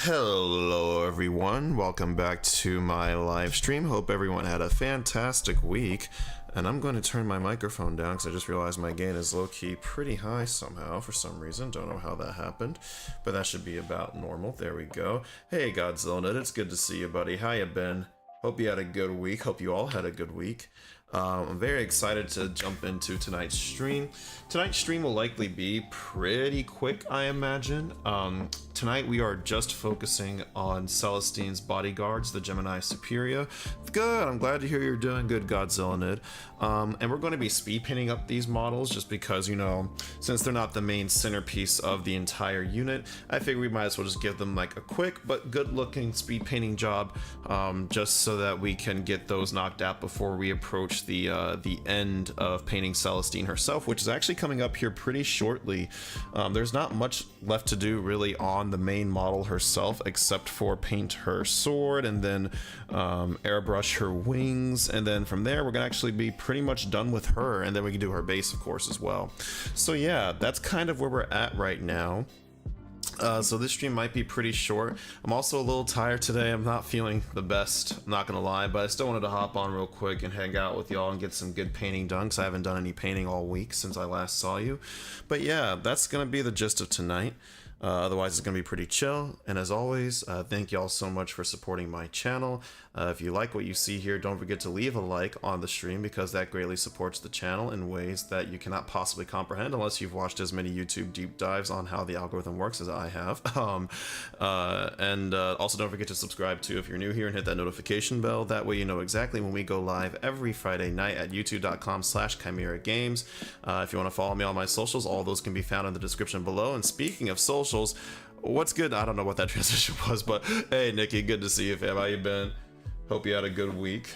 Hello everyone, welcome back to my live stream. Hope everyone had a fantastic week. And I'm going to turn my microphone down because I just realized my gain is low-key pretty high somehow for some reason. Don't know how that happened, but that should be about normal. There we go. Hey Godzilla, it's good to see you, buddy. How you been? Hope you had a good week. Hope you all had a good week. I'm very excited to jump into tonight's stream. Tonight's stream will likely be pretty quick, I imagine. Tonight we are just focusing on Celestine's bodyguards, the Gemini Superior. Good, I'm glad to hear you're doing good, Godzilla. And we're going to be speed painting up these models just because, you know, since they're not the main centerpiece of the entire unit, I figure we might as well just give them like a quick but good looking speed painting job, just so that we can get those knocked out before we approach the end of painting Celestine herself, which is actually coming up here pretty shortly. There's not much left to do really on the main model herself except for paint her sword and then airbrush her wings, and then from there we're gonna actually be pretty much done with her, and then we can do her base of course as well. So yeah, that's kind of where we're at right now. So this stream might be pretty short. I'm also a little tired today. I'm not feeling the best, I'm not gonna lie, but I still wanted to hop on real quick and hang out with y'all and get some good painting done because I haven't done any painting all week since I last saw you. But yeah, that's gonna be the gist of tonight. Otherwise it's gonna be pretty chill, and as always, thank y'all so much for supporting my channel. If you like what you see here, don't forget to leave a like on the stream because that greatly supports the channel in ways that you cannot possibly comprehend unless you've watched as many YouTube deep dives on how the algorithm works as I have. Also don't forget to subscribe too if you're new here, and hit that notification bell. That way you know exactly when we go live every Friday night at youtube.com/Chimera Games. If you want to follow me on my socials, all those can be found in the description below. And speaking of socials, what's good? I don't know what that transition was, but hey Nikki, good to see you, fam. How you been? Hope you had a good week.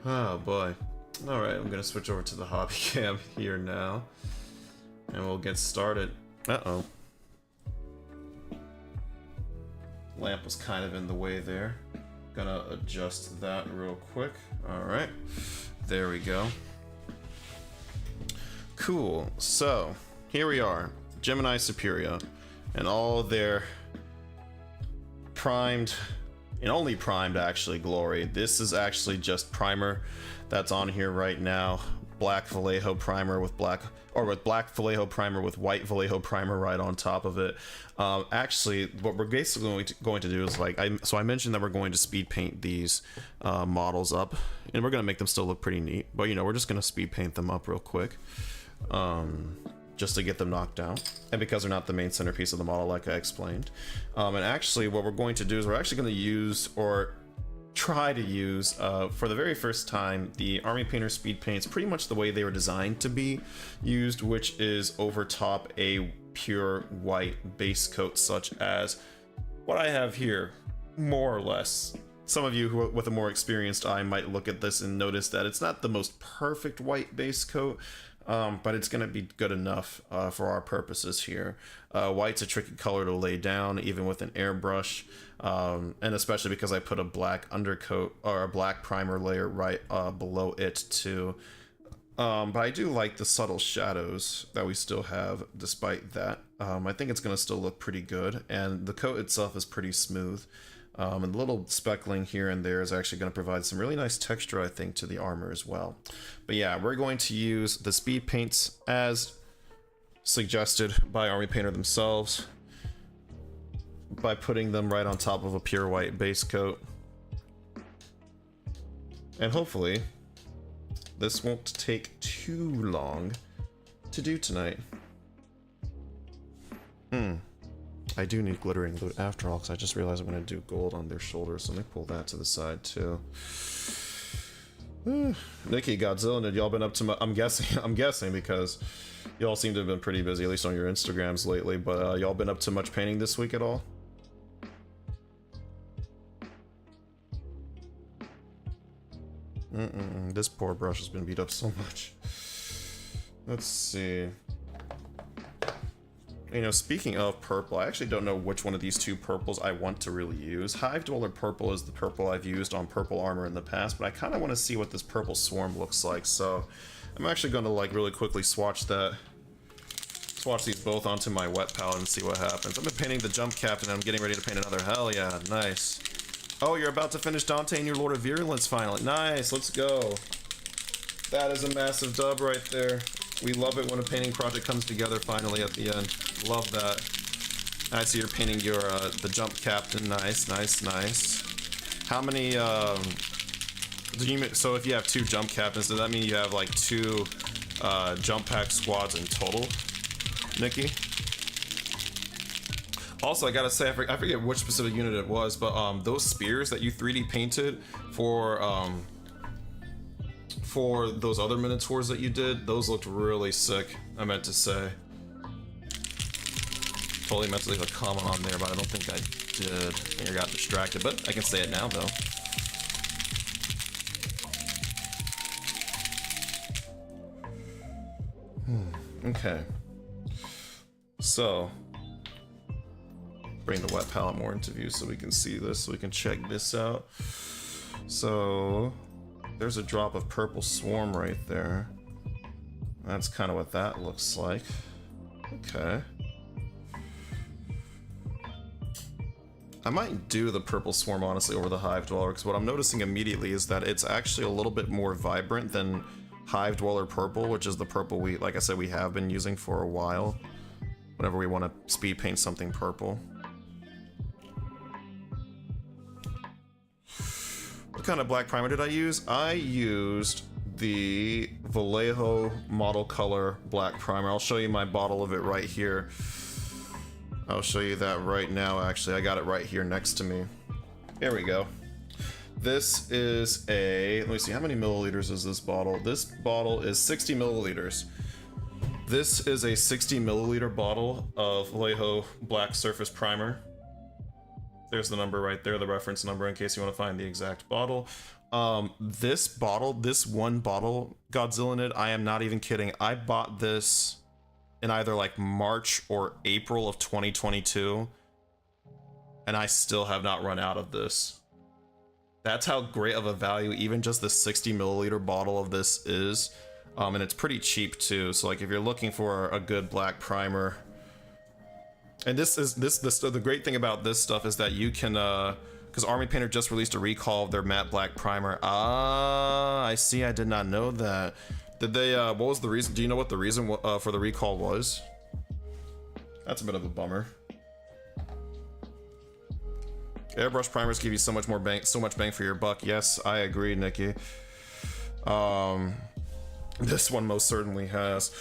Oh boy. Alright, I'm gonna switch over to the hobby cam here now, and we'll get started. Uh-oh. Lamp was kind of in the way there. Gonna adjust that real quick. Alright. There we go. Cool. So, here we are. Gemini Superior. And all their primed, and only primed actually, glory. This is actually just primer that's on here right now. Black Vallejo primer with black, or with black Vallejo primer with white Vallejo primer right on top of it. Actually, what we're basically going to do is like, I mentioned that we're going to speed paint these models up, and we're going to make them still look pretty neat, but you know, we're just going to speed paint them up real quick. Just to get them knocked down, and because they're not the main centerpiece of the model like I explained. And actually what we're going to do is we're actually going to use, or try to use, for the very first time, the Army Painter speed paints pretty much the way they were designed to be used, which is over top a pure white base coat such as what I have here, more or less. Some of you who with a more experienced eye might look at this and notice that it's not the most perfect white base coat, but it's going to be good enough for our purposes here. White's a tricky color to lay down, even with an airbrush, and especially because I put a black undercoat, or a black primer layer right below it too. But I do like the subtle shadows that we still have despite that. I think it's going to still look pretty good, and the coat itself is pretty smooth. And the little speckling here and there is actually going to provide some really nice texture, I think, to the armor as well. But yeah, we're going to use the speed paints as suggested by Army Painter themselves by putting them right on top of a pure white base coat. And hopefully this won't take too long to do tonight. I do need glittering loot after all, because I just realized I'm going to do gold on their shoulders, so let me pull that to the side too. Nikki, Godzilla, did y'all been up to much? I'm guessing because y'all seem to have been pretty busy, at least on your Instagrams lately, but y'all been up to much painting this week at all? This poor brush has been beat up so much. Let's see. You know, speaking of purple, I actually don't know which one of these two purples I want to really use. Hive Dweller Purple is the purple I've used on purple armor in the past, but I kind of want to see what this purple swarm looks like, so I'm actually going to like really quickly swatch swatch these both onto my wet palette and see what happens. I've been painting the jump captain and I'm getting ready to paint another. Hell yeah, nice. Oh, you're about to finish Dante and your Lord of Virulence finally. Nice, let's go. That is a massive dub right there. We love it when a painting project comes together finally at the end. Love that. I see you're painting your the jump captain. Nice, nice, nice. How many so if you have 2 jump captains, does that mean you have like 2 jump pack squads in total, Nikki? Also, I gotta say, I forget which specific unit it was, but those spears that you 3D painted for those other Minotaurs that you did, those looked really sick, I meant to say. Totally meant to leave a comment on there, but I don't think I did. I think I got distracted, but I can say it now, though. Okay. So, bring the wet palette more into view so we can see this, so we can check this out. So, there's a drop of purple swarm right there. That's kind of what that looks like. Okay. I might do the purple swarm honestly over the hive dweller, because what I'm noticing immediately is that it's actually a little bit more vibrant than hive dweller purple, which is the purple we, like I said, we have been using for a while whenever we want to speed paint something purple. What kind of black primer did I use? I used the Vallejo model color black primer. I'll show you my bottle of it right here. I'll show you that right now, actually. I got it right here next to me. There we go. This is a, let me see, how many milliliters is this bottle? This bottle is 60 milliliters. This is a 60 milliliter bottle of Vallejo Black Surface Primer. There's the number right there, the reference number, in case you want to find the exact bottle. This bottle, this one bottle, Godzilla, I am not even kidding. I bought this in either like March or April of 2022, and I still have not run out of this. That's how great of a value even just the 60 milliliter bottle of this is. And it's pretty cheap too, so like if you're looking for a good black primer, and the great thing about this stuff is that you can because Army Painter just released a recall of their matte black primer. Ah, I see. I did not know that. Did they, what was the reason? Do you know what the reason for the recall was? That's a bit of a bummer. Airbrush primers give you so much more bang, so much bang for your buck. Yes, I agree, Nikki. This one most certainly has.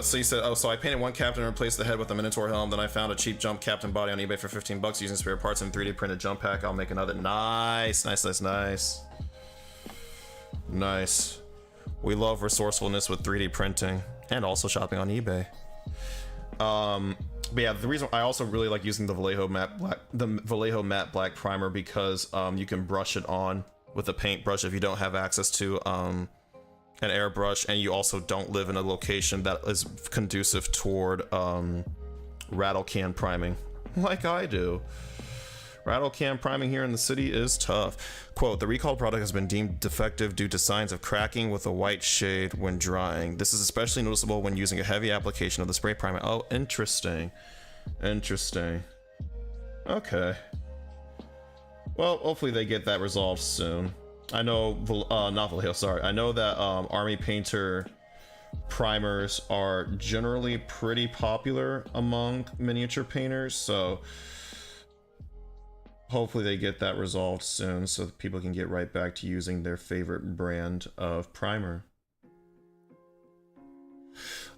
So you said, oh, so I painted one captain and replaced the head with a Minotaur helm. Then I found a cheap jump captain body on eBay for 15 bucks using spare parts and 3D printed jump pack. I'll make another. Nice, nice, nice, nice. Nice. We love resourcefulness with 3D printing and also shopping on eBay. But yeah, the reason I also really like using the Vallejo matte black primer because you can brush it on with a paintbrush if you don't have access to an airbrush, and you also don't live in a location that is conducive toward rattle can priming, like I do. Rattle can priming here in the city is tough. Quote, the recalled product has been deemed defective due to signs of cracking with a white shade when drying. This is especially noticeable when using a heavy application of the spray primer. Oh, interesting. Interesting. Okay. Well, hopefully they get that resolved soon. I know, not Vallejo, sorry. I know that Army Painter primers are generally pretty popular among miniature painters, so hopefully they get that resolved soon so that people can get right back to using their favorite brand of primer.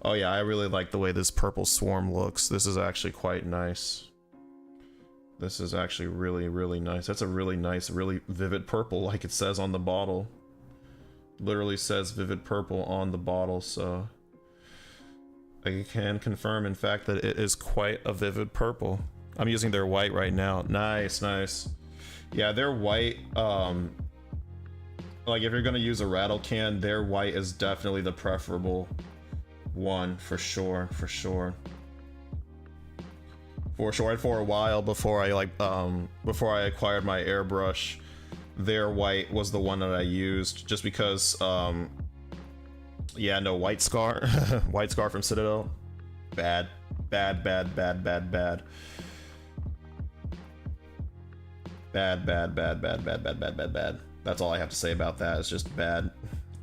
Oh yeah, I really like the way this purple swarm looks. This is actually quite nice. This is actually really, really nice. That's a really nice, really vivid purple, like it says on the bottle. Literally says vivid purple on the bottle, so I can confirm, in fact, that it is quite a vivid purple. I'm using their white right now. Nice, nice. Yeah, their white, like if you're gonna use a rattle can, their white is definitely the preferable one, for sure, for sure. For sure, and for a while before I before I acquired my airbrush, their white was the one that I used, just because, yeah, no, White Scar, White Scar from Citadel, bad, Bad, bad, bad, bad, bad. Bad, bad, bad, bad, bad, bad, bad, bad, bad. That's all I have to say about that. It's just bad.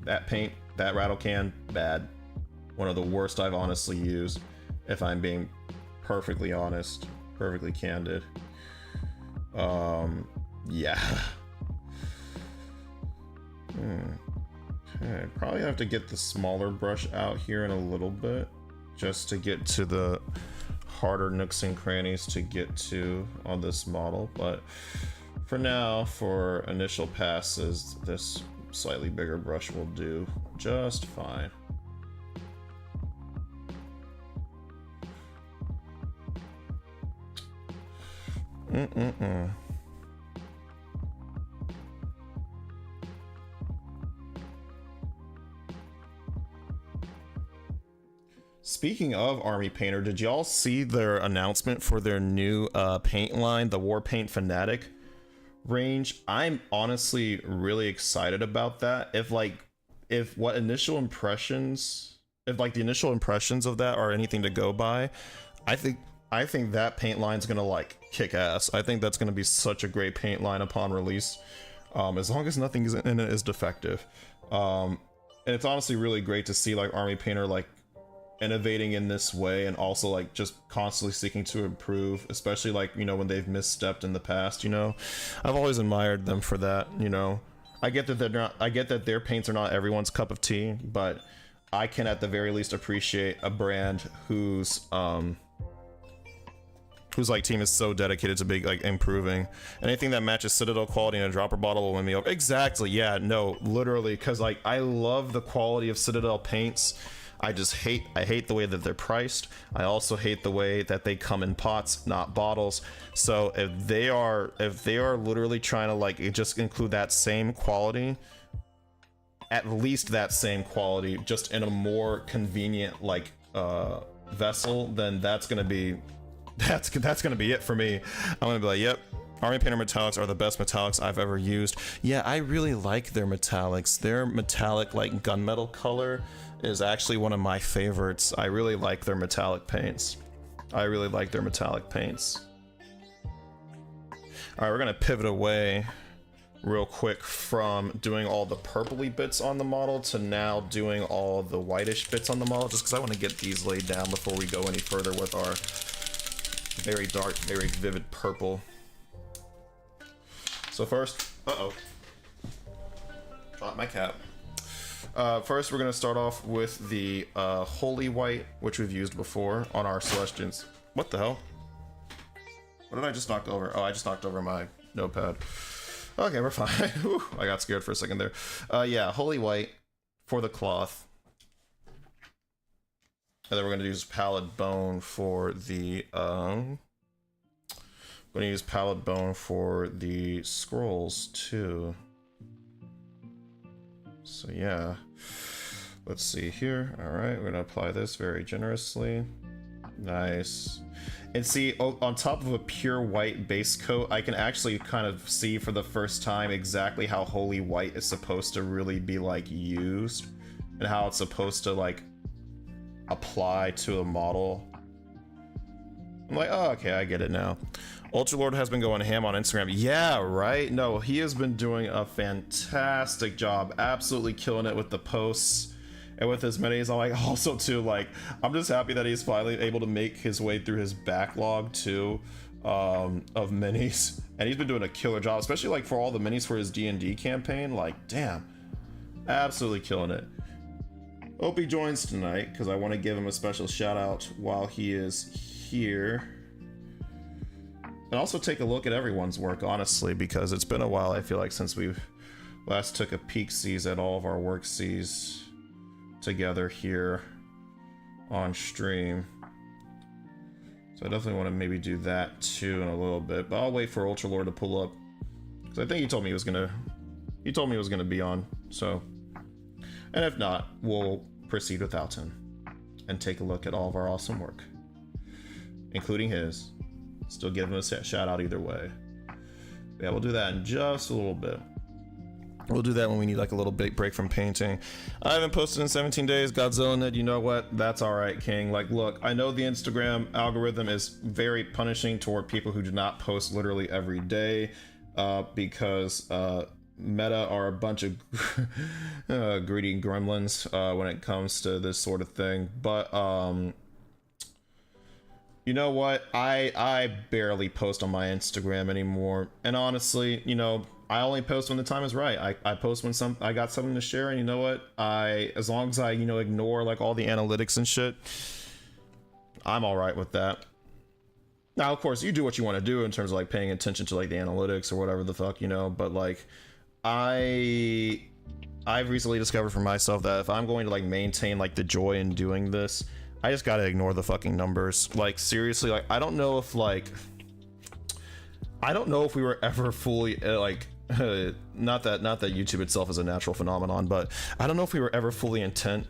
That paint, that rattle can, bad. One of the worst I've honestly used, if I'm being perfectly honest, perfectly candid. Yeah. Okay, probably have to get the smaller brush out here in a little bit, just to get to the harder nooks and crannies to get to on this model, but for now, for initial passes, this slightly bigger brush will do just fine. Speaking of Army Painter, did y'all see their announcement for their new paint line, the War Paint Fanatic range? I'm honestly really excited about that. If the initial impressions of that are anything to go by, I think that paint line's gonna like kick ass. I think that's gonna be such a great paint line upon release, as long as nothing in it is defective. And it's honestly really great to see like Army Painter like innovating in this way, and also like just constantly seeking to improve, especially like, you know, when they've misstepped in the past. You know, I've always admired them for that. You know, I get that their paints are not everyone's cup of tea, but I can at the very least appreciate a brand whose like team is so dedicated to like improving. Anything that matches Citadel quality in a dropper bottle will win me over. Exactly. Yeah, no, literally, because like I love the quality of Citadel paints. I hate the way that they're priced. I also hate the way that they come in pots, not bottles. So if they are literally trying to like just include that same quality, at least that same quality, just in a more convenient like vessel, then that's gonna be it for me. I'm gonna be like, yep, Army Painter metallics are the best metallics I've ever used. Yeah, I really like their metallics. Their metallic like gunmetal color is actually one of my favorites. I really like their metallic paints. All right, we're gonna pivot away real quick from doing all the purpley bits on the model to now doing all the whitish bits on the model, just because I want to get these laid down before we go any further with our very dark, very vivid purple. So first, dropped my cap. First, we're gonna start off with the Holy White, which we've used before on our Celestines. What the hell? What did I just knock over? Oh, I just knocked over my notepad. Okay, we're fine. Whew, I got scared for a second there. Yeah, Holy White for the cloth. And then we're gonna use Pallid Bone for the scrolls too. So yeah, let's see here. All right, we're gonna apply this very generously. Nice. And see, on top of a pure white base coat, I can actually kind of see for the first time exactly how Holy White is supposed to really be like used, and how it's supposed to like apply to a model. I'm like, oh, okay, I get it now. Ultralord has been going ham on Instagram. Yeah, right? No, he has been doing a fantastic job. Absolutely killing it with the posts and with his minis. I'm like, also too, like, I'm just happy that he's finally able to make his way through his backlog too, of minis. And he's been doing a killer job, especially like for all the minis for his D&D campaign. Like, damn, absolutely killing it. Hope he joins tonight, because I want to give him a special shout out while he is here. And also take a look at everyone's work, honestly, because it's been a while, I feel like, since we've last took a peek-sees at all of our work-sees together here on stream. So I definitely want to maybe do that too in a little bit, but I'll wait for Ultralord to pull up, because I think he told me he was gonna be on. So, and if not, we'll proceed without him and take a look at all of our awesome work, including his. Still give him a shout out either way. Yeah, we'll do that in just a little bit. We'll do that when we need like a little big break from painting. I haven't posted in 17 days. Godzilla Ned, you know what? That's all right, King. Like, look, I know the Instagram algorithm is very punishing toward people who do not post literally every day, because Meta are a bunch of greedy gremlins when it comes to this sort of thing. But you know what? I barely post on my Instagram anymore, and honestly, you know, I only post when the time is right. I post when I got something to share, and you know what? As long as I, you know, ignore like all the analytics and shit, I'm all right with that. Now, of course, you do what you want to do in terms of like paying attention to like the analytics or whatever the fuck, you know, but like I've recently discovered for myself that if I'm going to like maintain like the joy in doing this, I just gotta ignore the fucking numbers. Like, seriously, like I don't know if we were ever fully like not that YouTube itself is a natural phenomenon, but I don't know if we were ever fully intended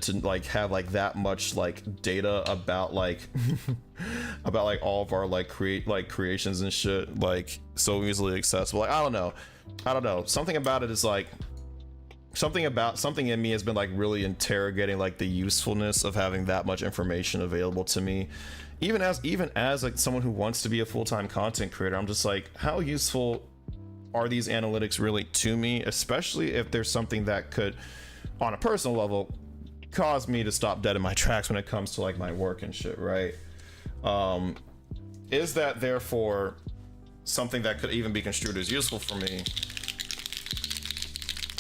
to like have like that much like data about like about like all of our like creations and shit, like so easily accessible. Like I don't know, something about it is like something in me has been like really interrogating like the usefulness of having that much information available to me, even as like someone who wants to be a full-time content creator. I'm just like, how useful are these analytics really to me, especially if there's something that could on a personal level cause me to stop dead in my tracks when it comes to like my work and shit, right? Is that therefore something that could even be construed as useful for me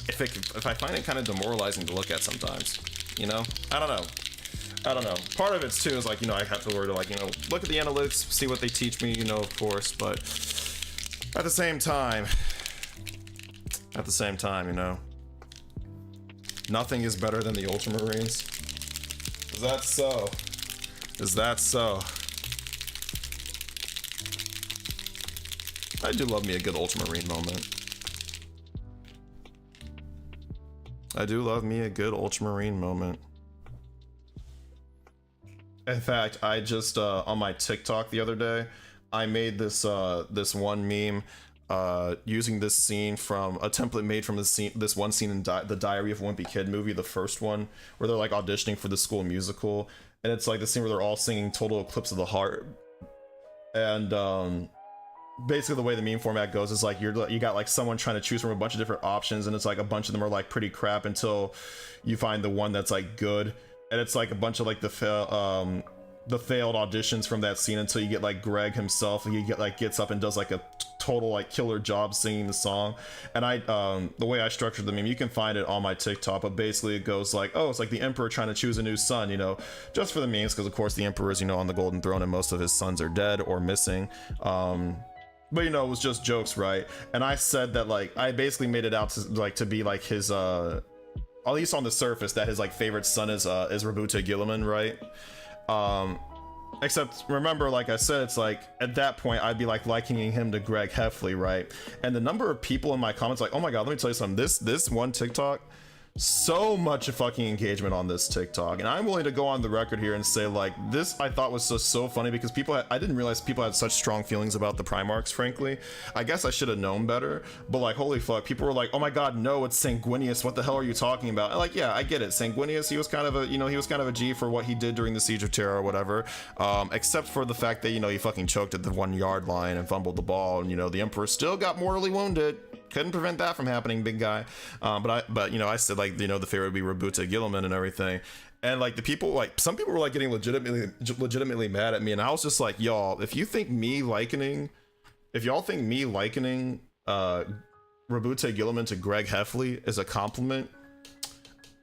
if I find it kind of demoralizing to look at sometimes, you know? I don't know. Part of it's too is like, you know, I have to worry to like, you know, look at the analytics, see what they teach me, you know, of course, but at the same time, you know, nothing is better than the Ultramarines. Is that so? I do love me a good Ultramarine moment. In fact, I just on my TikTok the other day, I made this one meme using this scene from a template made from this one scene in the Diary of a Wimpy Kid movie, the first one, where they're like auditioning for the school musical, and it's like the scene where they're all singing Total Eclipse of the Heart, and basically the way the meme format goes is like you got like someone trying to choose from a bunch of different options, and it's like a bunch of them are like pretty crap until you find the one that's like good, and it's like a bunch of like the failed auditions from that scene until you get like Greg himself, and he gets up and does like a total like killer job singing the song. And the way I structured the meme, you can find it on my TikTok, but basically it goes like, oh, it's like the emperor trying to choose a new son, you know, just for the memes, because of course the emperor is, you know, on the golden throne and most of his sons are dead or missing. But you know, it was just jokes, right? And I said that like I basically made it out to be like his at least on the surface, that his like favorite son is Rabute Gilliman, right? Except remember, like I said, it's like at that point I'd be like likening him to Greg Heffley, right? And the number of people in my comments like, oh my god, let me tell you something, this one TikTok, so much fucking engagement on this TikTok, and I'm willing to go on the record here and say like this I thought was so funny, because I didn't realize people had such strong feelings about the Primarchs. Frankly, I guess I should have known better, but like holy fuck, people were like, oh my god, no, it's Sanguinius, what the hell are you talking about? And like, yeah, I get it, Sanguinius, he was kind of a G for what he did during the Siege of Terra or whatever, except for the fact that, you know, he fucking choked at the 1 yard line and fumbled the ball, and you know the Emperor still got mortally wounded. Couldn't prevent that from happening, big guy. But you know, I said like, you know, the favorite would be Rabute Gilliman and everything, and like the people, like some people were like getting legitimately mad at me, and I was just like, y'all, if y'all think me likening Rabute Gilliman to Greg Heffley is a compliment,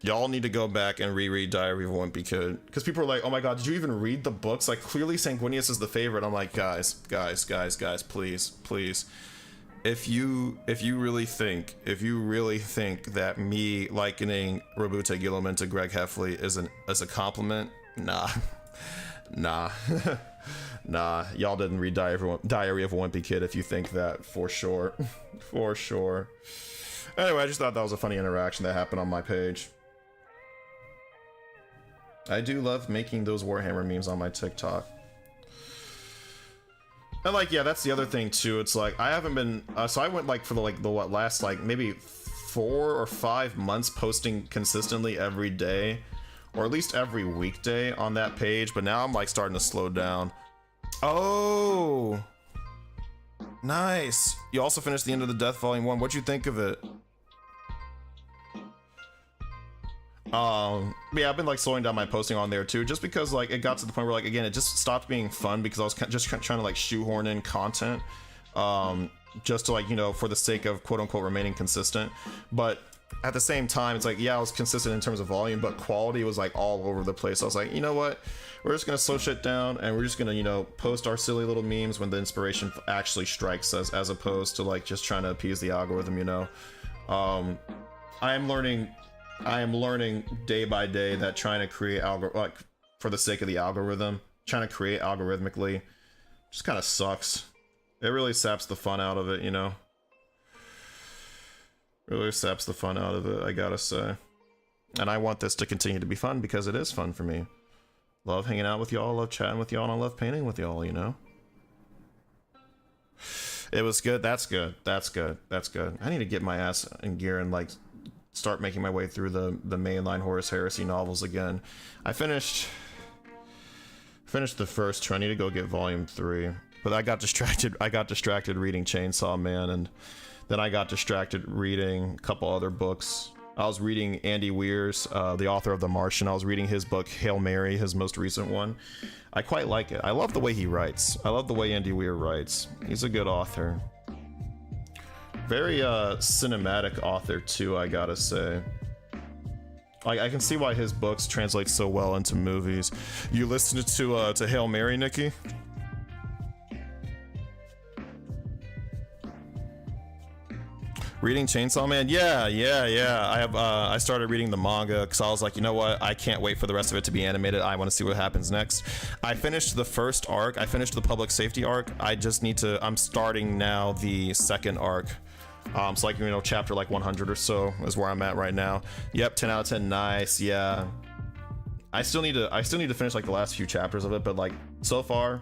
y'all need to go back and reread Diary of a Wimpy Kid, because people are like, oh my god, did you even read the books? Like clearly Sanguinius is the favorite. I'm like, guys, please. If you really think that me likening Rabute Gilliman to Greg Heffley is a compliment, nah, y'all didn't read Diary of a Wimpy Kid if you think that, for sure. Anyway, I just thought that was a funny interaction that happened on my page. I do love making those Warhammer memes on my TikTok. And like, yeah, that's the other thing too. It's like I haven't been so I went like for the last like maybe 4 or 5 months posting consistently every day, or at least every weekday on that page, but now I'm like starting to slow down. Oh, nice. You also finished the End of the Death Volume 1. What'd you think of it? Yeah, I've been like slowing down my posting on there too, just because like it got to the point where like, again, it just stopped being fun because I was just trying to like shoehorn in content, just to like, you know, for the sake of quote unquote remaining consistent. But at the same time, it's like, yeah, I was consistent in terms of volume, but quality was like all over the place. I was like, you know what, we're just gonna slow shit down and we're just gonna, you know, post our silly little memes when the inspiration actually strikes us, as opposed to like just trying to appease the algorithm, you know. I am learning day by day that trying to create like for the sake of the algorithm, trying to create algorithmically just kind of sucks. It really saps the fun out of it, you know. Really saps the fun out of it, I gotta say. And I want this to continue to be fun because it is fun for me. Love hanging out with y'all, love chatting with y'all, and I love painting with y'all, you know. It was good. That's good. That's good. That's good. I need to get my ass in gear and like start making my way through the mainline Horus Heresy novels again. I finished the first two. I need to go get volume 3. But I got distracted. I got distracted reading Chainsaw Man, and then I got distracted reading a couple other books. I was reading Andy Weir's, the author of The Martian. I was reading his book Hail Mary, his most recent one. I quite like it. I love the way he writes. I love the way Andy Weir writes. He's a good author. Very cinematic author too, I gotta say. I can see why his books translate so well into movies. You listened to Hail Mary, Nikki? Reading Chainsaw Man? Yeah. I started reading the manga because I was like, you know what? I can't wait for the rest of it to be animated. I want to see what happens next. I finished the first arc. I finished the public safety arc. I just need to. I'm starting now the second arc. So like, you know, chapter like 100 or so is where I'm at right now. Yep, 10 out of 10. Nice. Yeah. I still need to finish like the last few chapters of it, but like so far,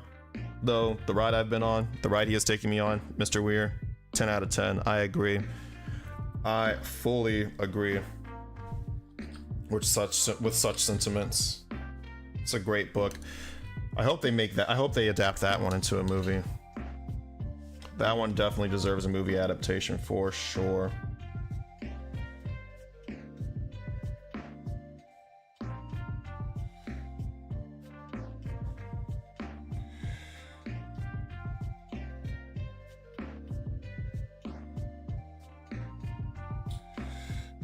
though, the ride I've been on, the ride he has taken me on, Mr. Weir, 10 out of 10. I agree. I fully agree with such sentiments. It's a great book. I hope they make that. I hope they adapt that one into a movie. That one definitely deserves a movie adaptation for sure.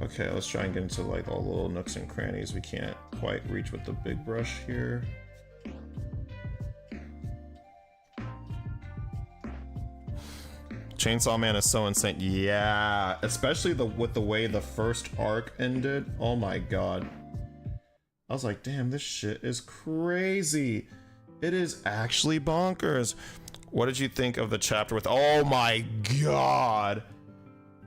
Okay, let's try and get into like all the little nooks and crannies we can't quite reach with the big brush here. Chainsaw Man is so insane. Yeah, especially with the way the first arc ended. Oh my god. I was like, damn, this shit is crazy. It is actually bonkers. What did you think of the chapter with, oh my god.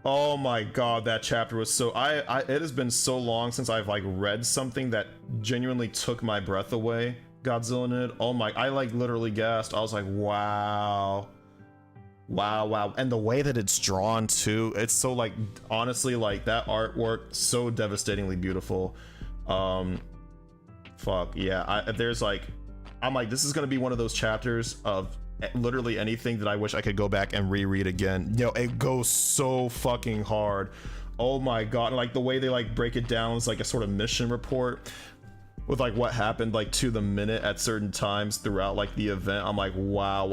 Oh my god, that chapter was so, it has been so long since I've like read something that genuinely took my breath away. Godzilla did. Oh my, I like literally gasped. I was like, wow. Wow. And the way that it's drawn too, it's so like, honestly, like that artwork, so devastatingly beautiful. Fuck yeah. There's like, I'm like, this is gonna be one of those chapters of literally anything that I wish I could go back and reread again. You know, it goes so fucking hard. Oh my god, like the way they like break it down is like a sort of mission report with like what happened like to the minute at certain times throughout like the event. I'm like, wow.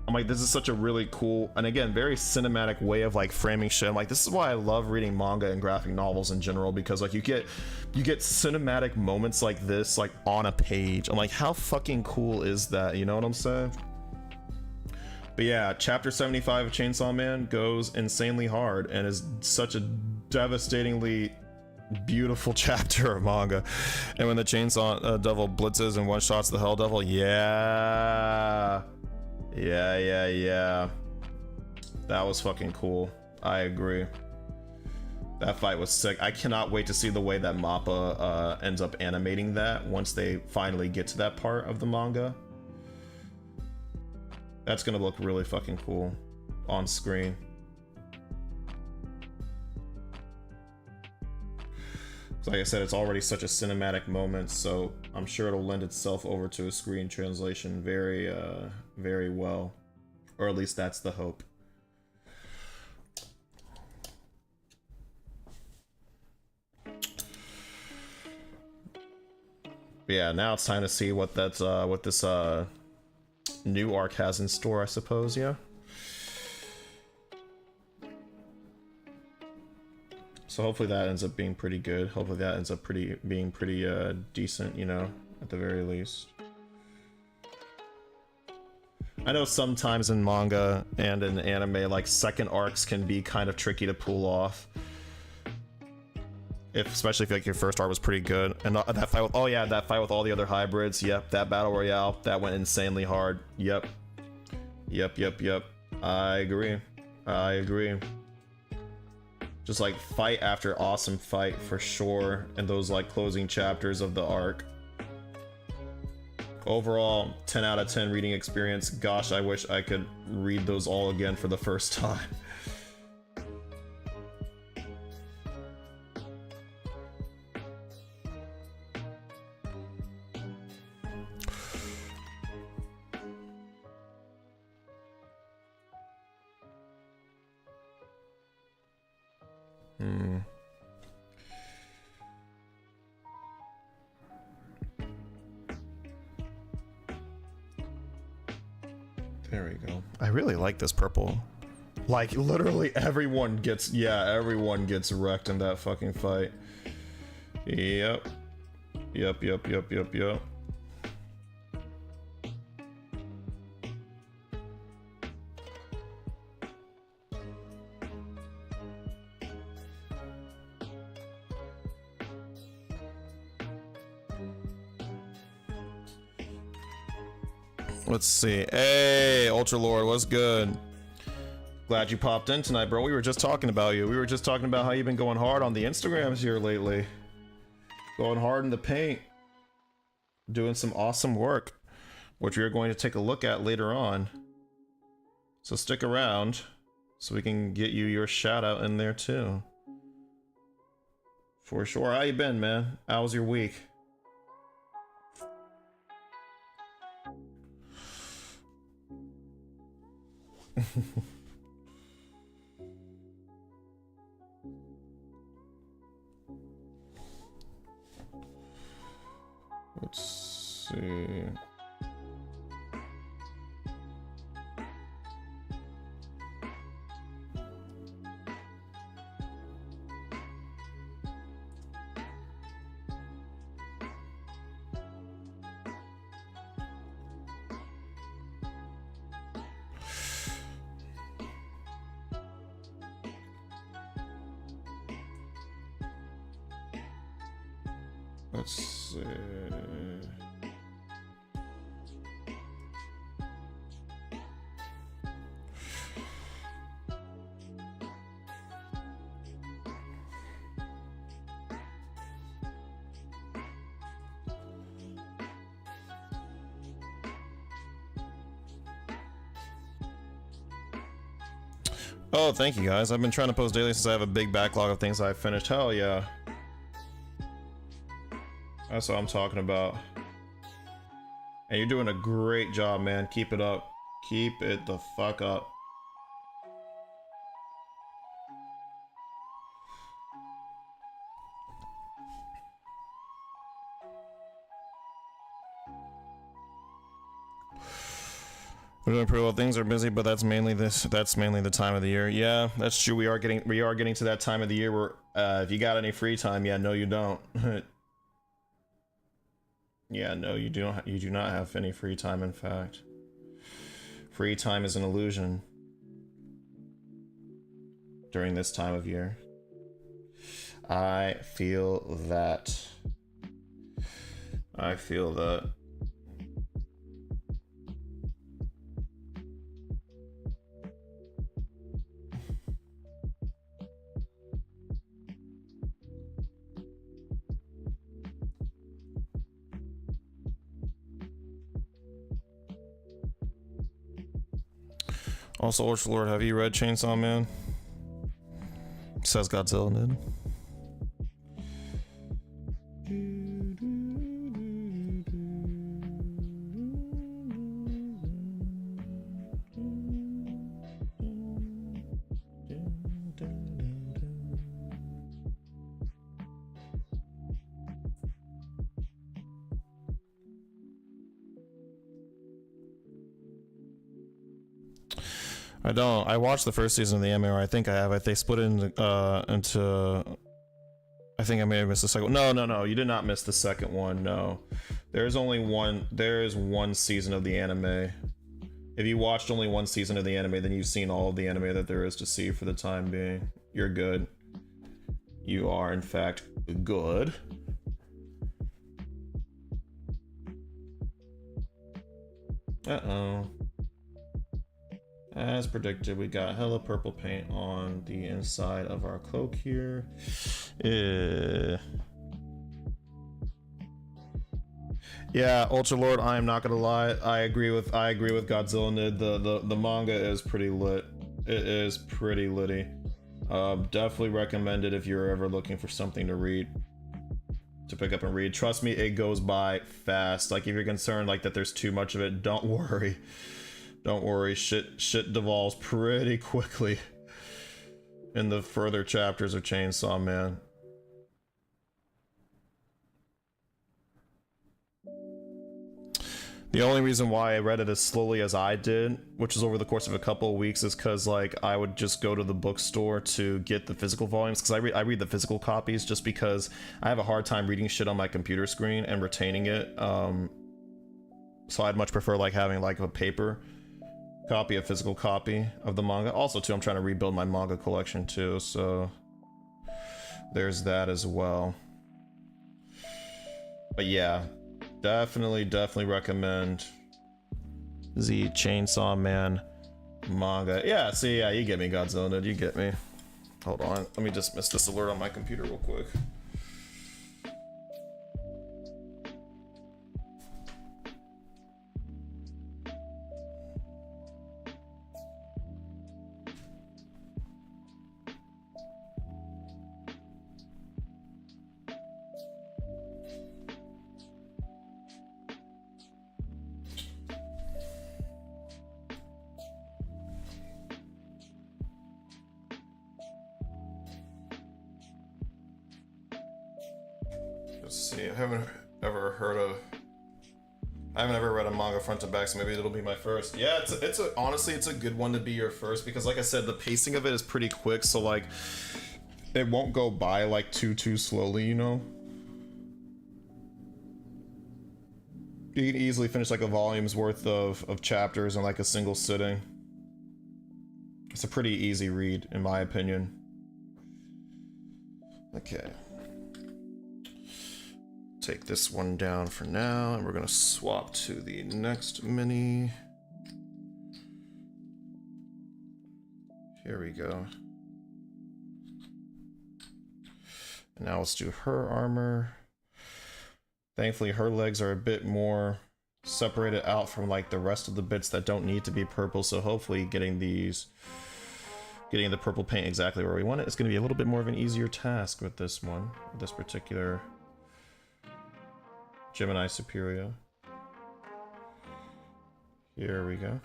I'm like, this is such a really cool, and again, very cinematic way of like framing shit. I'm like, this is why I love reading manga and graphic novels in general, because like you get cinematic moments like this like on a page. I'm like, how fucking cool is that? You know what I'm saying? But yeah, chapter 75 of Chainsaw Man goes insanely hard and is such a devastatingly beautiful chapter of manga. And when the Chainsaw Devil blitzes and one-shots the Hell Devil, yeah. That was fucking cool. I agree. That fight was sick. I cannot wait to see the way that Mappa ends up animating that once they finally get to that part of the manga. That's gonna look really fucking cool on screen. Like I said, it's already such a cinematic moment, so I'm sure it'll lend itself over to a screen translation very, very well. Or at least that's the hope. But yeah, now it's time to see what that's, what this, new arc has in store, I suppose, yeah? So hopefully that ends up being pretty good. Hopefully that ends up being pretty decent, you know, at the very least. I know sometimes in manga and in anime, like, second arcs can be kind of tricky to pull off. Especially if like your first arc was pretty good. And that fight with, oh yeah, that fight with all the other hybrids, yep, that battle royale, that went insanely hard. Yep. I agree. Just like fight after awesome fight for sure in those like closing chapters of the arc. Overall, 10 out of 10 reading experience. Gosh, I wish I could read those all again for the first time. There we go. I really like this purple. Like, literally everyone gets, yeah, everyone gets wrecked in that fucking fight. Yep. Let's see. Hey, Ultra Lord, what's good? Glad you popped in tonight, bro. We were just talking about you. We were just talking about how you've been going hard on the Instagrams here lately. Going hard in the paint. Doing some awesome work, which we are going to take a look at later on. So stick around so we can get you your shout out in there too. For sure. How you been, man? How was your week? Let's see. Let's see. Oh, thank you guys. I've been trying to post daily since I have a big backlog of things I've finished. Hell yeah. That's what I'm talking about. And you're doing a great job, man. Keep it up. Keep it the fuck up. We're doing pretty well. Things are busy, but that's mainly the time of the year. Yeah, that's true. We are getting to that time of the year where if you got any free time, yeah, no you don't. Yeah, no, you do not have any free time, in fact. Free time is an illusion during this time of year. I feel that. Also, Ultra Lord, have you read Chainsaw Man? Says Godzilla did. I don't. I watched the first season of the anime, or I think I have. They split it into. I think I may have missed the second one. No. You did not miss the second one. No, there's only one. There is one season of the anime. If you watched only one season of the anime, then you've seen all of the anime that there is to see for the time being. You're good. You are, in fact, good. Uh-oh. As predicted, we got hella purple paint on the inside of our cloak here. Yeah, Ultra Lord, I am not gonna lie. I agree with Godzilla Nid. The manga is pretty lit. It is pretty litty. Definitely recommend it if you're ever looking for something to read. To pick up and read. Trust me, it goes by fast. Like, if you're concerned like that there's too much of it, don't worry. Don't worry, shit devolves pretty quickly in the further chapters of Chainsaw Man. The only reason why I read it as slowly as I did, which was over the course of a couple of weeks, is because like I would just go to the bookstore to get the physical volumes, because I read the physical copies just because I have a hard time reading shit on my computer screen and retaining it. So I'd much prefer like having like a paper copy, a physical copy of the manga. Also too, I'm trying to rebuild my manga collection too, so there's that as well. But yeah, definitely recommend the Chainsaw Man manga. Yeah, see, yeah, you get me, Godzilla, you get me. Hold on, let me just miss this alert on my computer real quick. Let's see, I haven't ever read a manga front to back, so maybe it'll be my first. Yeah, honestly, it's a good one to be your first, because like I said, the pacing of it is pretty quick, so like it won't go by like too slowly, you know? You can easily finish like a volume's worth of chapters in like a single sitting. It's a pretty easy read, in my opinion. Okay. Take this one down for now, and we're gonna swap to the next mini. Here we go. And now let's do her armor. Thankfully, her legs are a bit more separated out from like the rest of the bits that don't need to be purple, so hopefully getting the purple paint exactly where we want it is going to be a little bit more of an easier task with this one, with this particular Gemini Superior. Here we go.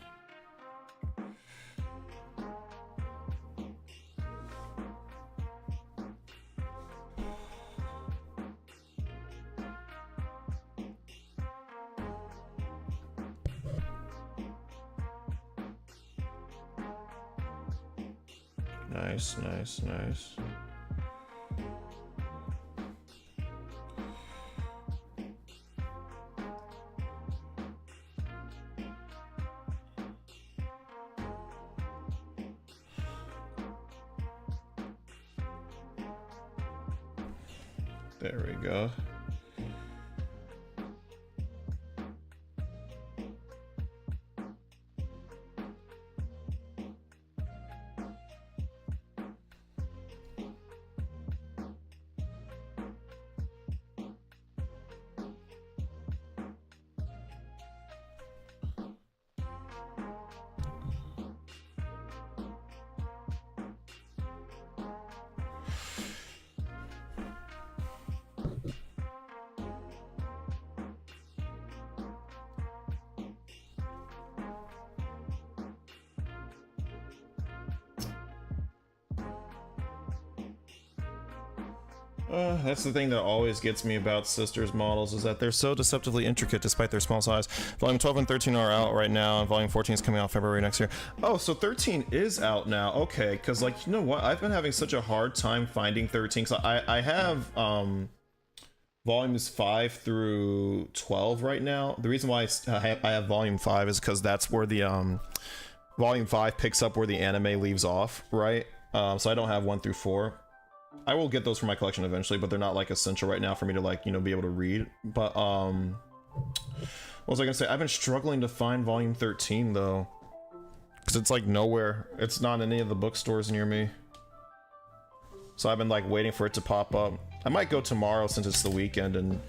Nice, nice, nice. There we go. That's the thing that always gets me about Sisters models, is that they're so deceptively intricate despite their small size. Volume 12 and 13 are out right now, and Volume 14 is coming out February next year. Oh, so 13 is out now. Okay, because, like, you know what? I've been having such a hard time finding 13, because I have volumes 5 through 12 right now. The reason why I have volume 5 is because that's where the volume 5 picks up where the anime leaves off, right? So I don't have 1 through 4. I will get those for my collection eventually, but they're not like essential right now for me to, like, you know, be able to read. But what was I gonna say? I've been struggling to find volume 13 though, because it's like nowhere. It's not in any of the bookstores near me. So I've been like waiting for it to pop up. I might go tomorrow since it's the weekend and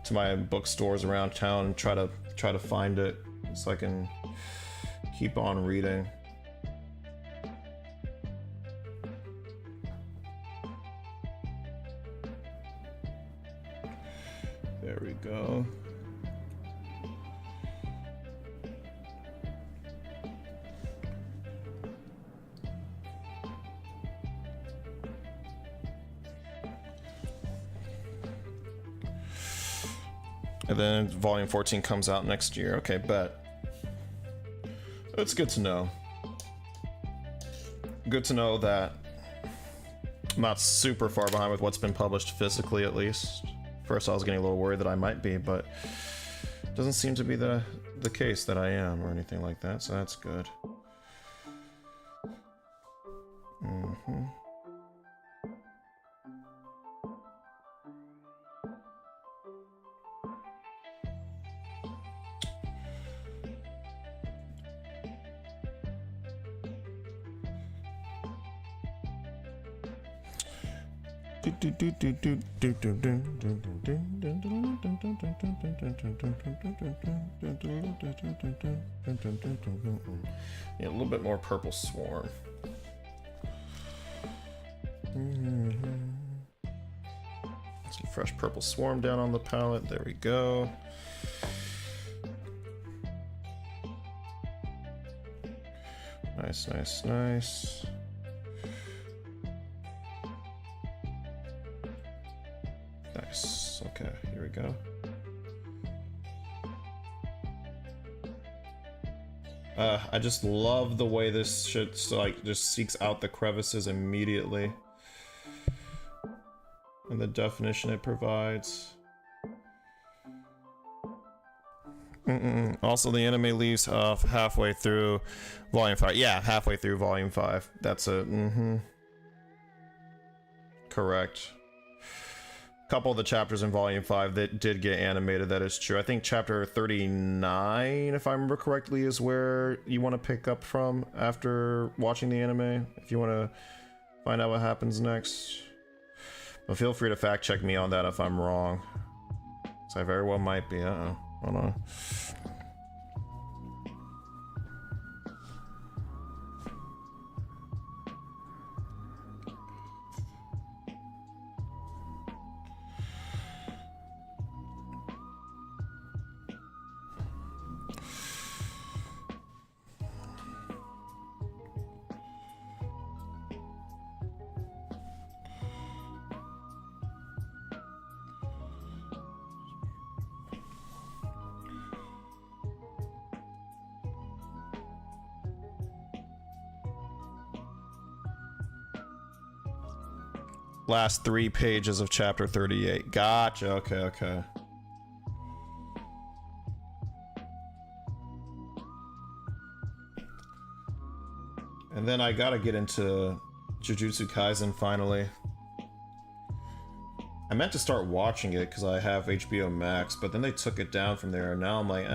to my bookstores around town and try to find it so I can keep on reading. There we go. And then volume 14 comes out next year. Okay, bet. That's good to know. Good to know that I'm not super far behind with what's been published physically, at least. First, I was getting a little worried that I might be, but it doesn't seem to be the case that I am or anything like that, so that's good. Mm-hmm. Yeah, a little bit more purple swarm. Some fresh purple swarm down on the palette. There we go. Nice, nice, nice. Nice. Okay, here we go. I just love the way this shit like just seeks out the crevices immediately, and the definition it provides. Also, the anime leaves off halfway through volume 5. Yeah, halfway through volume 5. That's it. Correct. Couple of the chapters in volume 5 that did get animated, that is true. I think chapter 39, if I remember correctly, is where you want to pick up from after watching the anime, if you want to find out what happens next. But feel free to fact check me on that if I'm wrong, so I very well might be. Hold on. Last 3 pages of chapter 38. Gotcha. Okay, okay. And then I gotta get into Jujutsu Kaisen finally. I meant to start watching it because I have HBO Max, but then they took it down from there, and now I'm like,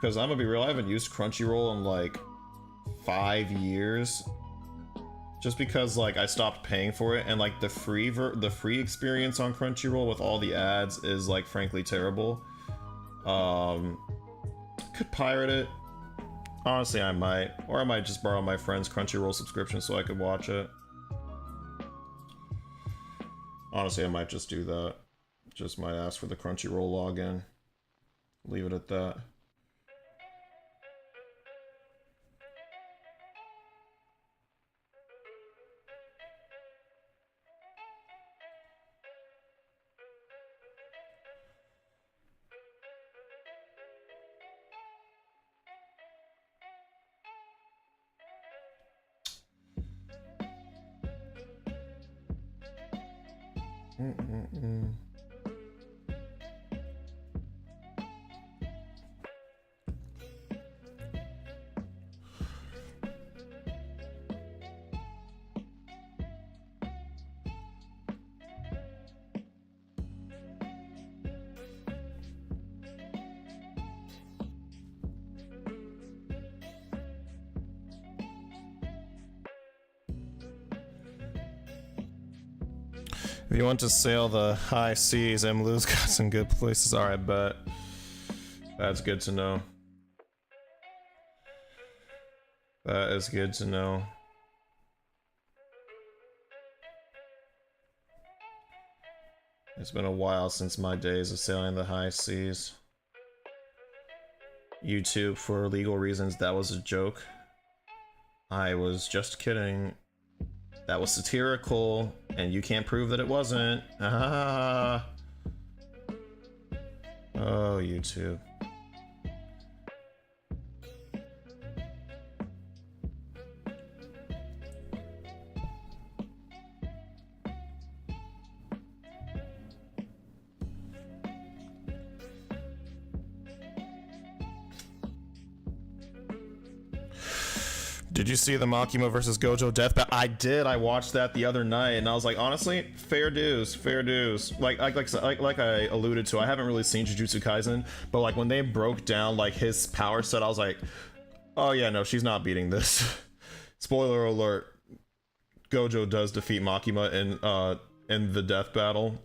because I'm gonna be real, I haven't used Crunchyroll in like 5 years. Just because, like, I stopped paying for it, and like the free experience on Crunchyroll with all the ads is, like, frankly terrible. Could pirate it. Honestly, I might. Or I might just borrow my friend's Crunchyroll subscription so I could watch it. Honestly, I might just do that. Just might ask for the Crunchyroll login. Leave it at that. If you want to sail the high seas, Emilu's got some good places. Alright, bet. That's good to know. That is good to know. It's been a while since my days of sailing the high seas. YouTube, for legal reasons, that was a joke. I was just kidding. That was satirical, and you can't prove that it wasn't. Ah. Oh, YouTube. Did you see the Makima versus Gojo death battle? I did. I watched that the other night, and I was like, honestly, fair dues, fair dues. Like I alluded to, I haven't really seen Jujutsu Kaisen, but like when they broke down like his power set, I was like, oh yeah, no, she's not beating this. Spoiler alert: Gojo does defeat Makima in the death battle.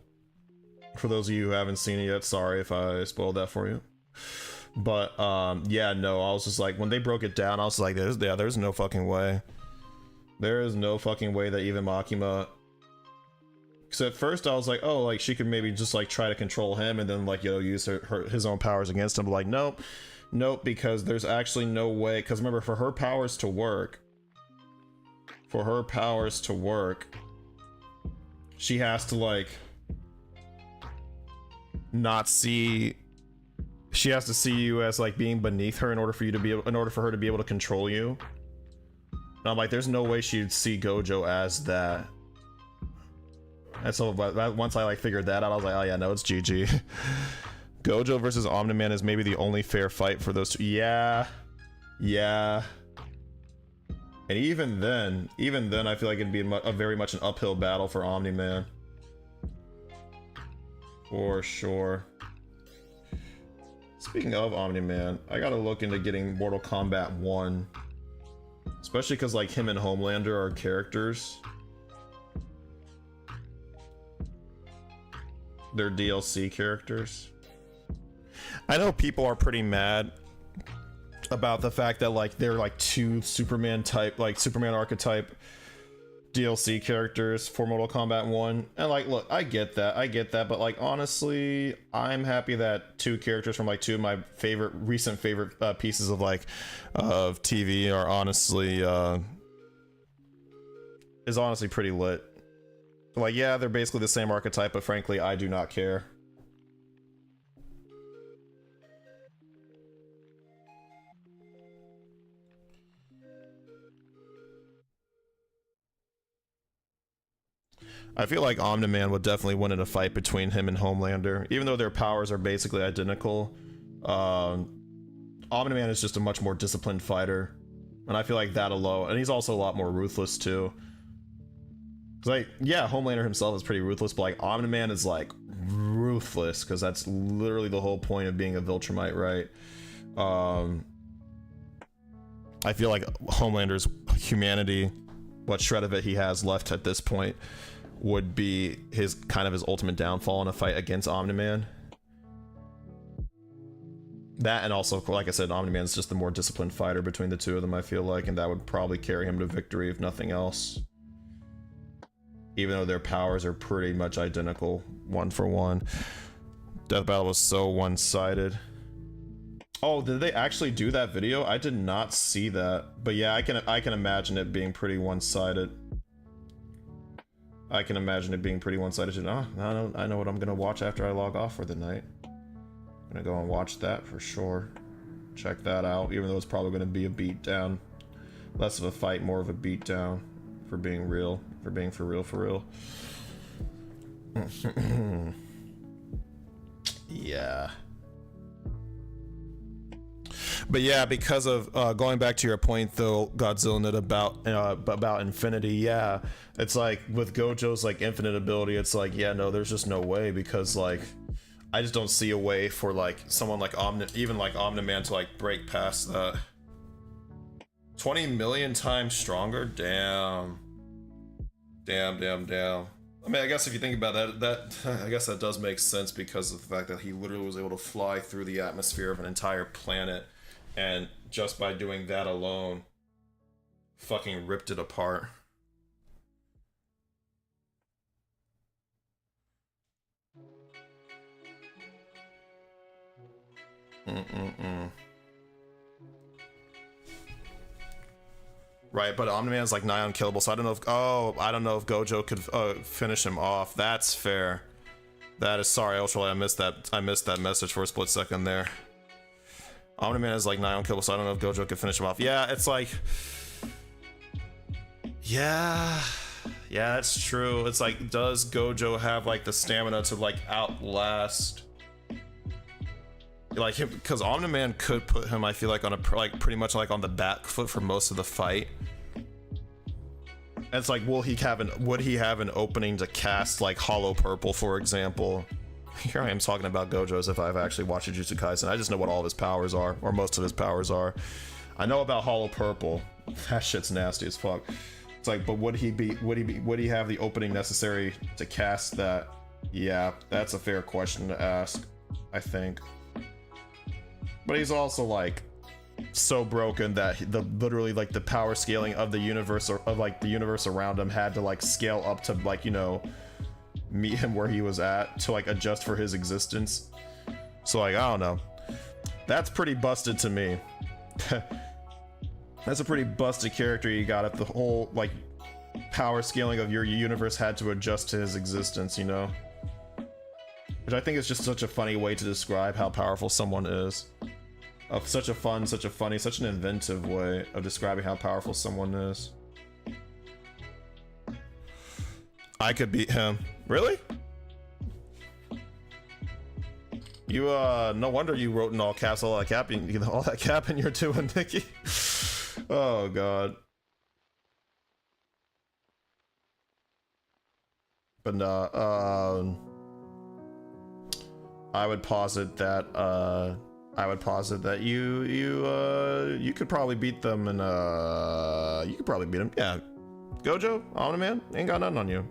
For those of you who haven't seen it yet, sorry if I spoiled that for you. But yeah, no, I was just like, when they broke it down, I was like, there's no fucking way. There is no fucking way that even Makima, because at first I was like, oh, like she could maybe just like try to control him and then like, you know, use his own powers against him. But like, nope, because there's actually no way. Because remember, for her powers to work, she has to like not see. She has to see you as like being beneath her in order for her to be able to control you. And I'm like, there's no way she'd see Gojo as that. And so once I like figured that out, I was like, oh yeah, no, it's GG. Gojo versus Omni-Man is maybe the only fair fight for those two. Yeah. And even then, I feel like it'd be a very much an uphill battle for Omni-Man. For sure. Speaking of Omni-Man, I gotta look into getting Mortal Kombat 1. Especially because like him and Homelander are characters. They're DLC characters. I know people are pretty mad about the fact that like they're like two Superman archetype DLC characters for Mortal Kombat 1. And like, look, I get that, but like honestly, I'm happy that two characters from like two of my recent favorite pieces of like of TV are honestly is honestly pretty lit. Like, yeah, they're basically the same archetype, but frankly, I do not care. I feel like Omni-Man would definitely win in a fight between him and Homelander. Even though their powers are basically identical, Omni-Man is just a much more disciplined fighter. And I feel like that alone, and he's also a lot more ruthless too. Like, yeah, Homelander himself is pretty ruthless, but like Omni-Man is like ruthless, because that's literally the whole point of being a Viltrumite, right? I feel like Homelander's humanity, what shred of it he has left at this point, would be his ultimate downfall in a fight against Omni-Man. That, and also, like I said, Omni-Man's just the more disciplined fighter between the two of them, I feel like, and that would probably carry him to victory if nothing else. Even though their powers are pretty much identical, one for one. Death Battle was so one-sided. Oh, did they actually do that video? I did not see that. But yeah, I can imagine it being pretty one-sided. I can imagine it being pretty one-sided. I know what I'm gonna watch after I log off for the night. I'm gonna go and watch that for sure. Check that out, even though it's probably gonna be a beatdown. Less of a fight, more of a beatdown. For being real. For being for real. Yeah. But yeah, because of going back to your point though, Godzilla, about Infinity, yeah, it's like with Gojo's like infinite ability, it's like, yeah, no, there's just no way, because like I just don't see a way for like someone like even like Omni-Man to like break past that. 20 million times stronger? Damn. Damn. I mean, I guess if you think about that I guess that does make sense because of the fact that he literally was able to fly through the atmosphere of an entire planet, and just by doing that alone, fucking ripped it apart. Right, but Omni-Man's like nigh unkillable, so I don't know if I don't know if Gojo could finish him off. That's fair. That is, sorry, Ultralight, I missed that message for a split second there. Omni-Man is like nigh unkillable, so I don't know if Gojo could finish him off. Yeah, it's like, yeah, that's true. It's like, does Gojo have like the stamina to like outlast like him? Because Omni-Man could put him, I feel like, on a pretty much like on the back foot for most of the fight. And it's like, would he have an opening to cast like Hollow Purple, for example? Here I am talking about Gojo as if I've actually watched Jujutsu Kaisen. I just know what all of his powers are, or most of his powers are. I know about Hollow Purple. That shit's nasty as fuck. It's like, but would he have the opening necessary to cast that? Yeah, that's a fair question to ask, I think. But he's also like so broken that literally like the power scaling of the universe, or of like the universe around him, had to like scale up to like, you know, meet him where he was at, to like adjust for his existence. So like, I don't know, that's pretty busted to me. That's a pretty busted character you got if the whole like power scaling of your universe had to adjust to his existence, you know? Which I think is just such a funny way to describe how powerful someone is. Of such a fun, such a funny, such an inventive way of describing how powerful someone is. I could beat him. Really? You, no wonder you wrote in all caps all that capping you're doing, Nikki. Oh, God. But, I would posit that, you could probably beat them, and you could probably beat them. Yeah, Gojo, Omni-Man, ain't got nothing on you.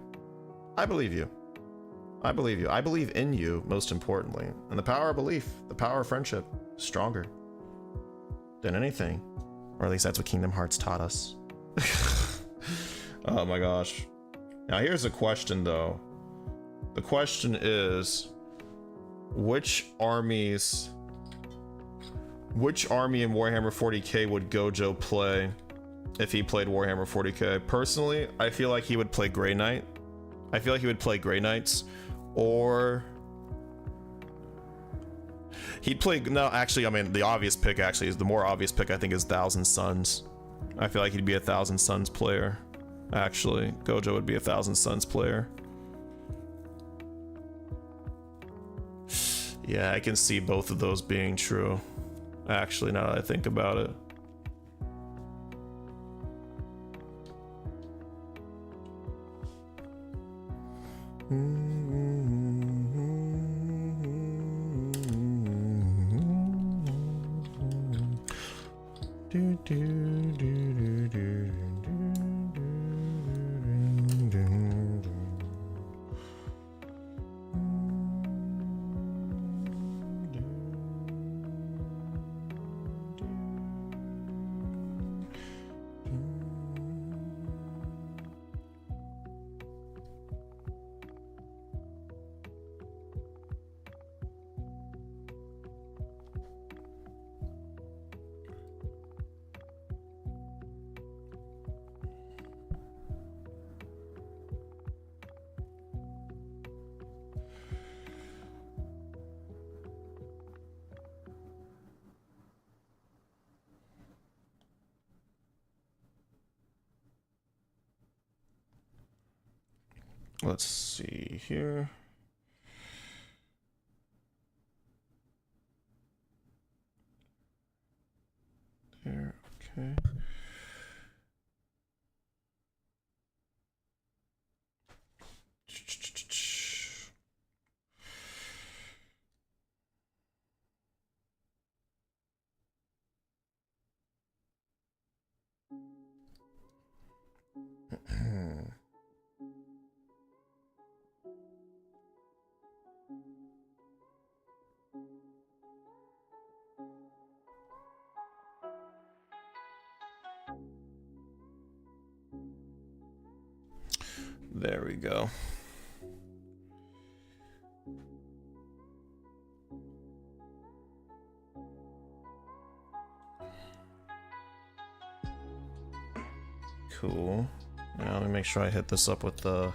I believe you. I believe you. I believe in you, most importantly. And the power of belief, the power of friendship, is stronger than anything. Or at least that's what Kingdom Hearts taught us. Oh my gosh. Now here's a question though. The question is, which army in Warhammer 40k would Gojo play if he played Warhammer 40k? Personally, I feel like he would play Grey Knight. I feel like he would play Grey Knights, or he'd play, no, actually, I mean, the obvious pick actually is, the more obvious pick I think is Thousand Suns. I feel like he'd be a Thousand Suns player. Actually, Gojo would be a Thousand Suns player. Yeah, I can see both of those being true. Actually, now that I think about it. Let's see here. There, okay. There we go. Cool. Now let me make sure I hit this up with the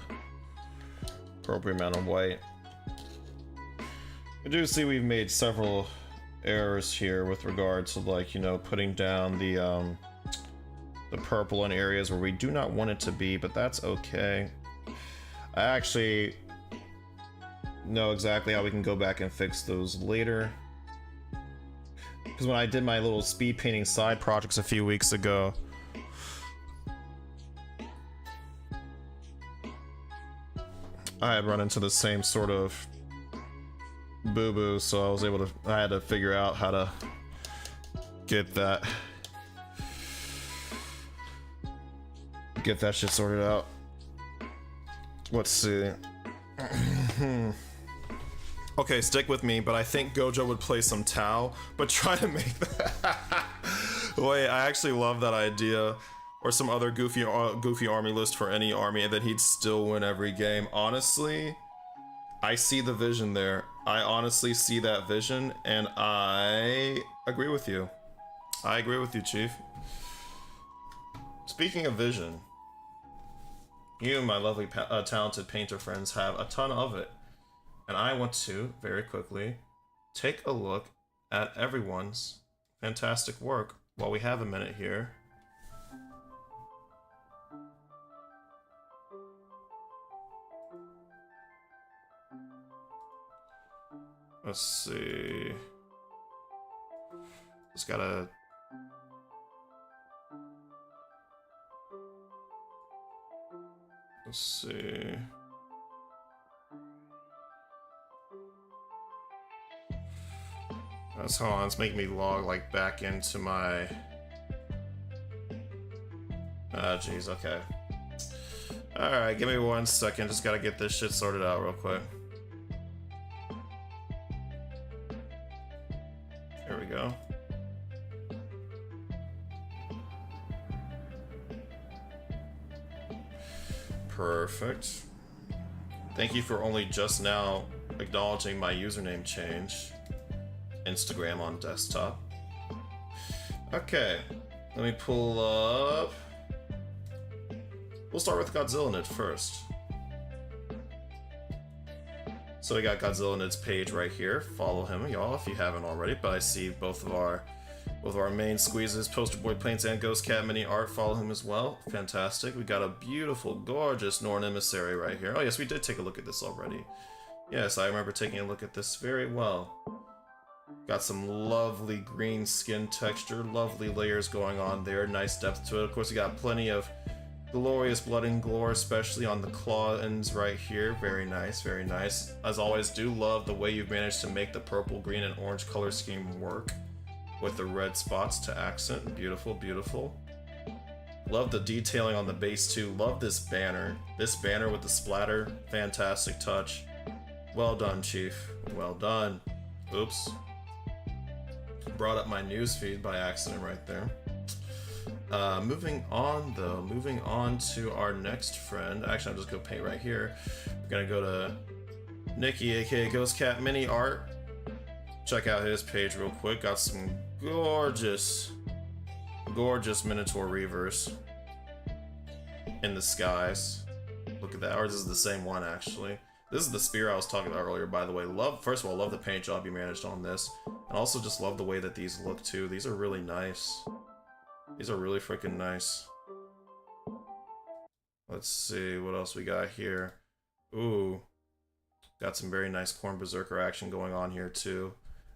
appropriate amount of white. I do see we've made several errors here with regard to, like, you know, putting down the purple in areas where we do not want it to be, but that's okay. I actually know exactly how we can go back and fix those later. Because when I did my little speed painting side projects a few weeks ago, I had run into the same sort of boo-boo, so I had to figure out how to get that shit sorted out. Let's see. Okay, stick with me, but I think Gojo would play some Tau, but try to make that. Wait, I actually love that idea. Or some other goofy army list for any army, and then he'd still win every game. Honestly, I see the vision there. I honestly see that vision, and I agree with you. I agree with you, Chief. Speaking of vision, you, my lovely talented painter friends, have a ton of it. And I want to, very quickly, take a look at everyone's fantastic work while we have a minute here. Let's see. Just gotta... Let's see. Hold on, it's making me log like back into my... Ah, jeez, okay. Alright, give me 1 second, just gotta get this shit sorted out real quick. There we go. Perfect. Thank you for only just now acknowledging my username change. Instagram on desktop. Okay, let me pull up. We'll start with Godzilla Nid first. So we got Godzilla Nid's page right here. Follow him, y'all, if you haven't already. But I see both of our main squeezes, Poster Boy Paints and Ghost Cat Mini Art. Follow him as well. Fantastic. We got a beautiful, gorgeous Norn Emissary right here. Oh yes, we did take a look at this already. Yes, I remember taking a look at this very well. Got some lovely green skin texture, lovely layers going on there, nice depth to it. Of course, we got plenty of glorious blood and gore, especially on the claw ends right here. Very nice, very nice. As always, do love the way you've managed to make the purple, green, and orange color scheme work with the red spots to accent. Beautiful, beautiful. Love the detailing on the base too. Love this banner. This banner with the splatter, fantastic touch. Well done, Chief. Well done. Oops. Brought up my newsfeed by accident right there. Moving on though, moving on to our next friend. Actually, I'm just gonna paint right here. We're gonna go to Nikki, aka Ghost Cat Mini Art. Check out his page real quick. Got some gorgeous, gorgeous Minotaur Reavers in the skies. Look at that. Or this is the same one actually. This is the spear I was talking about earlier, by the way. First of all, love the paint job you managed on this. And also just love the way that these look too. These are really nice. These are really freaking nice. Let's see what else we got here. Ooh. Got some very nice Corn Berserker action going on here too,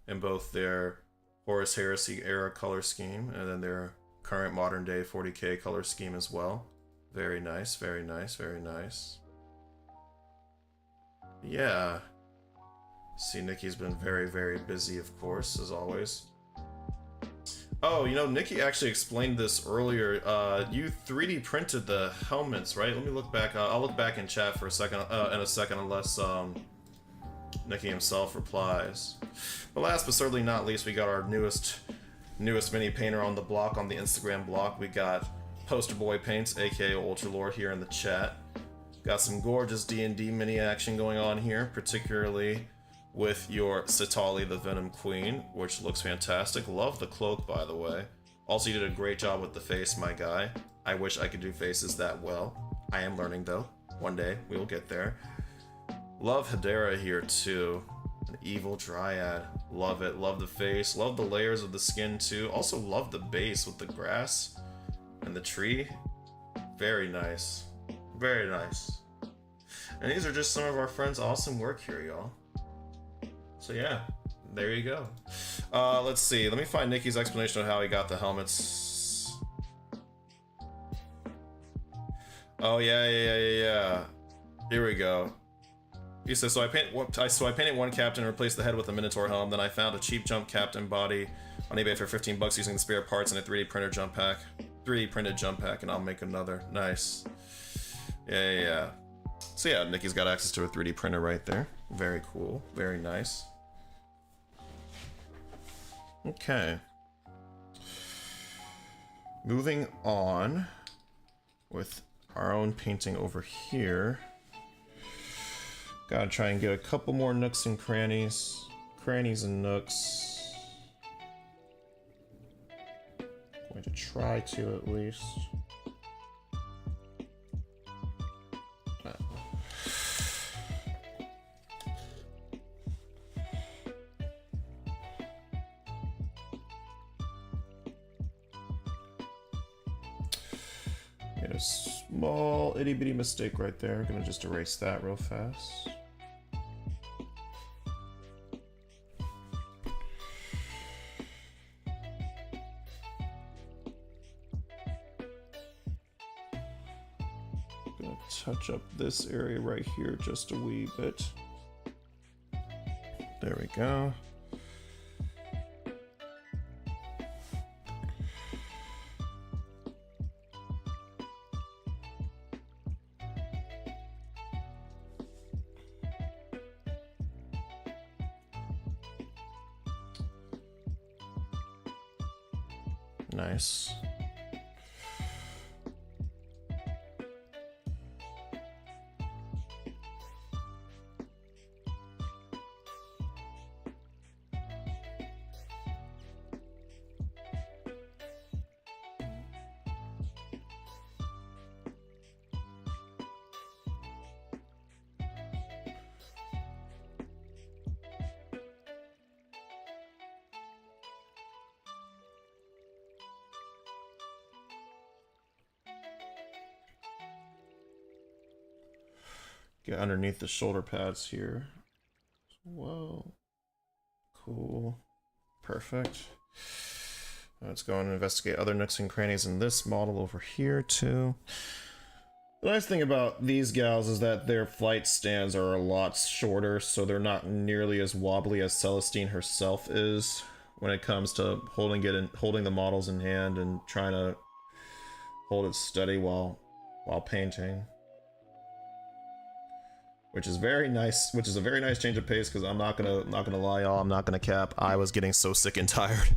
in both their Horus Heresy era color scheme and then their current modern day 40k color scheme as well. Very nice, very nice, very nice. Yeah. See, Nikki's been very, very busy, of course, as always. Oh, you know, Nikki actually explained this earlier. You 3D printed the helmets, right? Let me look back. I'll look back in chat for a second, unless Nikki himself replies. But last but certainly not least, we got our newest mini painter on the block, on the Instagram block. We got Poster Boy Paints, aka Ultralord, here in the chat. Got some gorgeous D&D mini action going on here, particularly with your Sitali the Venom Queen, which looks fantastic. Love the cloak, by the way. Also, you did a great job with the face, my guy. I wish I could do faces that well. I am learning, though. One day, we will get there. Love Hedera here, too. An evil dryad. Love it. Love the face. Love the layers of the skin, too. Also love the base with the grass and the tree. Very nice. Very nice. And these are just some of our friends' awesome work here, y'all. So yeah, there you go. Let's see. Let me find Nikki's explanation of how he got the helmets. Oh yeah. Here we go. He says, so I painted one captain and replaced the head with a Minotaur helm. Then I found a cheap jump captain body on eBay for 15 bucks using the spare parts and a 3D printed jump pack. 3D printed jump pack, and I'll make another. Nice. Yeah. So yeah, Nikki's got access to a 3D printer right there. Very cool. Very nice. Okay. Moving on with our own painting over here. Gotta try and get a couple more nooks and crannies. Crannies and nooks. Going to try to, at least. Made a small itty bitty mistake right there. Gonna just erase that real fast. Gonna touch up this area right here just a wee bit. There we go. Nice. Get underneath the shoulder pads here. Whoa. Cool. Perfect. Let's go and investigate other nooks and crannies in this model over here too. The nice thing about these gals is that their flight stands are a lot shorter, so they're not nearly as wobbly as Celestine herself is when it comes to holding the models in hand and trying to hold it steady while painting. Which is very nice. Which is a very nice change of pace, because I'm not gonna lie, y'all. I'm not gonna cap. I was getting so sick and tired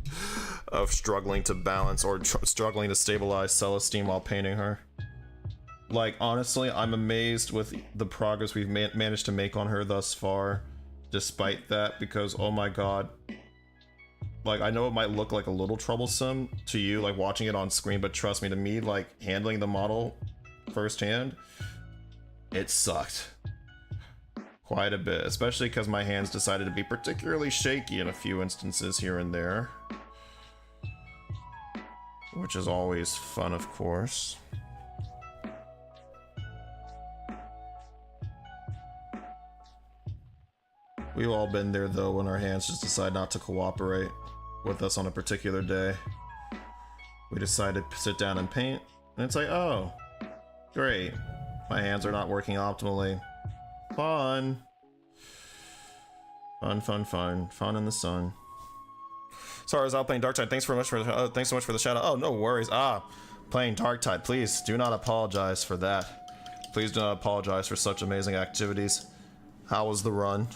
of struggling to balance or struggling to stabilize Celestine while painting her. Like, honestly, I'm amazed with the progress we've managed to make on her thus far, despite that. Because oh my god, like, I know it might look like a little troublesome to you, like watching it on screen, but trust me, to me, like handling the model firsthand, it sucked. Quite a bit, especially because my hands decided to be particularly shaky in a few instances here and there. Which is always fun, of course. We've all been there though when our hands just decide not to cooperate with us on a particular day. We decide to sit down and paint, and it's like, oh, great. My hands are not working optimally. Fun. Fun, fun, fun. Fun in the sun. Sorry, I was out playing Darktide. Thanks so much for the shout out. Oh, no worries. Playing Darktide. Please do not apologize for that. Please do not apologize for such amazing activities. How was the run?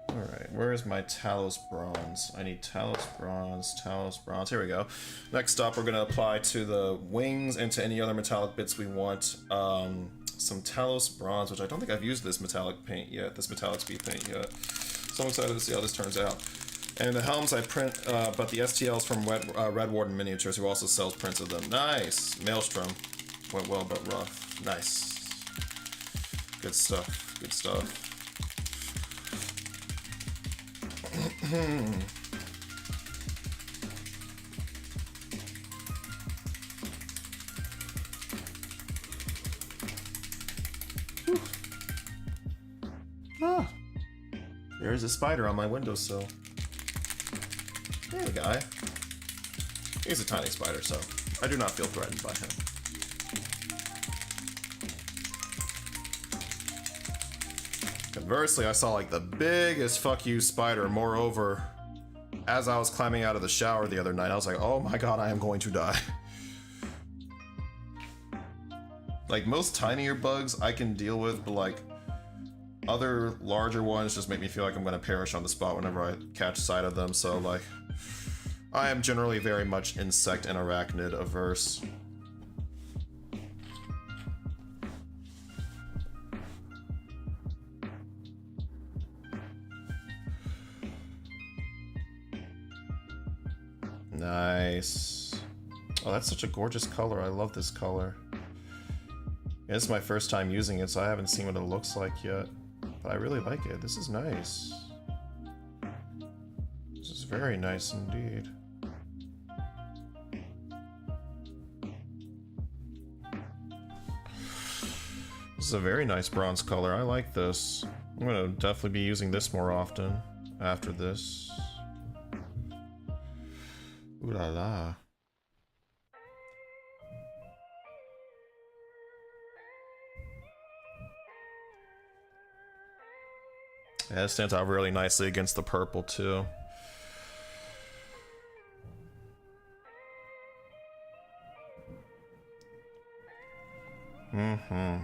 Alright, where is my Talos Bronze? I need Talos Bronze, Talos Bronze. Here we go. Next up, we're going to apply to the wings and to any other metallic bits we want. Some Talos Bronze, which I don't think I've used this metallic paint yet, this metallic speed paint yet. So I'm excited to see how this turns out. And the helms I print, but the STLs from Red Warden Miniatures, who also sells prints of them. Nice! Maelstrom. Went well, but rough. Nice. Good stuff. Good stuff. There's a spider on my windowsill. Hey, guy. He's a tiny spider, so I do not feel threatened by him. Conversely, I saw like the biggest fuck you spider. Moreover, as I was climbing out of the shower the other night, I was like, oh my god, I am going to die. Like, most tinier bugs I can deal with, but like other larger ones just make me feel like I'm gonna perish on the spot whenever I catch sight of them. So like, I am generally very much insect and arachnid averse. Nice. Oh, that's such a gorgeous color. I love this color. Yeah, this is my first time using it, so I haven't seen what it looks like yet. But I really like it. This is nice. This is very nice indeed. This is a very nice bronze color. I like this. I'm gonna definitely be using this more often after this. Ooh la la. Yeah, it stands out really nicely against the purple too. Mm-hmm.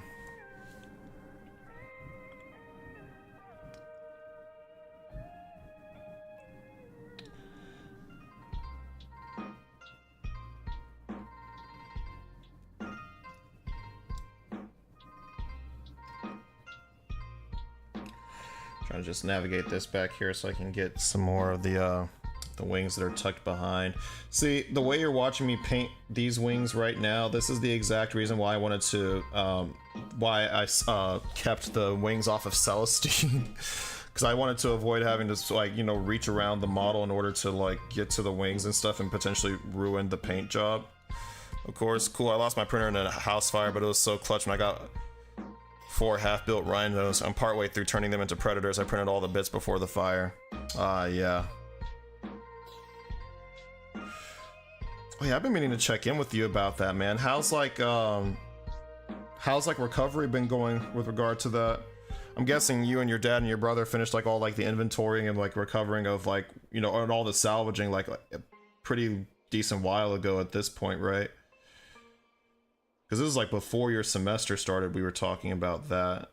Trying to just navigate this back here so I can get some more of the wings that are tucked behind. See, the way you're watching me paint these wings right now, this is the exact reason why I wanted to, why I kept the wings off of Celestine. Because I wanted to avoid having to, like, you know, reach around the model in order to, like, get to the wings and stuff and potentially ruin the paint job. Of course, cool, I lost my printer in a house fire, but it was so clutch when I got 4 half-built rhinos. I'm partway through turning them into predators. I printed all the bits before the fire. Yeah. Oh yeah, I've been meaning to check in with you about that, man. How's like recovery been going with regard to that? I'm guessing you and your dad and your brother finished like all like the inventorying and like recovering of like, you know, and all the salvaging like a pretty decent while ago at this point, right? Because this is like before your semester started, we were talking about that.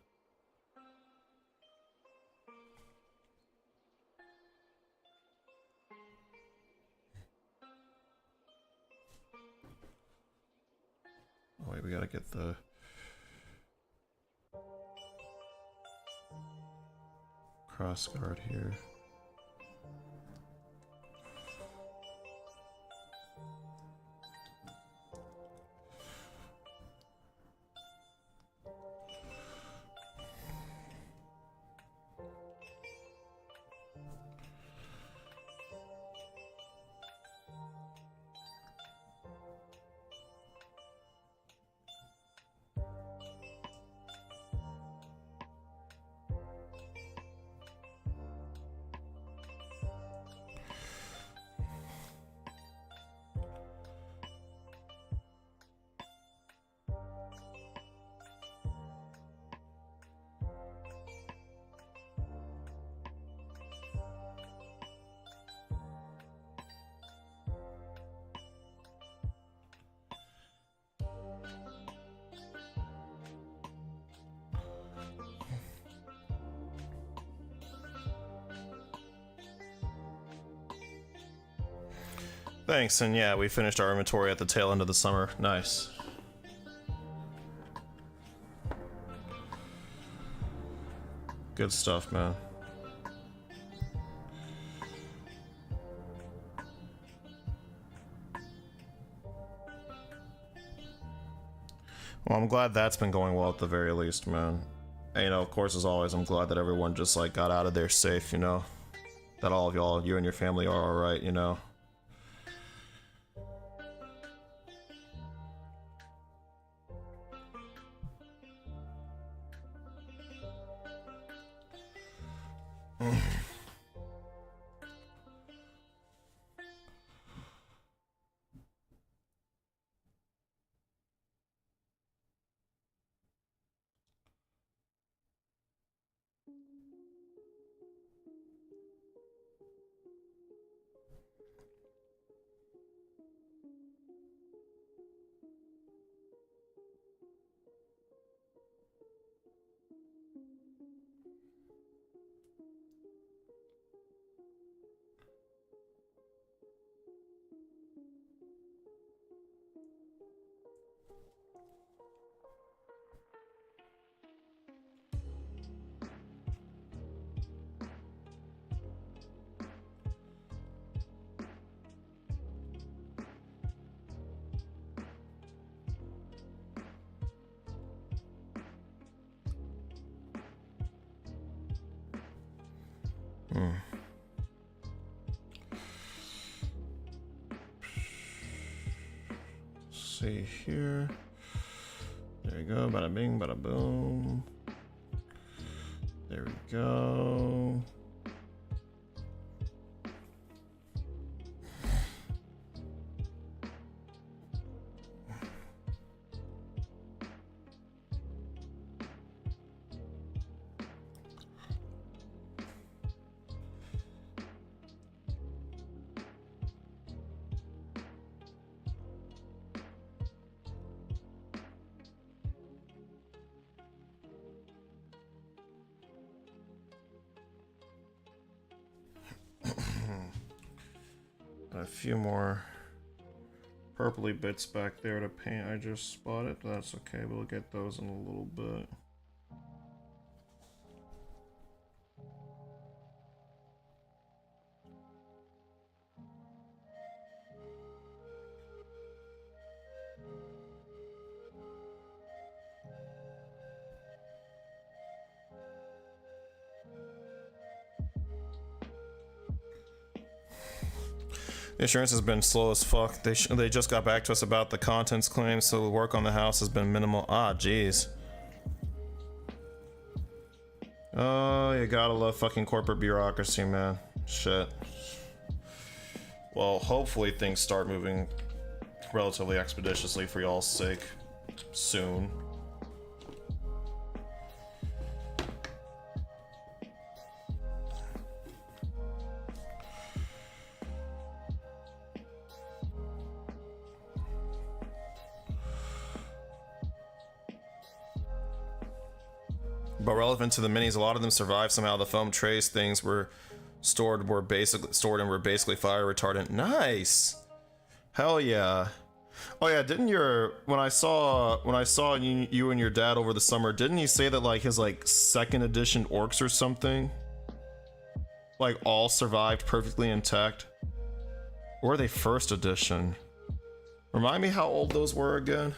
Oh wait, we gotta get the... cross guard here. Thanks, and yeah, we finished our inventory at the tail end of the summer. Nice. Good stuff, man. Well, I'm glad that's been going well at the very least, man. And, you know, of course, as always, I'm glad that everyone just, like, got out of there safe, you know? That all of y'all, you and your family are alright, you know? See here. There you go. Bada bing, bada boom. There we go. A few more purpley bits back there to paint. I just spotted. That's okay. We'll get those in a little bit. Insurance has been slow as fuck. They just got back to us about the contents claim, so the work on the house has been minimal. Ah, jeez. Oh, you gotta love fucking corporate bureaucracy, man. Shit. Well, hopefully things start moving relatively expeditiously for y'all's sake soon. But relevant to the minis, a lot of them survived somehow. The foam trace things were stored and were basically fire retardant. Nice. Hell yeah. Oh yeah, didn't when I saw you and your dad over the summer, didn't he say that like his like second edition orcs or something like all survived perfectly intact? Or are they first edition? Remind me how old those were again?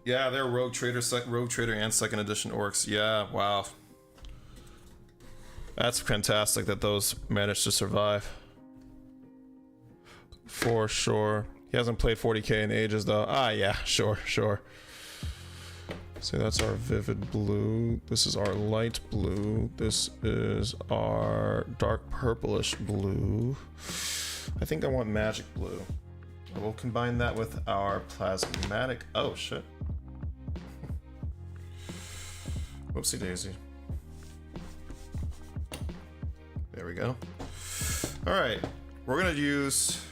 Yeah, they're Rogue Trader and second edition orcs. Yeah, wow. That's fantastic that those managed to survive. For sure. He hasn't played 40k in ages though. Ah, yeah, sure. So that's our vivid blue. This is our light blue. This is our dark purplish blue. I think I want magic blue. We'll combine that with our plasmatic. Oh shit. Whoopsie daisy. There we go. All right, we're gonna use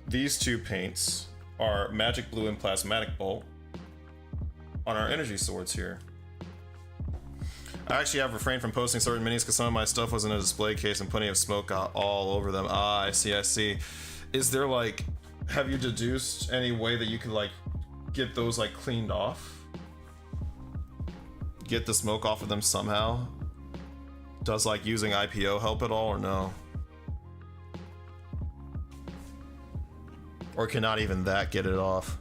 these two paints, our magic blue and plasmatic bolt, on our energy swords here. I actually have refrained from posting certain minis because some of my stuff was in a display case and plenty of smoke got all over them. Ah, I see, I see. Is there like, have you deduced any way that you could like get those like cleaned off? Get the smoke off of them somehow? Does like using IPO help at all or no? Or cannot even that get it off?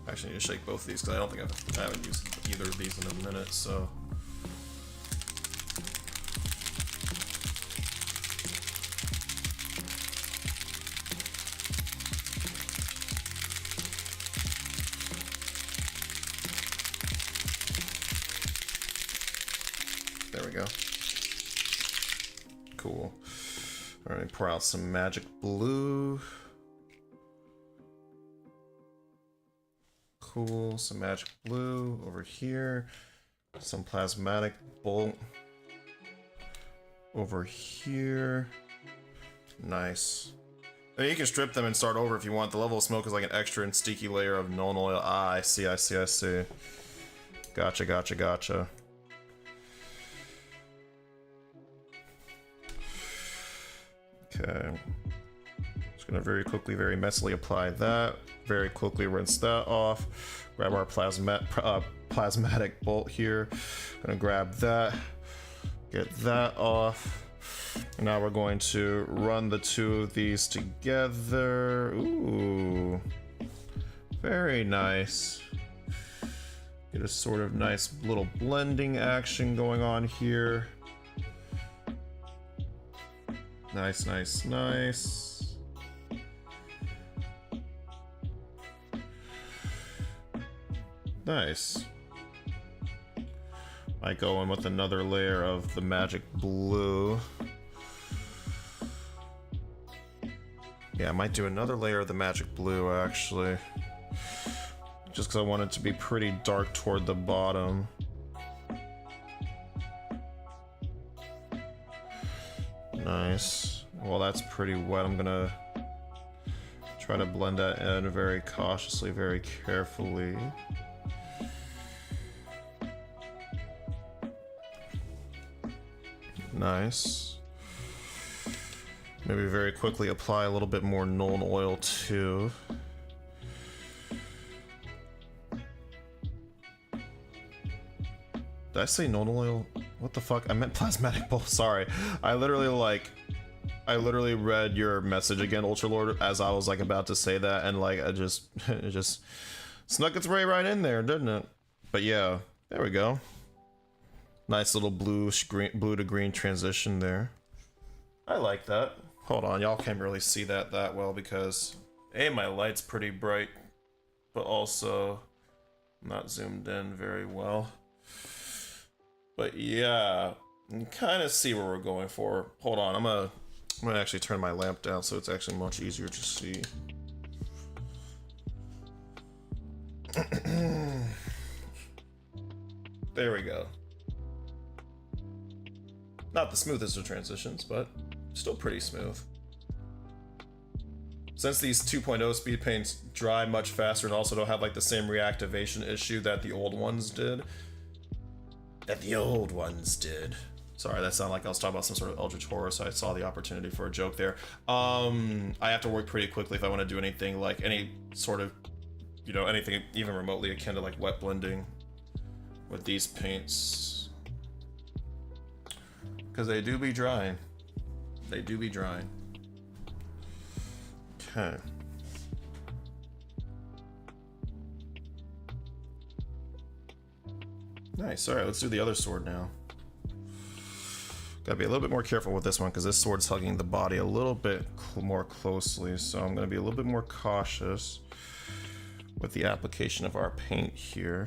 Actually, I need to shake both of these because I don't think I haven't used either of these in a minute, so. There we go. Cool. All right, pour out some magic blue. Cool, some magic blue over here. Some plasmatic bolt over here. Nice. I mean, you can strip them and start over if you want. The level of smoke is like an extra and sticky layer of known oil. Ah, I see, I see, I see. Gotcha, gotcha, gotcha. Okay. Just gonna very quickly, very messily apply that. Very quickly rinse that off. Grab our plasmatic bolt here. Gonna grab that. Get that off. And now we're going to run the two of these together. Ooh. Very nice. Get a sort of nice little blending action going on here. Nice, nice, nice. Nice. Might go in with another layer of the magic blue. Yeah, I might do another layer of the magic blue actually. Just because I want it to be pretty dark toward the bottom. Nice. Well, that's pretty wet. I'm gonna try to blend that in very cautiously, very carefully. Nice. Maybe very quickly apply a little bit more Nuln oil too. Did I say Nuln oil? What the fuck? I meant plasmatic bolt. Sorry. I literally read your message again, Ultralord, as I was like about to say that, and like it just snuck its way right in there, didn't it? But yeah, there we go. Nice little blue to green transition there. I like that. Hold on, y'all can't really see that well because A, my light's pretty bright, but also not zoomed in very well. But yeah, you can kind of see where we're going for. Hold on, I'm gonna actually turn my lamp down so it's actually much easier to see. There we go. Not the smoothest of transitions, but still pretty smooth. Since these 2.0 speed paints dry much faster and also don't have like the same reactivation issue that the old ones did. Sorry, that sounded like I was talking about some sort of Eldritch Horror, so I saw the opportunity for a joke there. I have to work pretty quickly if I want to do anything like any sort of, you know, anything even remotely akin to like wet blending with these paints. Because they do be drying. They do be drying. Okay. Nice. Alright, let's do the other sword now. Gotta be a little bit more careful with this one because this sword's hugging the body a little bit more closely, so I'm gonna be a little bit more cautious with the application of our paint here.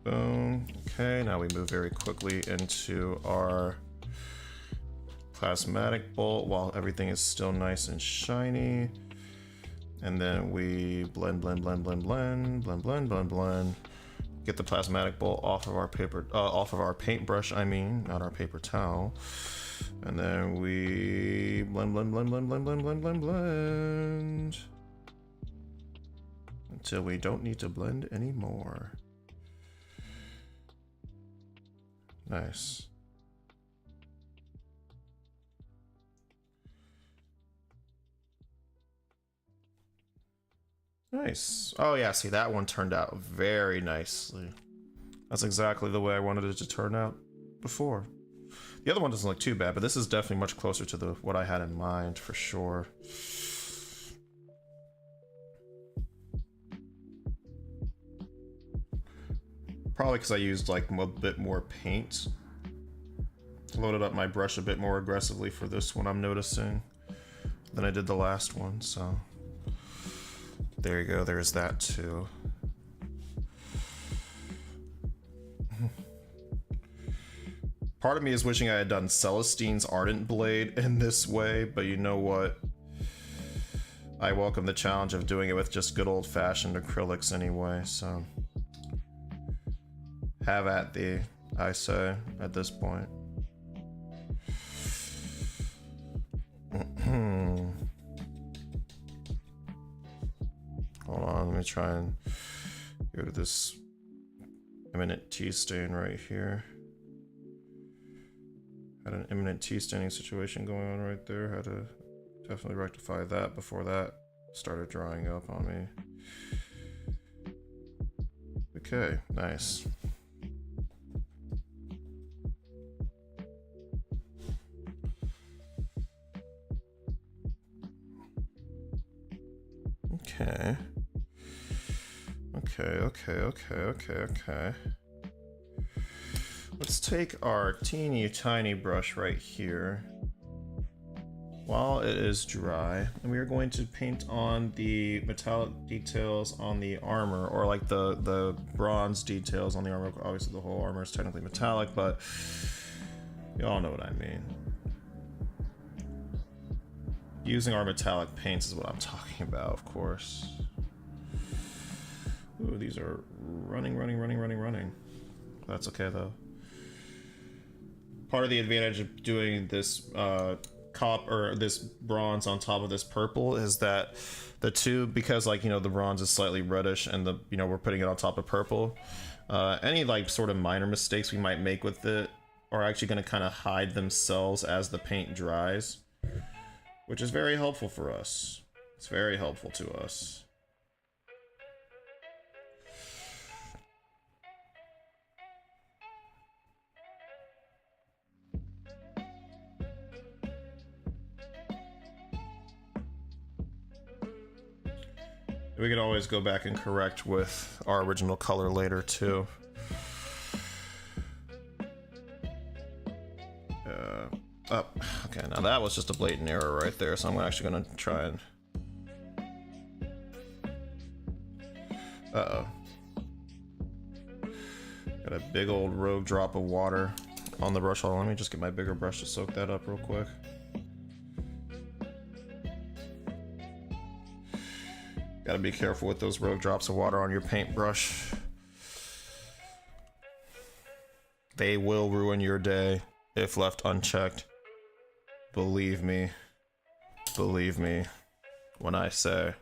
Boom. Okay, now we move very quickly into our plasmatic bolt while everything is still nice and shiny. And then we blend, blend, blend, blend, blend, blend, blend, blend, blend. Get the plasmatic bolt off of our paintbrush, I mean, not our paper towel. And then we blend, blend, blend, blend, blend, blend, blend, blend, blend. Until we don't need to blend anymore. Nice. Nice. Oh yeah, see, that one turned out very nicely. That's exactly the way I wanted it to turn out before. The other one doesn't look too bad, but this is definitely much closer to what I had in mind for sure. Probably because I used like a bit more paint. Loaded up my brush a bit more aggressively for this one, I'm noticing, than I did the last one, so there you go, there's that too. Part of me is wishing I had done Celestine's Ardent Blade in this way, but you know what? I welcome the challenge of doing it with just good old-fashioned acrylics anyway, so have at thee, I say, at this point. Hold on, let me try and go to this imminent tea stain right here. Had an imminent tea staining situation going on right there. Had to definitely rectify that before that started drying up on me. Okay, nice. Okay. Okay. Let's take our teeny tiny brush right here while it is dry, and we are going to paint on the metallic details on the armor, or like the bronze details on the armor. Obviously the whole armor is technically metallic, but you all know what I mean. Using our metallic paints is what I'm talking about, of course. Ooh, these are running. That's okay though. Part of the advantage of doing this this bronze on top of this purple is that the two, because like, you know, the bronze is slightly reddish and the, you know, we're putting it on top of purple, any like sort of minor mistakes we might make with it are actually going to kind of hide themselves as the paint dries, which is very helpful for us. It's very helpful to us. We can always go back and correct with our original color later too. Okay, now that was just a blatant error right there, so I'm actually gonna try and... Uh-oh. Got a big old rogue drop of water on the brush. Hold on, let me just get my bigger brush to soak that up real quick. Gotta be careful with those rogue drops of water on your paintbrush. They will ruin your day if left unchecked. Believe me when I say.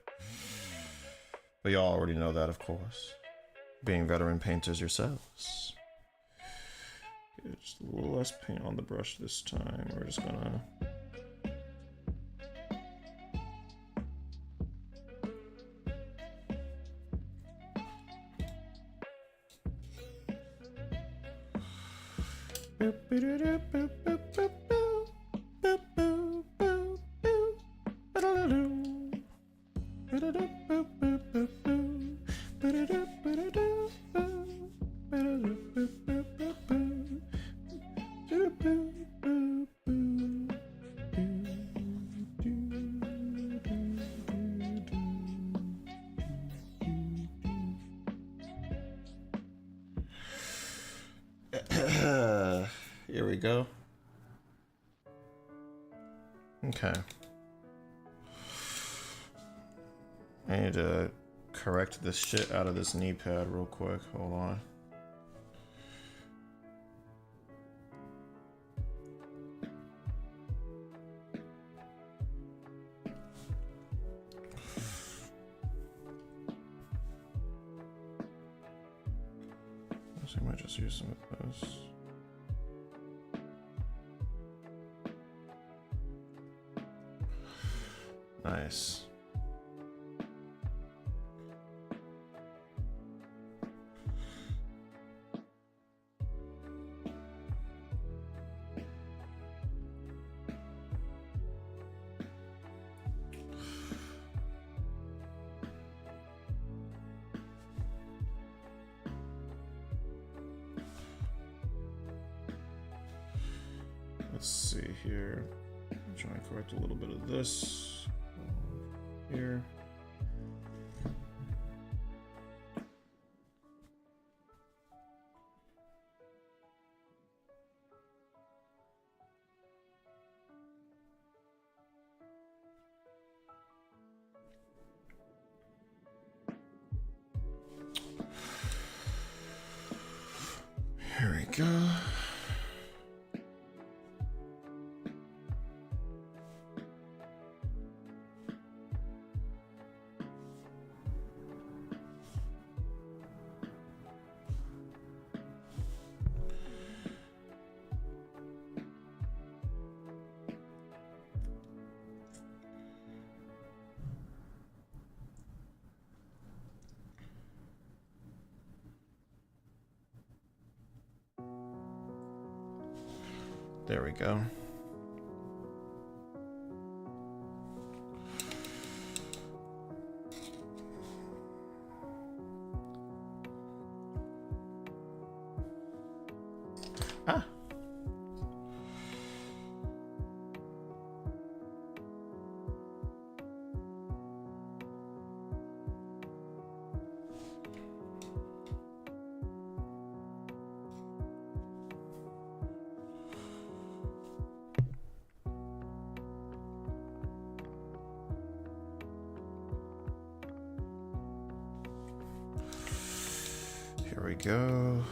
But y'all already know that, of course, being veteran painters yourselves. Okay, just a little less paint on the brush this time. We're just gonna... go. Okay. I need to correct this shit out of this knee pad real quick. Hold on. I might just use some of this. Nice. Let's see here. I'm trying to correct a little bit of this here. Here we go. There we go. Ah. Here we go.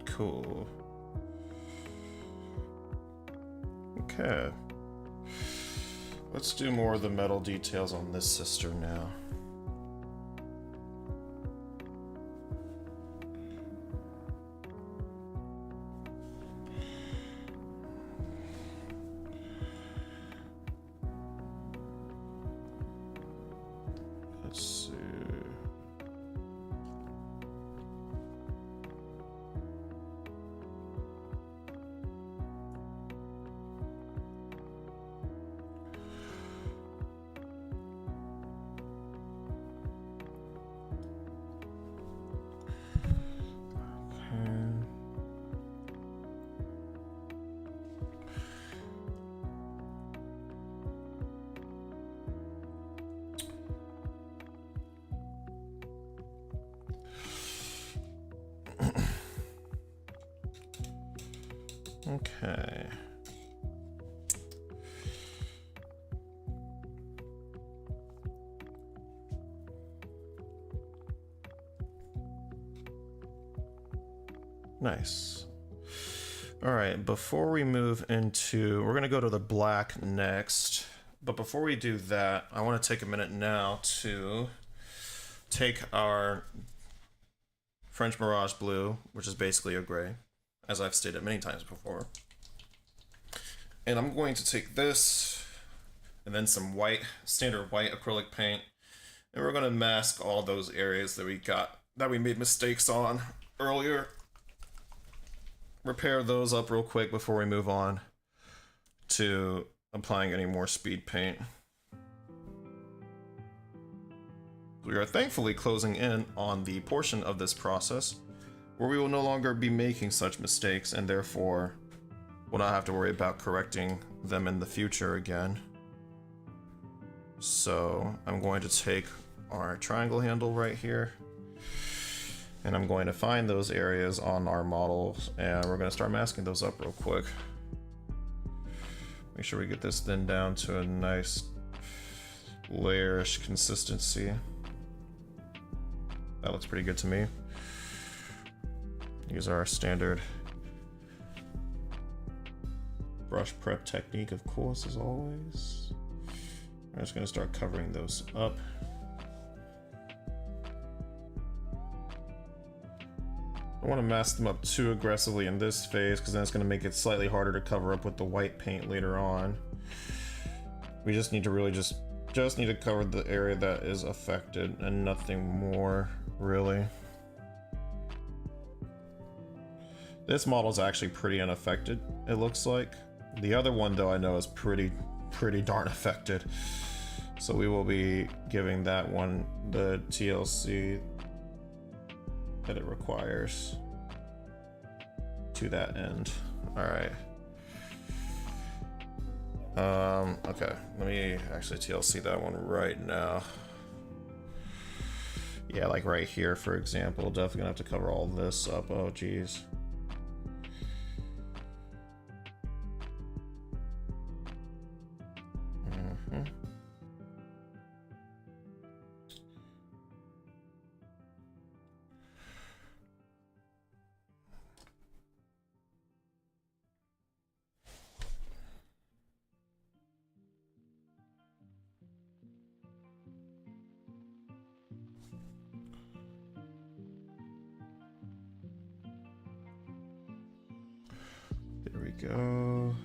Cool. Okay. Let's do more of the metal details on this sister now. Let's see. Okay. Nice. All right, before we move into, we're gonna go to the black next, but before we do that, I want to take a minute now to take our French Mirage Blue, which is basically a gray, as I've stated many times before. And I'm going to take this, and then some white, standard white acrylic paint, and we're gonna mask all those areas that we made mistakes on earlier. Repair those up real quick before we move on to applying any more speed paint. We are thankfully closing in on the portion of this process where we will no longer be making such mistakes and therefore will not have to worry about correcting them in the future again. So I'm going to take our triangle handle right here, And I'm going to find those areas on our models, and we're going to start masking those up real quick. Make sure we get this then down to a nice layerish consistency. That looks pretty good to me. Use our standard brush prep technique, of course, as always. I'm just going to start covering those up. I don't want to mask them up too aggressively in this phase, because then it's going to make it slightly harder to cover up with the white paint later on. We just need to really just need to cover the area that is affected and nothing more, really. This model is actually pretty unaffected, it looks like. The other one, though, I know is pretty darn affected. So we will be giving that one the TLC that it requires to that end. All right. Okay, let me actually TLC that one right now. Yeah, like right here, for example. Definitely gonna have to cover all this up. Oh, geez. There we go.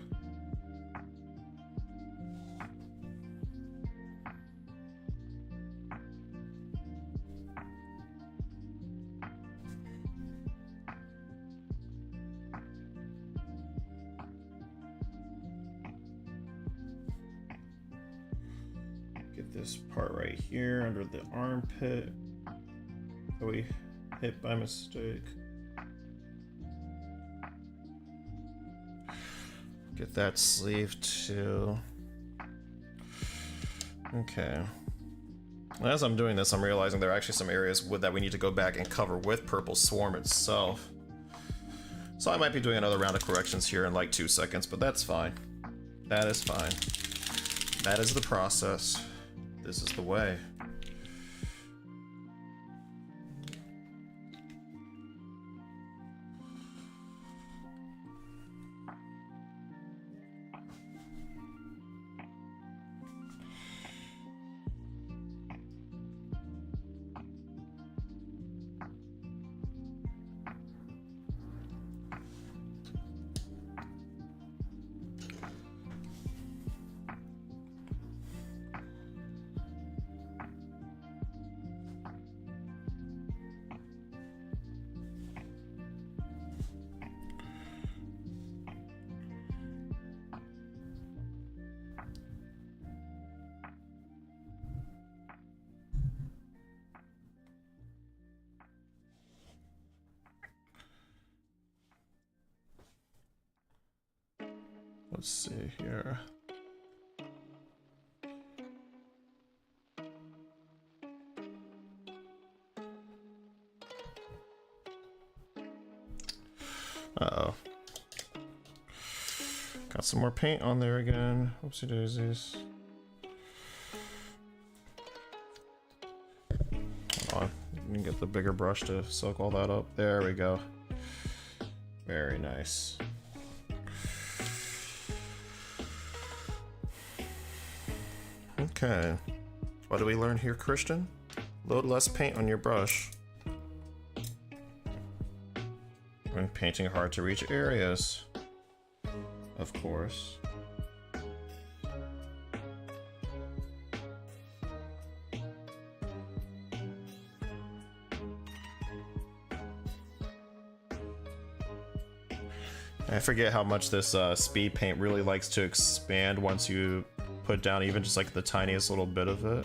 Get this part right here under the armpit that we hit by mistake. Get that sleeve too. Okay. As I'm doing this, I'm realizing there are actually some areas that we need to go back and cover with Purple Swarm itself. So I might be doing another round of corrections here in like 2 seconds, but that's fine. That is fine. That is the process. This is the way. Let's see here. Uh-oh. Got some more paint on there again. Oopsie daisies. Hold on. Let me get the bigger brush to soak all that up. There we go. Very nice. Okay. What do we learn here, Christian? Load less paint on your brush when painting hard to reach areas. Of course. I forget how much this speed paint really likes to expand once you put down even just like the tiniest little bit of it.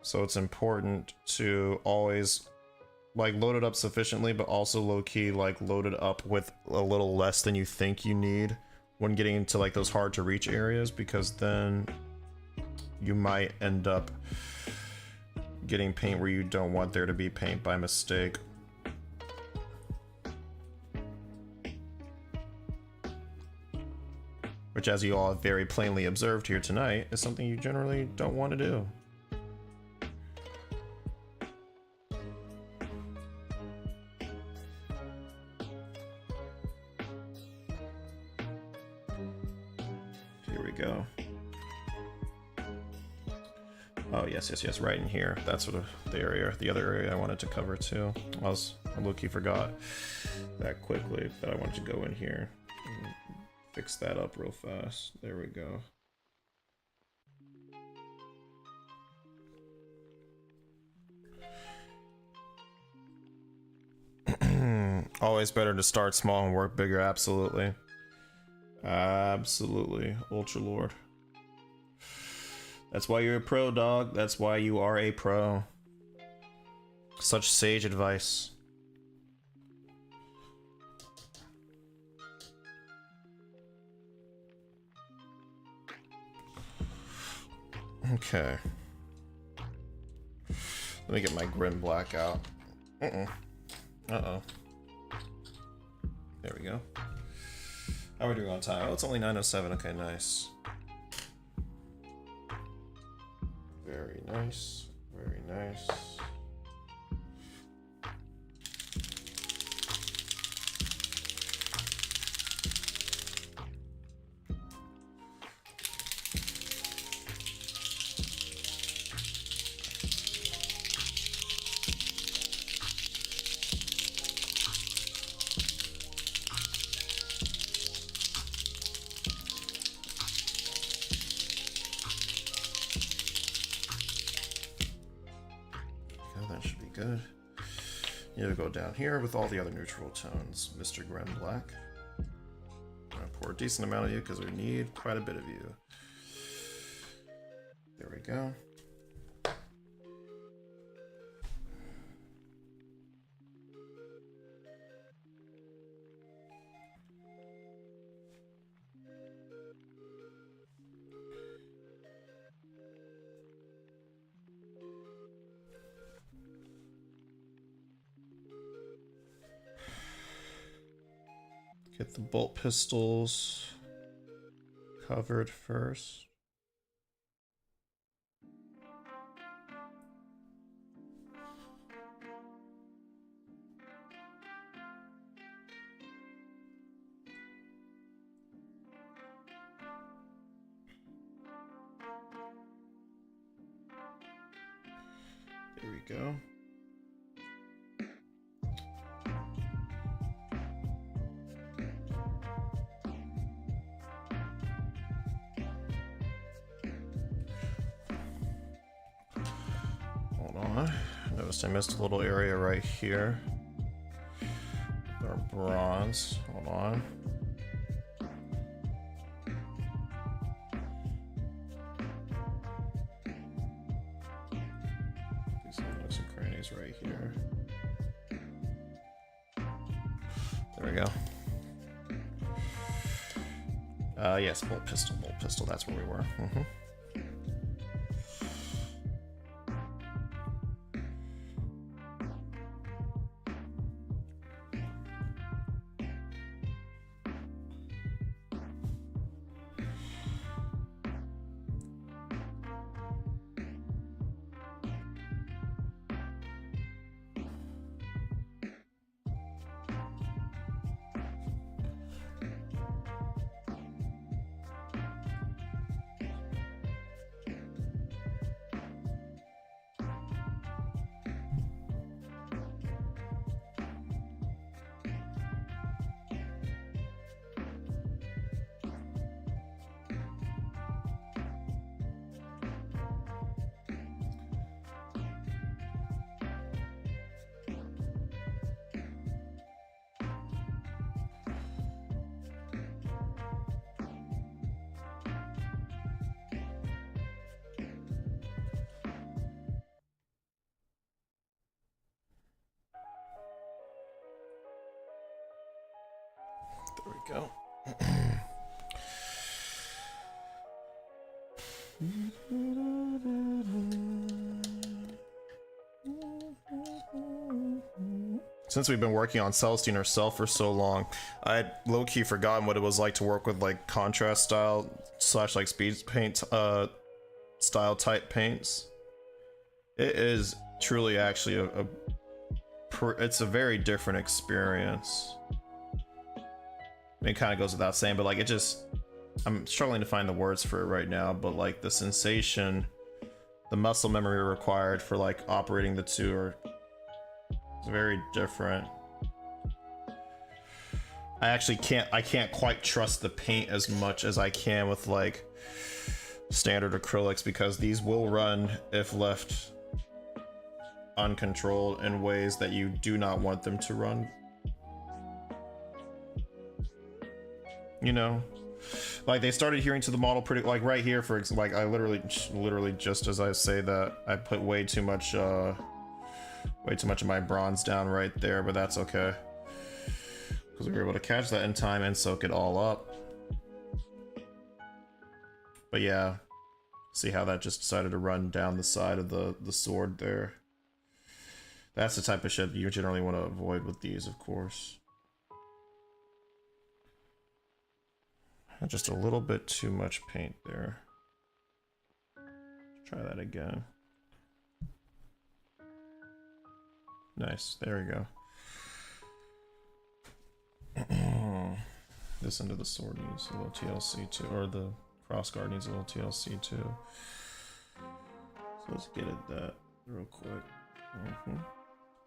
So it's important to always like load it up sufficiently, but also low-key like load it up with a little less than you think you need when getting into like those hard to reach areas, because then you might end up getting paint where you don't want there to be paint by mistake. Which, as you all have very plainly observed here tonight, is something you generally don't want to do. Here we go. Oh, yes, right in here. That's sort of the area, the other area I wanted to cover too. I low-key forgot that quickly, but I wanted to go in here. Fix that up real fast. There we go. Always better to start small and work bigger. Absolutely. Absolutely. Ultra Lord. That's why you're a pro, dog. That's why you are a pro. Such sage advice. Okay. Let me get my Grim Black out. Uh-oh. There we go. How are we doing on time? Oh, it's only 9:07. Okay, nice. Very nice. Very nice. Good. You have to go down here with all the other neutral tones, Mr. Grim Black. I'm gonna pour a decent amount of you because we need quite a bit of you. There we go. Get the bolt pistols covered first. There we go. Notice I missed a little area right here. Our bronze. Hold on. These nooks and crannies right here. There we go. Yes, bolt pistol, that's where we were. There we go. since we've been working on Celestine herself for so long, I had low-key forgotten what it was like to work with like contrast style slash like speed paint style type paints. It is truly actually it's a very different experience. I mean, it kind of goes without saying, but like it just, I'm struggling to find the words for it right now, but like the sensation, the muscle memory required for like operating the two are very different. I can't quite trust the paint as much as I can with like standard acrylics, because these will run if left uncontrolled in ways that you do not want them to run. You know, like they started adhering to the model pretty, like right here for like I literally just as I say that, I put way too much of my bronze down right there, but that's okay because we were able to catch that in time and soak it all up. But yeah, see how that just decided to run down the side of the sword there. That's the type of shit you generally want to avoid with these, of course. Just a little bit too much paint there. Try that again. Nice, there we go. This end of the sword needs a little TLC too, or the crossguard needs a little TLC too. So let's get at that real quick.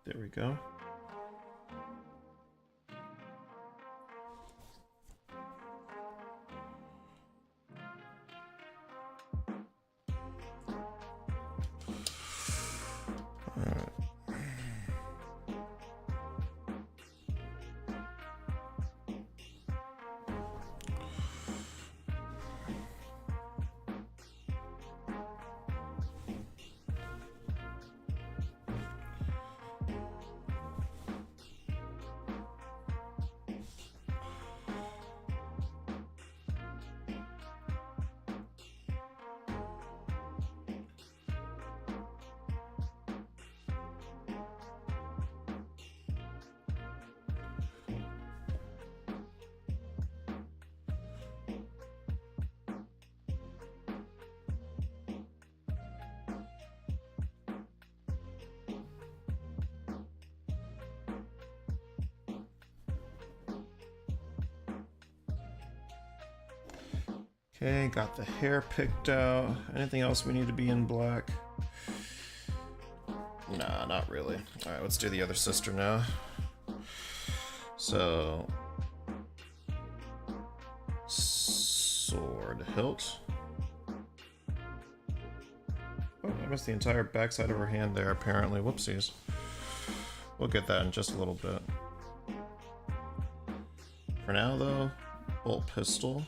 There we go. Okay, got the hair picked out. Anything else we need to be in black? Nah, not really. Alright, let's do the other sister now. So... sword hilt. Oh, I missed the entire backside of her hand there, apparently. Whoopsies. We'll get that in just a little bit. For now, though, bolt pistol.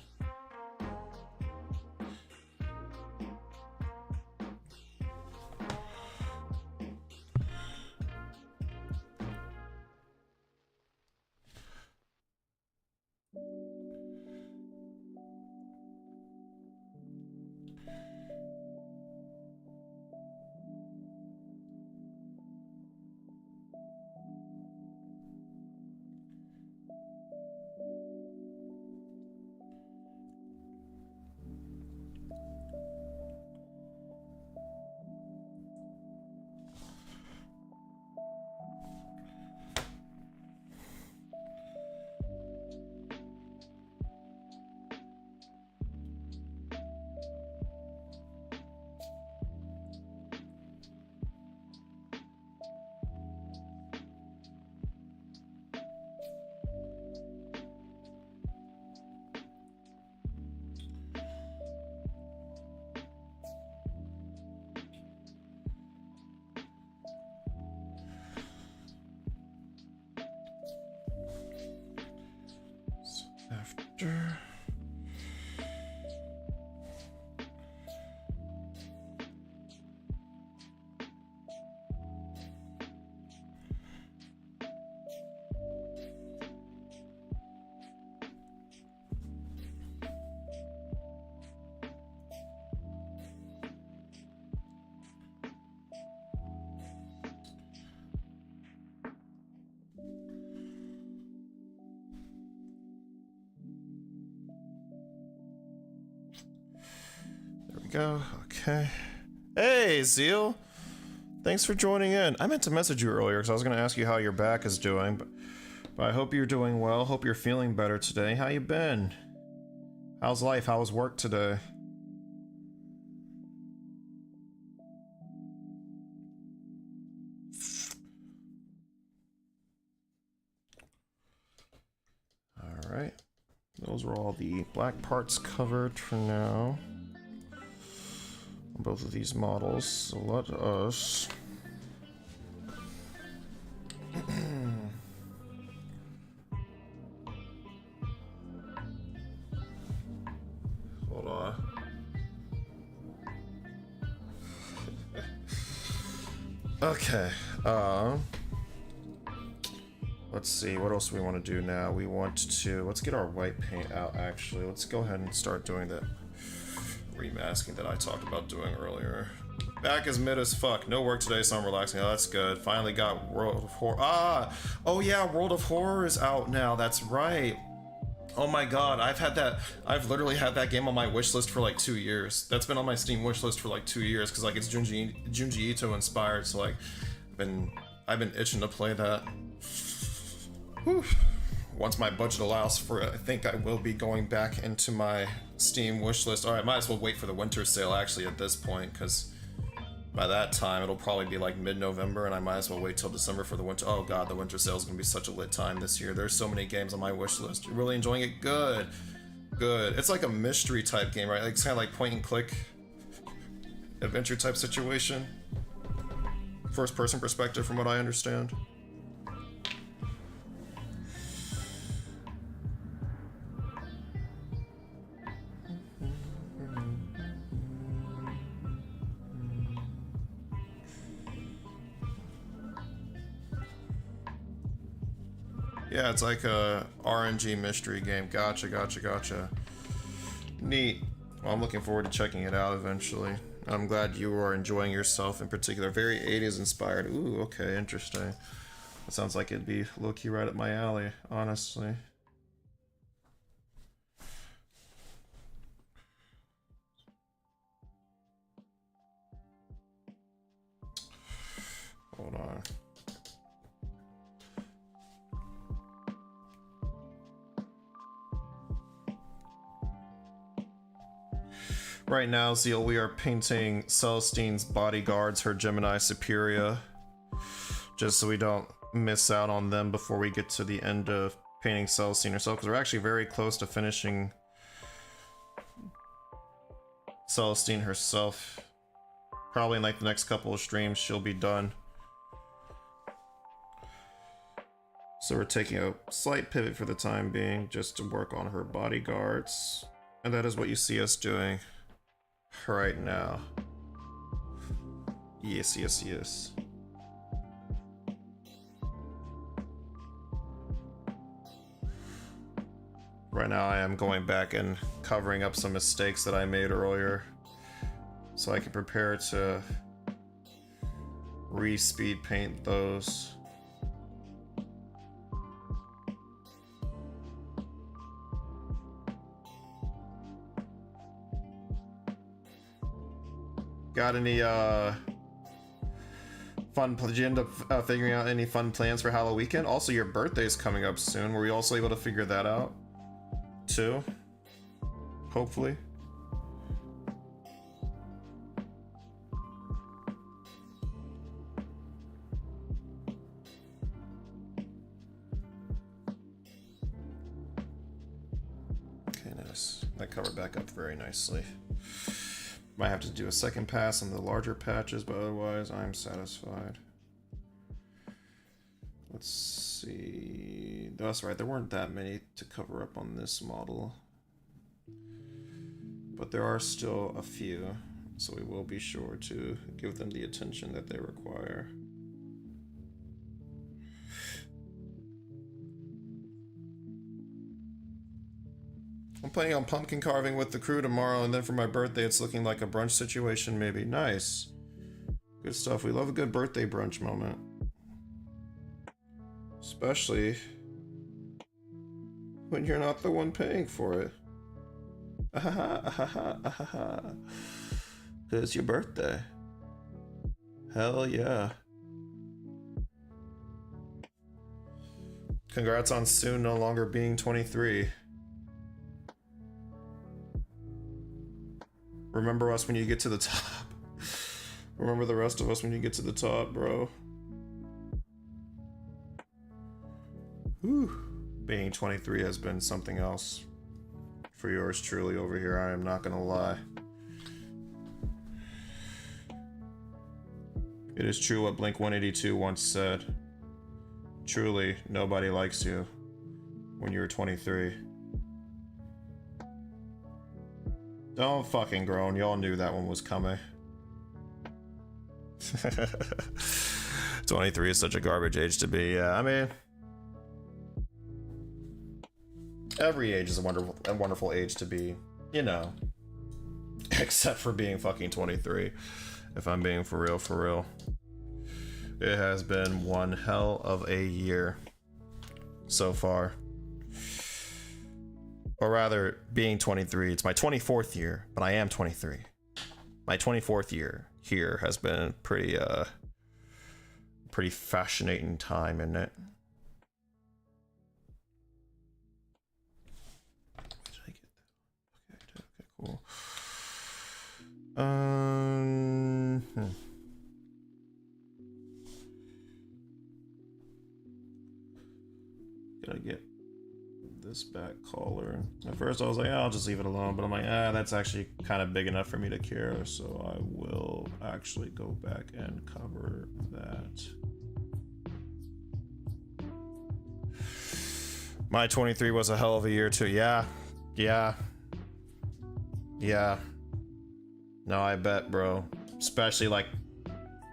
After... go. Okay. Hey, Zeal! Thanks for joining in. I meant to message you earlier because I was going to ask you how your back is doing, but I hope you're doing well. Hope you're feeling better today. How you been? How's life? How was work today? Alright. Those are all the black parts covered for now. Both of these models. So let us... Hold on. Okay. Let's see, what else do we want to do now? We want to... Let's get our white paint out, actually. Let's go ahead and start doing that remasking that I talked about doing earlier. Back is mid as fuck. No work today, so I'm relaxing. Oh, that's good. Finally got World of Horror. Ah! Oh yeah, World of Horror is out now. That's right. Oh my god, I've literally had that game on my wish list for like 2 years. That's been on my Steam wish list for like 2 years, because like it's Junji Ito inspired, so like I've been itching to play that. Whew. Once my budget allows for it, I think I will be going back into my Steam wishlist. Alright, might as well wait for the winter sale actually at this point, because by that time it'll probably be like mid-November, and I might as well wait till December for the winter. Oh god, the winter sale is going to be such a lit time this year. There's so many games on my wishlist. You're really enjoying it? Good. Good. It's like a mystery type game, right? Like, it's kind of like point and click adventure type situation. First person perspective from what I understand. Yeah, it's like a RNG mystery game. Gotcha, gotcha, gotcha. Neat. Well, I'm looking forward to checking it out eventually. I'm glad you are enjoying yourself in particular. Very 80s inspired. Ooh, okay, interesting. That sounds like it'd be low-key right up my alley, honestly. Hold on. Right now, Zeal, we are painting Celestine's bodyguards, her Gemini Superior, just so we don't miss out on them before we get to the end of painting Celestine herself, because we're actually very close to finishing Celestine herself. Probably in like the next couple of streams, she'll be done. So we're taking a slight pivot for the time being, just to work on her bodyguards. And that is what you see us doing right now. Yes, yes, yes. Right now I am going back and covering up some mistakes that I made earlier, so I can prepare to re-speed paint those. Got any fun? Did you end up figuring out any fun plans for Halloween weekend? Also, your birthday's coming up soon. Were you also able to figure that out too? Hopefully. Okay, nice. That covered back up very nicely. Might have to do a second pass on the larger patches, but otherwise I'm satisfied. Let's see. That's right, there weren't that many to cover up on this model, but there are still a few, so we will be sure to give them the attention that they require. I'm planning on pumpkin carving with the crew tomorrow, and then for my birthday it's looking like a brunch situation maybe. Nice. Good stuff. We love a good birthday brunch moment. Especially when you're not the one paying for it. Ahaha, ahaha, ahaha. It's your birthday. Hell yeah. Congrats on soon no longer being 23. Remember us when you get to the top. Remember the rest of us when you get to the top, bro. Whew. Being 23 has been something else for yours truly over here, I am not gonna lie. It is true what Blink-182 once said. Truly, nobody likes you when you're 23. Don't fucking groan, y'all knew that one was coming. 23 is such a garbage age to be, yeah, I mean... Every age is a wonderful age to be, you know. Except for being fucking 23. If I'm being for real, for real. It has been one hell of a year so far. Or rather, being 23. It's my 24th year, but I am 23. My 24th year here has been pretty fascinating time, isn't it? Where did I get that? Okay, cool. Gotta get this back collar. At first I was like, oh, I'll just leave it alone, but I'm like, that's actually kind of big enough for me to care, so I will actually go back and cover that. My 23 was a hell of a year too. Yeah. No, I bet, bro. Especially like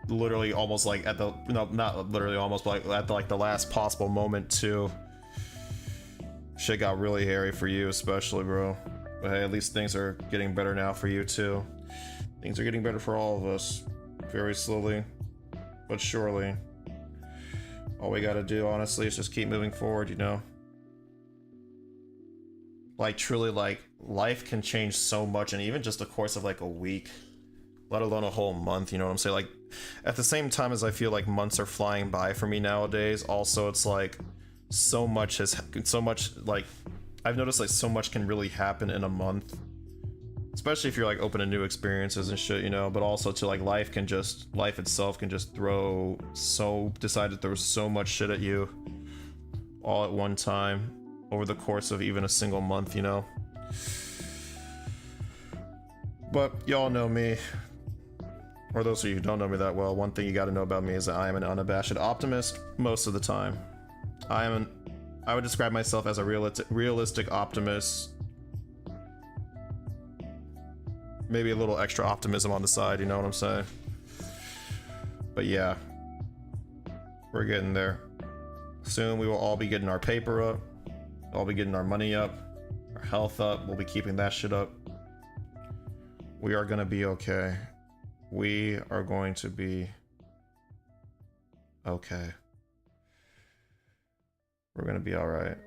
literally almost like at the, no, not literally almost, but like at the, like the last possible moment too. Shit got really hairy for you especially, bro. But hey, at least things are getting better now for you too. Things are getting better for all of us. Very slowly, but surely. All we gotta do, honestly, is just keep moving forward, you know? Like, truly, like, life can change so much in even just the course of like a week, let alone a whole month, you know what I'm saying? Like, at the same time as I feel like months are flying by for me nowadays, also it's like, so much, like, I've noticed like so much can really happen in a month. Especially if you're like open to new experiences and shit, you know, but also to like life itself can just decide to throw so much shit at you all at one time over the course of even a single month, you know. But y'all know me, or those of you who don't know me that well, one thing you gotta know about me is that I am an unabashed optimist most of the time. I would describe myself as a realistic optimist. Maybe a little extra optimism on the side, you know what I'm saying? But yeah, we're getting there. Soon we will all be getting our paper up, all be getting our money up, our health up, we'll be keeping that shit up. We are gonna be okay. We are going to be okay. We're gonna be alright.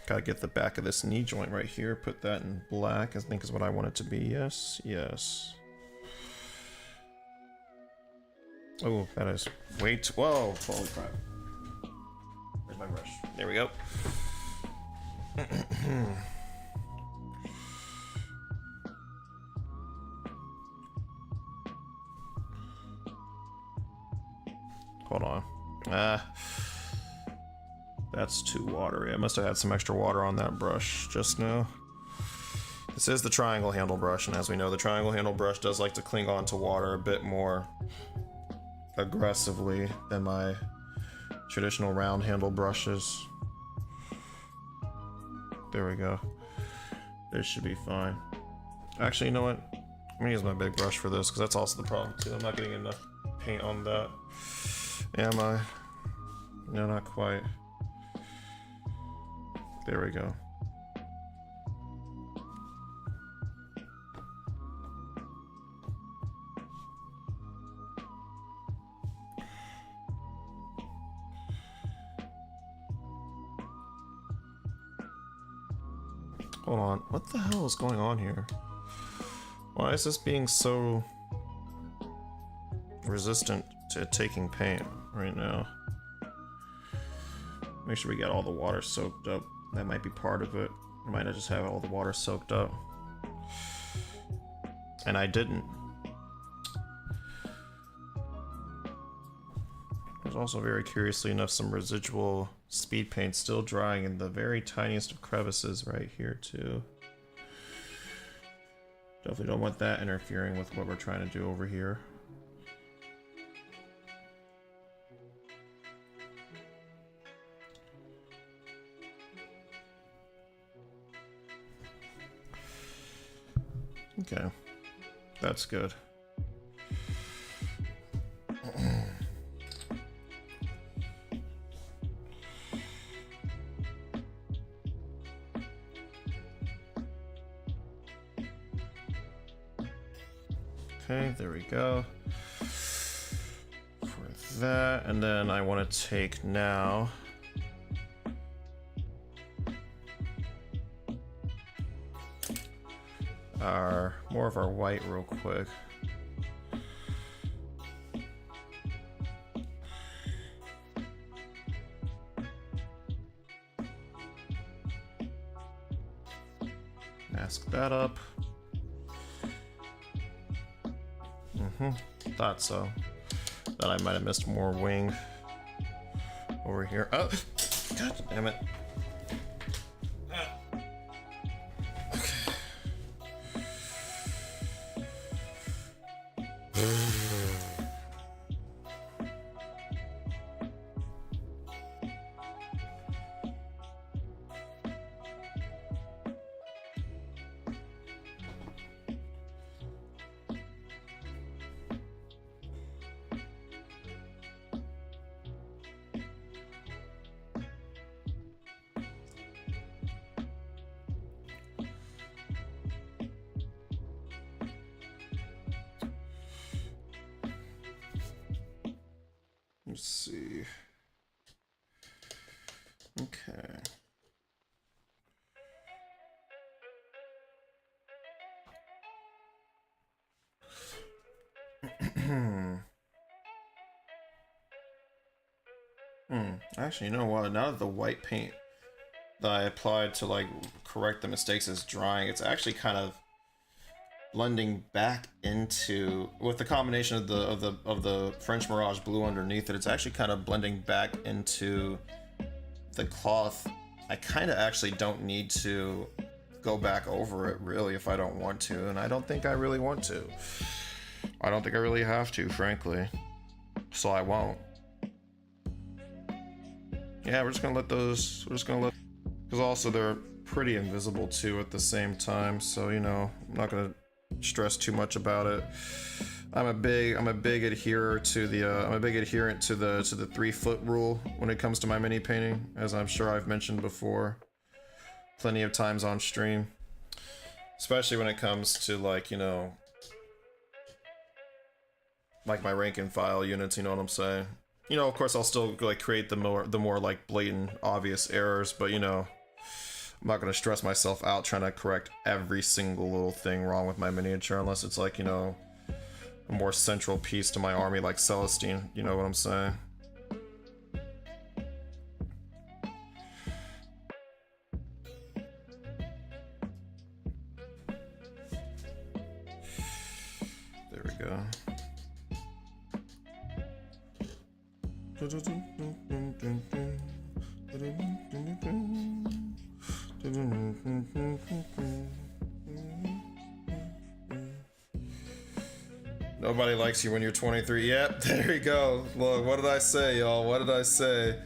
Gotta get the back of this knee joint right here, put that in black, I think is what I want it to be. Yes, yes. Oh, that is way too, whoa, holy crap. Where's my brush? There we go. Hold on. That's too watery. I must have had some extra water on that brush just now. This is the triangle handle brush, and as we know, the triangle handle brush does like to cling on to water a bit more aggressively than my traditional round handle brushes. There we go. This should be fine. Actually, you know what? I'm gonna use my big brush for this, because that's also the problem too. I'm not getting enough paint on that. Am I? No, not quite. There we go. Hold on, what the hell is going on here? Why is this being so resistant to taking paint right now? Make sure we get all the water soaked up. That might be part of it. I might not just have all the water soaked up. And I didn't. There's also, very curiously enough, some residual speed paint still drying in the very tiniest of crevices right here too. Definitely don't want that interfering with what we're trying to do over here. Okay, that's good. Okay, there we go. For that, and then I want to take now more of our white real quick. Mask that up. Thought so. Thought I might have missed more wing over here. Oh, god damn it. Let's see. Okay. Actually, you know what? Now that the white paint that I applied to like correct the mistakes is drying, it's actually kind of blending back into, with the combination of the French Mirage blue underneath it, it's actually kind of blending back into the cloth. I kind of actually don't need to go back over it really if I don't want to, and I don't think I really want to. I don't think I really have to, frankly, so I won't. Yeah, we're just gonna let those, because also they're pretty invisible too at the same time, so you know, I'm not gonna stress too much about it. I'm a big adherent to the 3-foot rule when it comes to my mini painting, as I'm sure I've mentioned before plenty of times on stream, especially when it comes to, like, you know, like my rank and file units, you know what I'm saying? You know, of course I'll still like create the more like blatant obvious errors, but you know, I'm not gonna stress myself out trying to correct every single little thing wrong with my miniature unless it's like, you know, a more central piece to my army like Celestine, you know what I'm saying? There we go. Nobody likes you when you're 23. Yep, there you go. Look, what did I say, y'all? What did I say?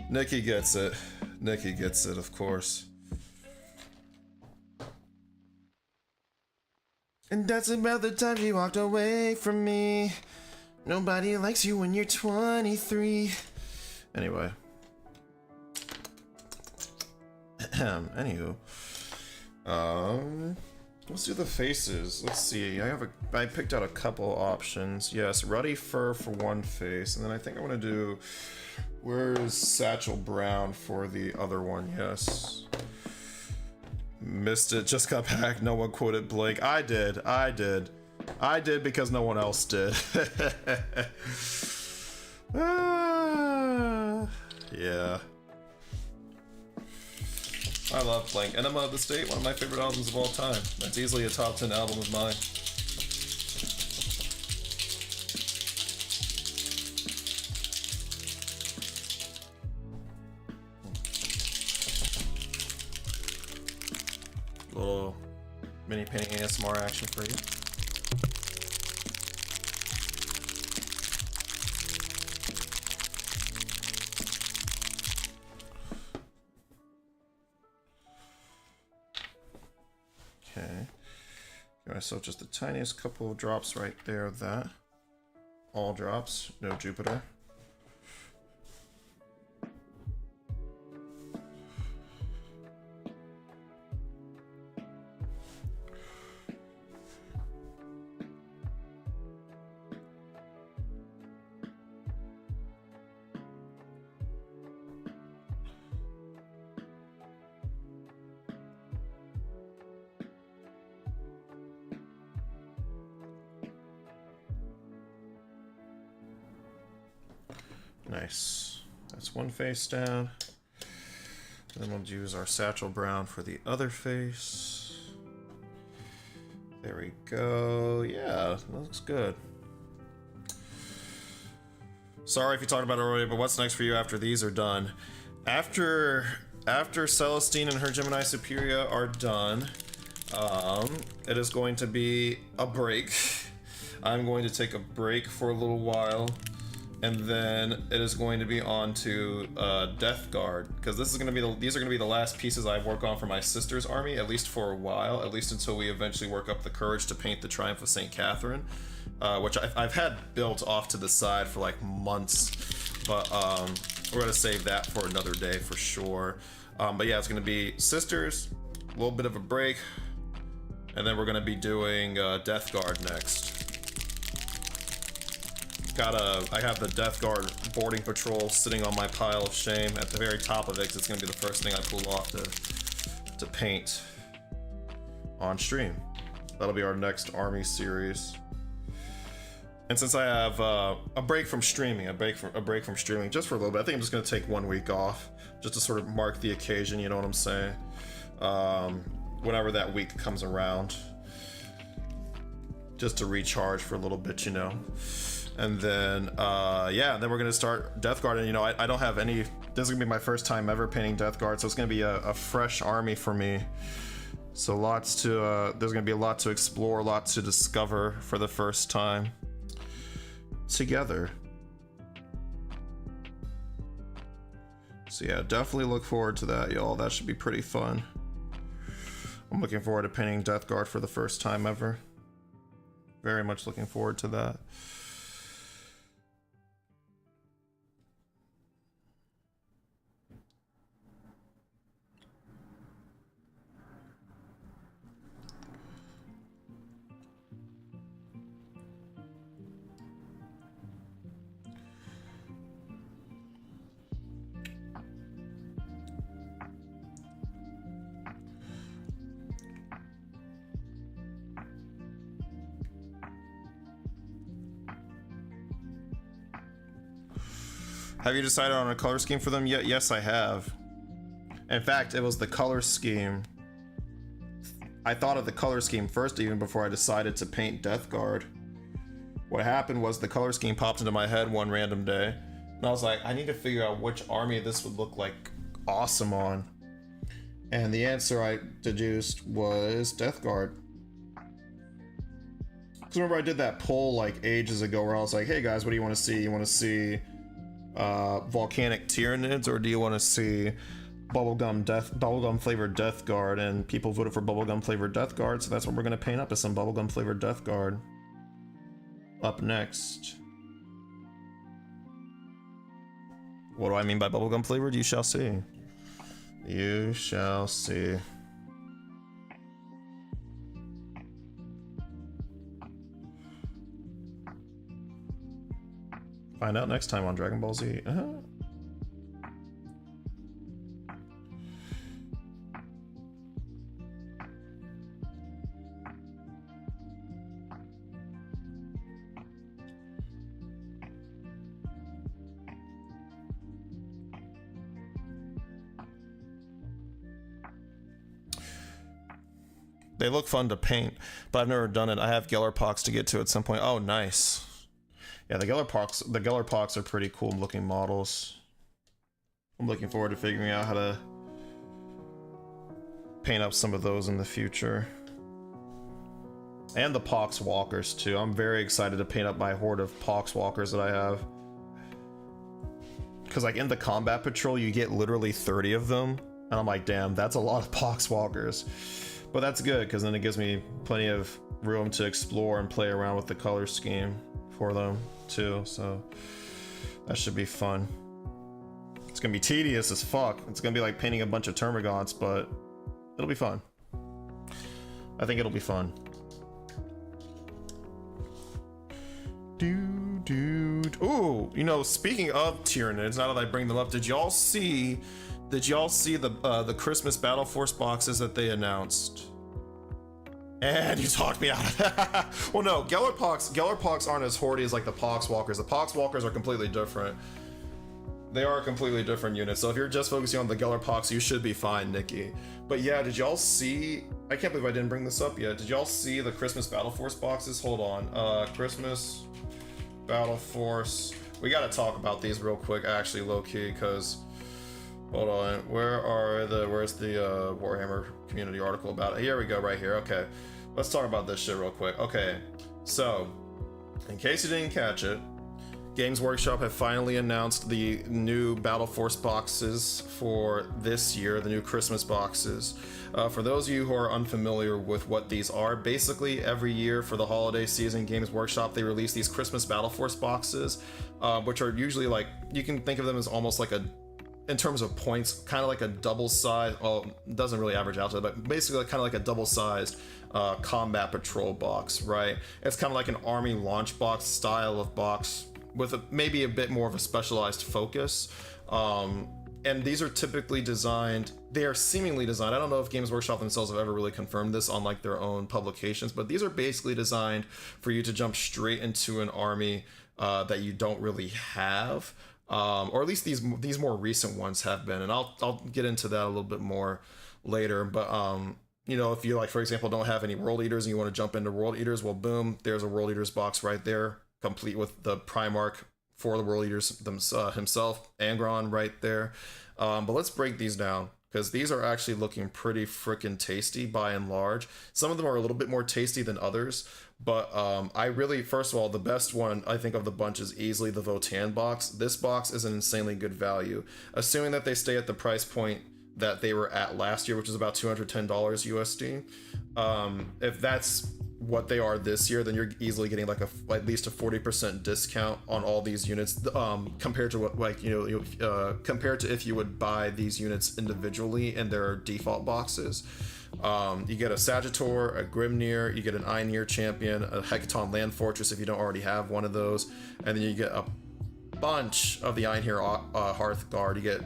Nikki gets it. Nikki gets it, of course. And that's about the time she walked away from me. Nobody likes you when you're 23. Anyway. Anywho. Let's do the faces. Let's see. I picked out a couple options. Yes, ruddy fur for one face, and then I think I want to do, where's Satchel Brown for the other one? Yes. Missed it, just got back, no one quoted Blake. I did because no one else did. Yeah. I love Blink. Enema of the State, one of my favorite albums of all time. That's easily a top 10 album of mine. Little mini painting ASMR action for you. Okay. Give myself just the tiniest couple of drops right there of that. All drops, no Jupiter. Nice. That's one face down. Then we'll use our satchel brown for the other face. There we go. Yeah, that looks good. Sorry if you talked about it already, but what's next for you after these are done? After Celestine and her Gemini Superior are done, it is going to be a break. I'm going to take a break for a little while. And then it is going to be on to Death Guard, because these are going to be the last pieces I work on for my sister's army, at least for a while, at least until we eventually work up the courage to paint the Triumph of St. Catherine, which I've had built off to the side for like months, but we're going to save that for another day for sure. But yeah, it's going to be sisters, a little bit of a break, and then we're going to be doing Death Guard next. I have the Death Guard boarding patrol sitting on my pile of shame at the very top of it, because it's going to be the first thing I pull off to paint on stream. That'll be our next army series. And since I have a break from streaming, just for a little bit, I think I'm just going to take 1 week off just to sort of mark the occasion, you know what I'm saying? Whenever that week comes around, just to recharge for a little bit, you know. And then, yeah, then we're gonna start Death Guard, and you know, I don't have any. This is gonna be my first time ever painting Death Guard, so it's gonna be a fresh army for me. So lots to, there's gonna be a lot to explore, lots to discover for the first time together. So yeah, definitely look forward to that, y'all. That should be pretty fun. I'm looking forward to painting Death Guard for the first time ever. Very much looking forward to that. Have you decided on a color scheme for them yet? Yes, I have. In fact, it was the color scheme. I thought of the color scheme first even before I decided to paint Death Guard. What happened was the color scheme popped into my head one random day, and I was like, I need to figure out which army this would look like awesome on. And the answer I deduced was Death Guard. Because remember I did that poll like ages ago where I was like, hey guys, what do you want to see? You want to see volcanic Tyranids, or do you want to see bubblegum flavored Death Guard? And people voted for bubblegum flavored Death Guard, so that's what we're going to paint up, is some bubblegum flavored Death Guard. Up next. What do I mean by bubblegum flavored? You shall see. You shall see. Find out next time on Dragon Ball Z. They look fun to paint, but I've never done it. I have Gellerpox to get to at some point. Oh, nice. Yeah, the Gellerpox are pretty cool looking models. I'm looking forward to figuring out how to paint up some of those in the future. And the Pox Walkers too. I'm very excited to paint up my horde of Pox Walkers that I have. Because like in the combat patrol, you get literally 30 of them. And I'm like, damn, that's a lot of Pox Walkers. But that's good, because then it gives me plenty of room to explore and play around with the color scheme for them too. So that should be fun. It's gonna be tedious as fuck. It's gonna be like painting a bunch of Termagants, but it'll be fun. I think it'll be fun. Dude. Ooh, you know, speaking of Tyranids, now that I bring them up, did y'all see the Christmas Battle Force boxes that they announced? And you talked me out of it. Well, no, Gellerpox aren't as hoardy as like the Poxwalkers. The Poxwalkers are completely different. They are a completely different unit. So if you're just focusing on the Gellerpox, you should be fine, Nikki. But yeah, did y'all see? I can't believe I didn't bring this up yet. Did y'all see the Christmas Battle Force boxes? Hold on. Christmas Battle Force. We gotta talk about these real quick, actually, low key, because. Hold on, where's the Warhammer community article about it? Here we go, right here. Okay, let's talk about this shit real quick. Okay, so in case you didn't catch it, Games Workshop have finally announced the new Battle Force boxes for this year, the new Christmas boxes. For those of you who are unfamiliar with what these are, basically every year for the holiday season, Games Workshop, they release these Christmas Battle Force boxes, which are usually like, you can think of them as almost like in terms of points, kind of like a double-sized, oh, it doesn't really average out to it, but basically kind of like a double-sized combat patrol box, right? It's kind of like an army launch box style of box with maybe a bit more of a specialized focus. And these are typically designed, they are seemingly designed, I don't know if Games Workshop themselves have ever really confirmed this on like their own publications, but these are basically designed for you to jump straight into an army that you don't really have. Or at least these more recent ones have been, and I'll get into that a little bit more later. But you know, if you like, for example, don't have any World Eaters and you want to jump into World Eaters, well, boom, there's a World Eaters box right there, complete with the Primarch for the World Eaters himself, Angron, right there. But let's break these down, because these are actually looking pretty freaking tasty by and large. Some of them are a little bit more tasty than others. But I really, first of all, the best one I think of the bunch is easily the Votan box. This box is an insanely good value, assuming that they stay at the price point that they were at last year, which is about $210 USD. If that's what they are this year, then you're easily getting like at least a 40% discount on all these units, compared to what, like, you know, compared to if you would buy these units individually in their default boxes. You get a Sagittor, a Grimnir, you get an Einhir champion, a Hecaton Land Fortress if you don't already have one of those, and then you get a bunch of the Einhir Hearthguard. You get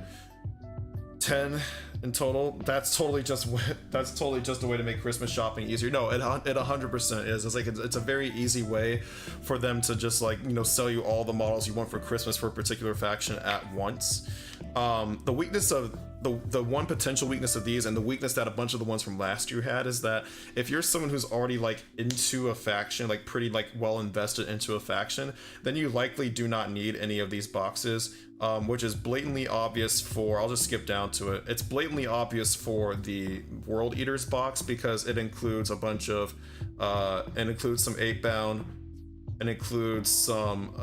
10 in total. That's totally just a way to make Christmas shopping easier. No, it 100% is. It's like it's a very easy way for them to just, like, you know, sell you all the models you want for Christmas for a particular faction at once. The weakness of the one potential weakness of these, and the weakness that a bunch of the ones from last year had, is that if you're someone who's already like into a faction, like pretty like well invested into a faction, then you likely do not need any of these boxes, which is blatantly obvious for, I'll just skip down to it. It's blatantly obvious for the World Eaters box, because it includes a bunch of, it includes some 8-bound, it includes some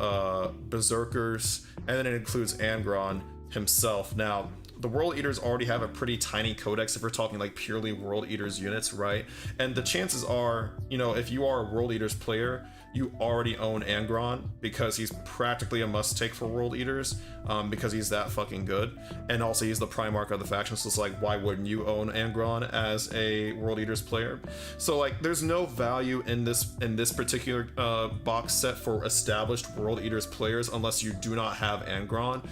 Berserkers, and then it includes Angron himself. Now, the World Eaters already have a pretty tiny codex if we're talking like purely World Eaters units, right? And the chances are, you know, if you are a World Eaters player, you already own Angron, because he's practically a must-take for World Eaters, because he's that fucking good. And also he's the Primarch of the faction, so it's like, why wouldn't you own Angron as a World Eaters player? So like, there's no value in this particular box set for established World Eaters players unless you do not have Angron,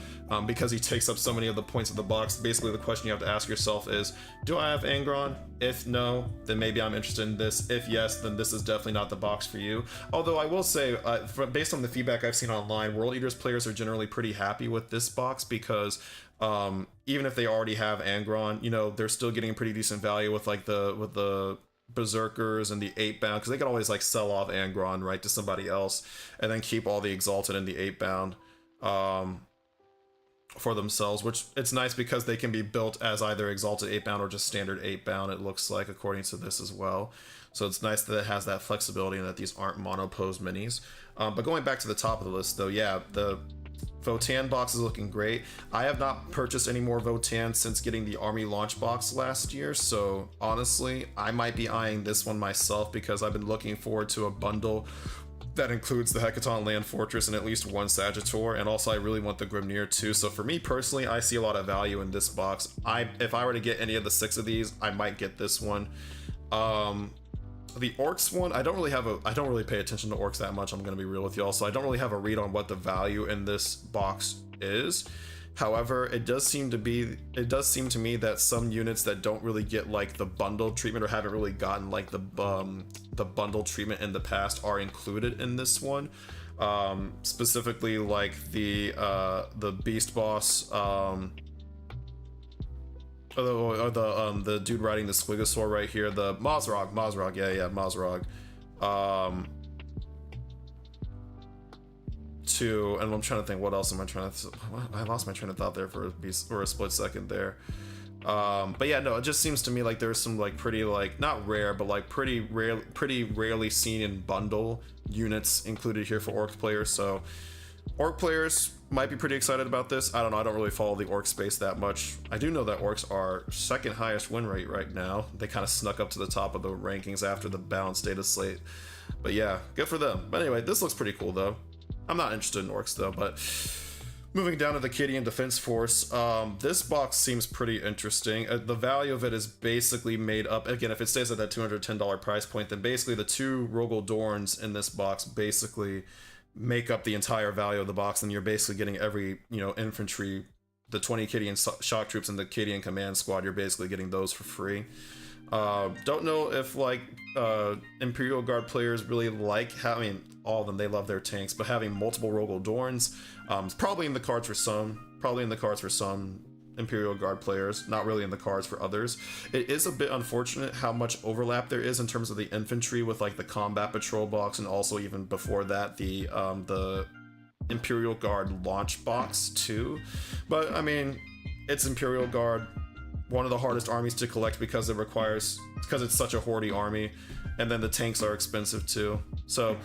because he takes up so many of the points of the box. Basically, the question you have to ask yourself is, do I have Angron? If no, then maybe I'm interested in this. If yes, then this is definitely not the box for you. Although I will say, based on the feedback I've seen online, World Eaters players are generally pretty happy with this box, because even if they already have Angron, you know, they're still getting pretty decent value with like the berserkers and the 8-bound, because they can always like sell off Angron, right, to somebody else, and then keep all the exalted and the 8-bound for themselves, which it's nice because they can be built as either exalted 8-bound or just standard 8-bound, it looks like, according to this as well. So it's nice that it has that flexibility and that these aren't monopose minis. But going back to the top of the list though, yeah, the Votann box is looking great. I have not purchased any more Votann since getting the army launch box last year, so honestly I might be eyeing this one myself because I've been looking forward to a bundle that includes the Hecaton Land Fortress and at least one Sagittor, and also I really want the Grimnir too. So for me personally, I see a lot of value in this box. If I were to get any of the 6 of these, I might get this one. The Orcs one, I don't really pay attention to Orcs that much, I'm gonna be real with y'all, so I don't really have a read on what the value in this box is. However, it does seem to me that some units that don't really get like the bundle treatment or haven't really gotten like the bundle treatment in the past are included in this one. Specifically like the Beast Boss, or the dude riding the Squigosaur right here, the Mozrog, Mozrog. And I'm trying to think what else am I trying to. I lost my train of thought there for a split second there. But yeah, no, it just seems to me like there's some like pretty like not rare, but like pretty rarely seen in bundle units included here for Orc players. So Orc players might be pretty excited about this. I don't know, I don't really follow the Orc space that much. I do know that Orcs are second highest win rate right now. They kind of snuck up to the top of the rankings after the balanced data slate. But yeah, good for them. But anyway, this looks pretty cool though. I'm not interested in Orcs though, but moving down to the Kydian Defense Force, this box seems pretty interesting. The value of it is basically made up, again, if it stays at that $210 price point, then basically the 2 Rogel Dorns in this box basically make up the entire value of the box, and you're basically getting every, infantry, the 20 Kydian shock troops and the Kydian command squad, you're basically getting those for free. Don't know if like Imperial Guard players really like all of them, they love their tanks, but having multiple Rogel Dorns is probably in the cards for some Imperial Guard players, not really in the cards for others. It is a bit unfortunate how much overlap there is in terms of the infantry with like the combat patrol box, and also even before that the Imperial Guard launch box too. But I mean, it's Imperial Guard, one of the hardest armies to collect because it's such a hoardy army, and then the tanks are expensive too. So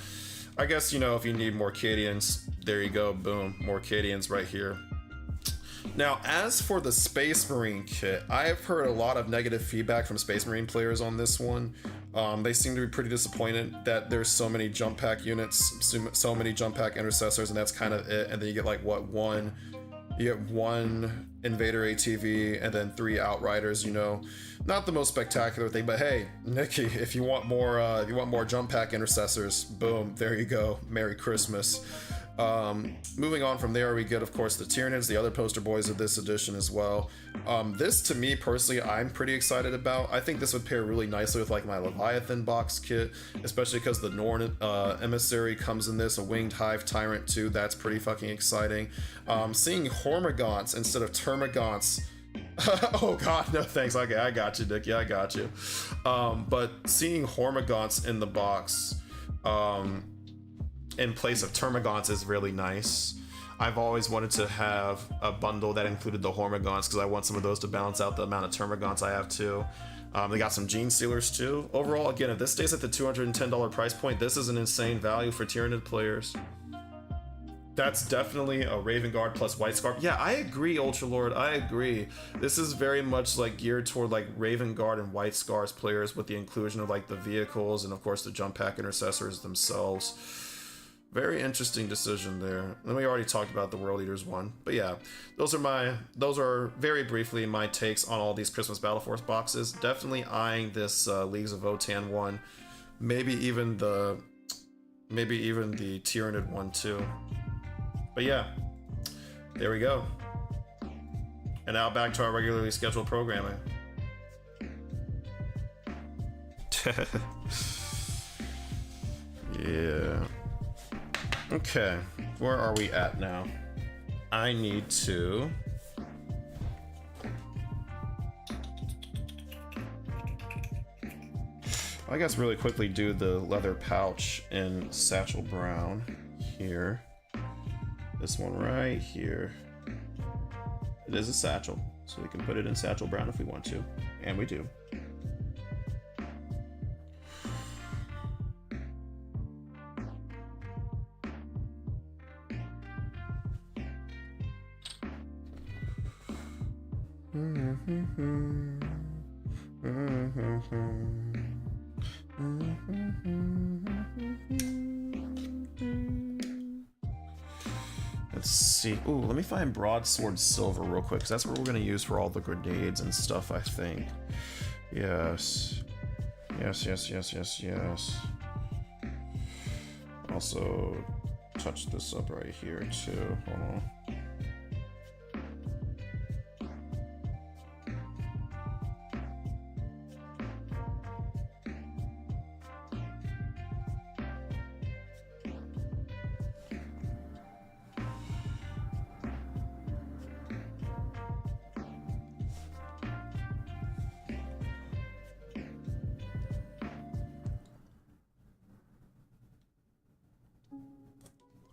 I guess, if you need more Kydians, there you go, boom, more Kydians right here. Now, as for the Space Marine kit, I have heard a lot of negative feedback from Space Marine players on this one. They seem to be pretty disappointed that there's so many jump pack units, so many jump pack intercessors, and that's kind of it. And then you get like one Invader ATV and then 3 Outriders. Not the most spectacular thing, but hey, Nikki, if you want more jump pack intercessors, boom, there you go. Merry Christmas. Moving on from there, we get, of course, the Tyranids, the other poster boys of this edition as well. This, to me personally, I'm pretty excited about. I think this would pair really nicely with like my Leviathan box kit, especially because the Norn Emissary comes in this, a Winged Hive Tyrant too. That's pretty fucking exciting. Seeing Hormagaunts instead of Termagaunts. Oh god, no thanks. Okay, I got you, Nick. Yeah, I got you. But seeing Hormagaunts in the box in place of Termagaunts is really nice. I've always wanted to have a bundle that included the Hormagaunts because I want some of those to balance out the amount of Termagaunts I have too. They got some Gene Sealers too. Overall, again, if this stays at the $210 price point, this is an insane value for Tyranid players. That's definitely a Raven Guard plus White Scarf. Yeah, I agree, Ultralord. I agree. This is very much like geared toward like Raven Guard and White Scars players with the inclusion of like the vehicles and of course the jump pack intercessors themselves. Very interesting decision there. And we already talked about the World Eaters one, but yeah, those are very briefly my takes on all these Christmas Battle Force boxes. Definitely eyeing this Leagues of Votann one, maybe even the Tyranid one too. But yeah, there we go. And now back to our regularly scheduled programming. Yeah. Okay, where are we at now? I need to... I guess really quickly do the leather pouch in satchel brown here. This one right here. It is a satchel, so we can put it in satchel brown if we want to, and we do. Let's see. Ooh, let me find broadsword silver real quick, because that's what we're going to use for all the grenades and stuff, I think. Yes. Yes. Also, touch this up right here, too. Hold on.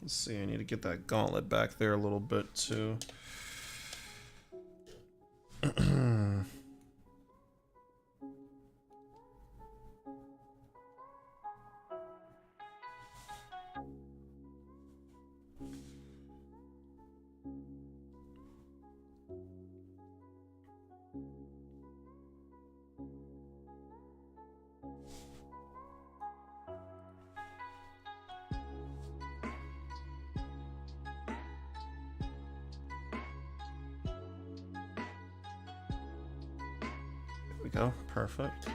Let's see, I need to get that gauntlet back there a little bit too. Go, perfect.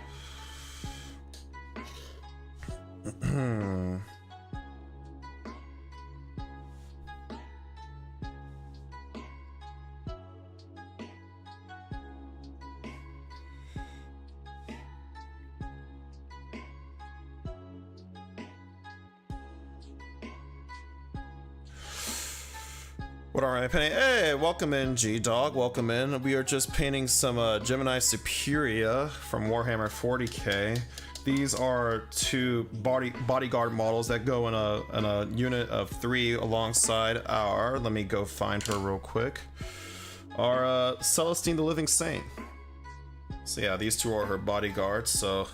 What are I painting? Hey, welcome in, G-Dog. Welcome in. We are just painting some Gemini Superior from Warhammer 40k. These are two bodyguard models that go in a unit of 3 alongside our. Let me go find her real quick. Our Celestine the Living Saint. So yeah, these two are her bodyguards. So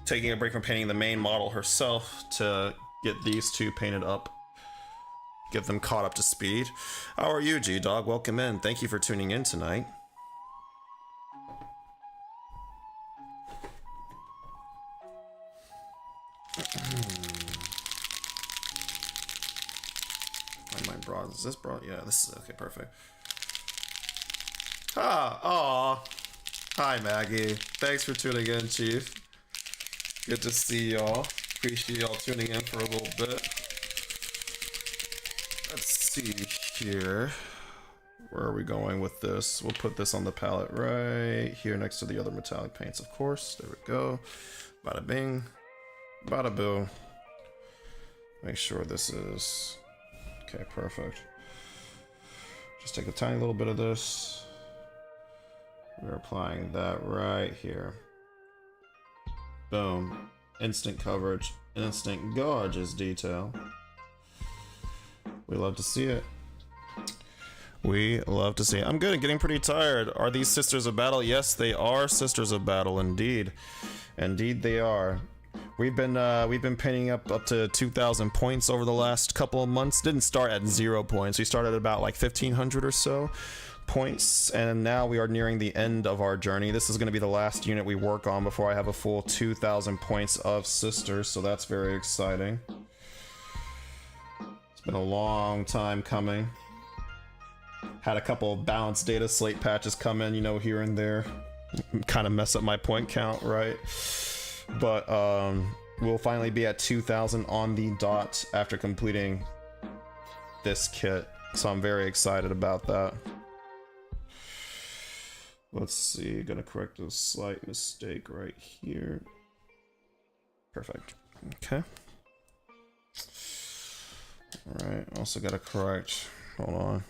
taking a break from painting the main model herself to get these two painted up. Get them caught up to speed. How are you, G-Dog? Welcome in. Thank you for tuning in tonight. My broad. Is this broad? Yeah, this is okay. Perfect. Aw. Hi, Maggie. Thanks for tuning in, Chief. Good to see y'all. Appreciate y'all tuning in for a little bit. Let's see here. Where are we going with this? We'll put this on the palette right here next to the other metallic paints, of course. There we go. Bada bing. Bada boo. Make sure this is... Okay, perfect. Just take a tiny little bit of this. We're applying that right here. Boom. Instant coverage. Instant gorgeous detail. We love to see it. We love to see it. I'm good. Getting pretty tired. Are these Sisters of Battle? Yes, they are Sisters of Battle, indeed. Indeed, they are. We've been painting up to 2,000 points over the last couple of months. Didn't start at 0 points. We started at about like 1,500 or so points, and now we are nearing the end of our journey. This is going to be the last unit we work on before I have a full 2,000 points of Sisters, so that's very exciting. It's been a long time coming. Had a couple of balanced data slate patches come in, you know, here and there. Kind of mess up my point count, right? But we'll finally be at 2,000 on the dot after completing this kit. So I'm very excited about that. Let's see, gonna correct a slight mistake right here. Perfect. Okay. Alright, also gotta correct, hold on.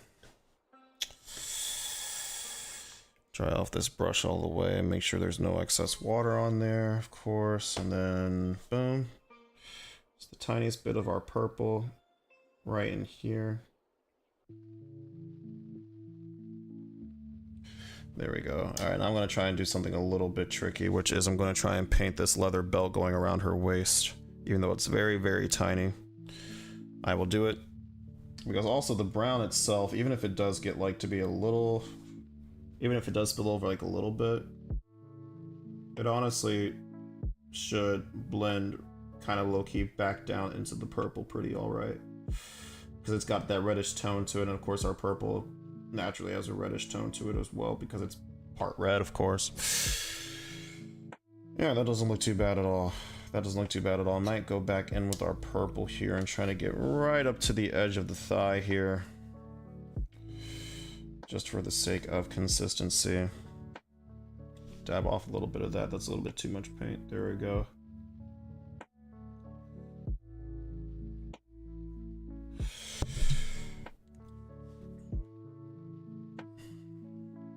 Dry off this brush all the way, make sure there's no excess water on there, of course, and then boom. Just the tiniest bit of our purple right in here. There we go. All right, now I'm going to try and do something a little bit tricky, which is I'm going to try and paint this leather belt going around her waist, even though it's very, very tiny. I will do it, because also the brown itself, even if it does get like to be a little, even if it does spill over like a little bit, it honestly should blend kind of low-key back down into the purple pretty alright. Because it's got that reddish tone to it, and of course our purple naturally has a reddish tone to it as well, because it's part red, of course. Yeah, that doesn't look too bad at all. That doesn't look too bad at all. I might go back in with our purple here and try to get right up to the edge of the thigh here. Just for the sake of consistency. Dab off a little bit of that. That's a little bit too much paint. There we go.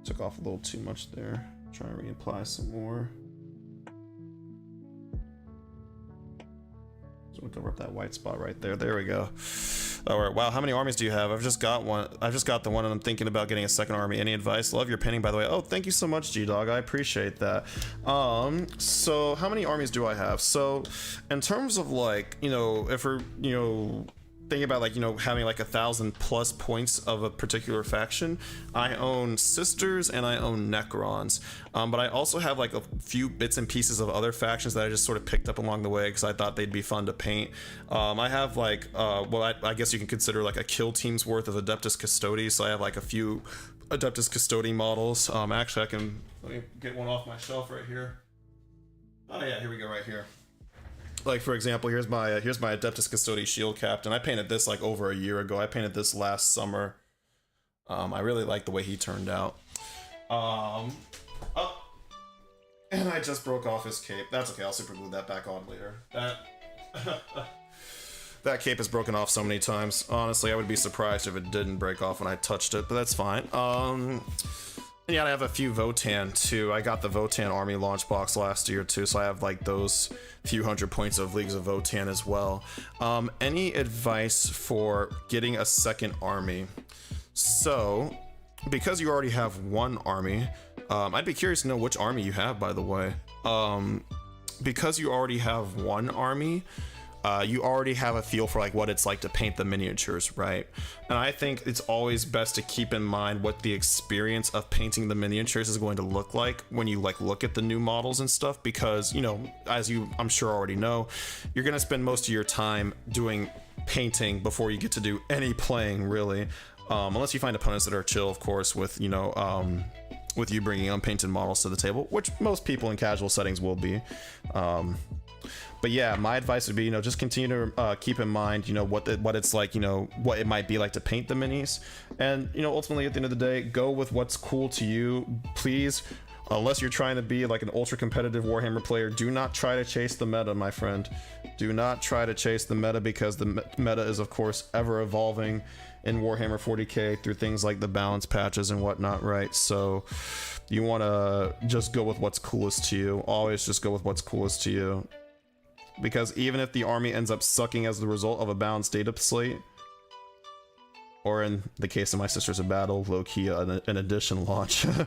Took off a little too much there. Try and reapply some more. Just want to cover up that white spot right there. There we go. Alright, wow, how many armies do you have? I've just got one. I've just got the one, and I'm thinking about getting a second army. Any advice? Love your painting, by the way. Oh, thank you so much, G-Dog. I appreciate that. So how many armies do I have? So in terms of like, you know, if we're, you know, thinking about like, you know, having like 1,000+ points of a particular faction, I own Sisters and I own Necrons, but I also have like a few bits and pieces of other factions that I just sort of picked up along the way because I thought they'd be fun to paint. I have like well, I guess you can consider like a kill team's worth of Adeptus Custodes, so I have like a few Adeptus Custodi models. Actually, let me get one off my shelf right here. Oh yeah, here we go, right here. Like, for example, here's my Adeptus Custodi Shield Captain. I painted this like over a year ago. I painted this last summer. I really like the way he turned out. Oh, and I just broke off his cape. That's okay, I'll super glue that back on later. That cape is broken off so many times. Honestly, I would be surprised if it didn't break off when I touched it, but that's fine. Yeah, I have a few Votann too. I got the Votann army launch box last year too, so I have like those few hundred points of Leagues of Votann as well. Any advice for getting a second army? So, because you already have one army, I'd be curious to know which army you have, by the way. Because you already have one army, you already have a feel for like what it's like to paint the miniatures, right? And I think it's always best to keep in mind what the experience of painting the miniatures is going to look like when you like look at the new models and stuff, because, you know, as you I'm sure already know, you're gonna spend most of your time doing painting before you get to do any playing, really, unless you find opponents that are chill, of course, with, you know, with you bringing unpainted models to the table, which most people in casual settings will be. But yeah, my advice would be, you know, just continue to keep in mind, you know, what it's like, you know, what it might be like to paint the minis. And, you know, ultimately at the end of the day, go with what's cool to you. Please, unless you're trying to be like an ultra competitive Warhammer player, do not try to chase the meta, my friend. Do not try to chase the meta, because the meta is, of course, ever evolving in Warhammer 40k through things like the balance patches and whatnot, right? So you want to just go with what's coolest to you. Always just go with what's coolest to you. Because even if the army ends up sucking as the result of a balanced data slate, or in the case of my Sisters of Battle, low-key an addition launch, you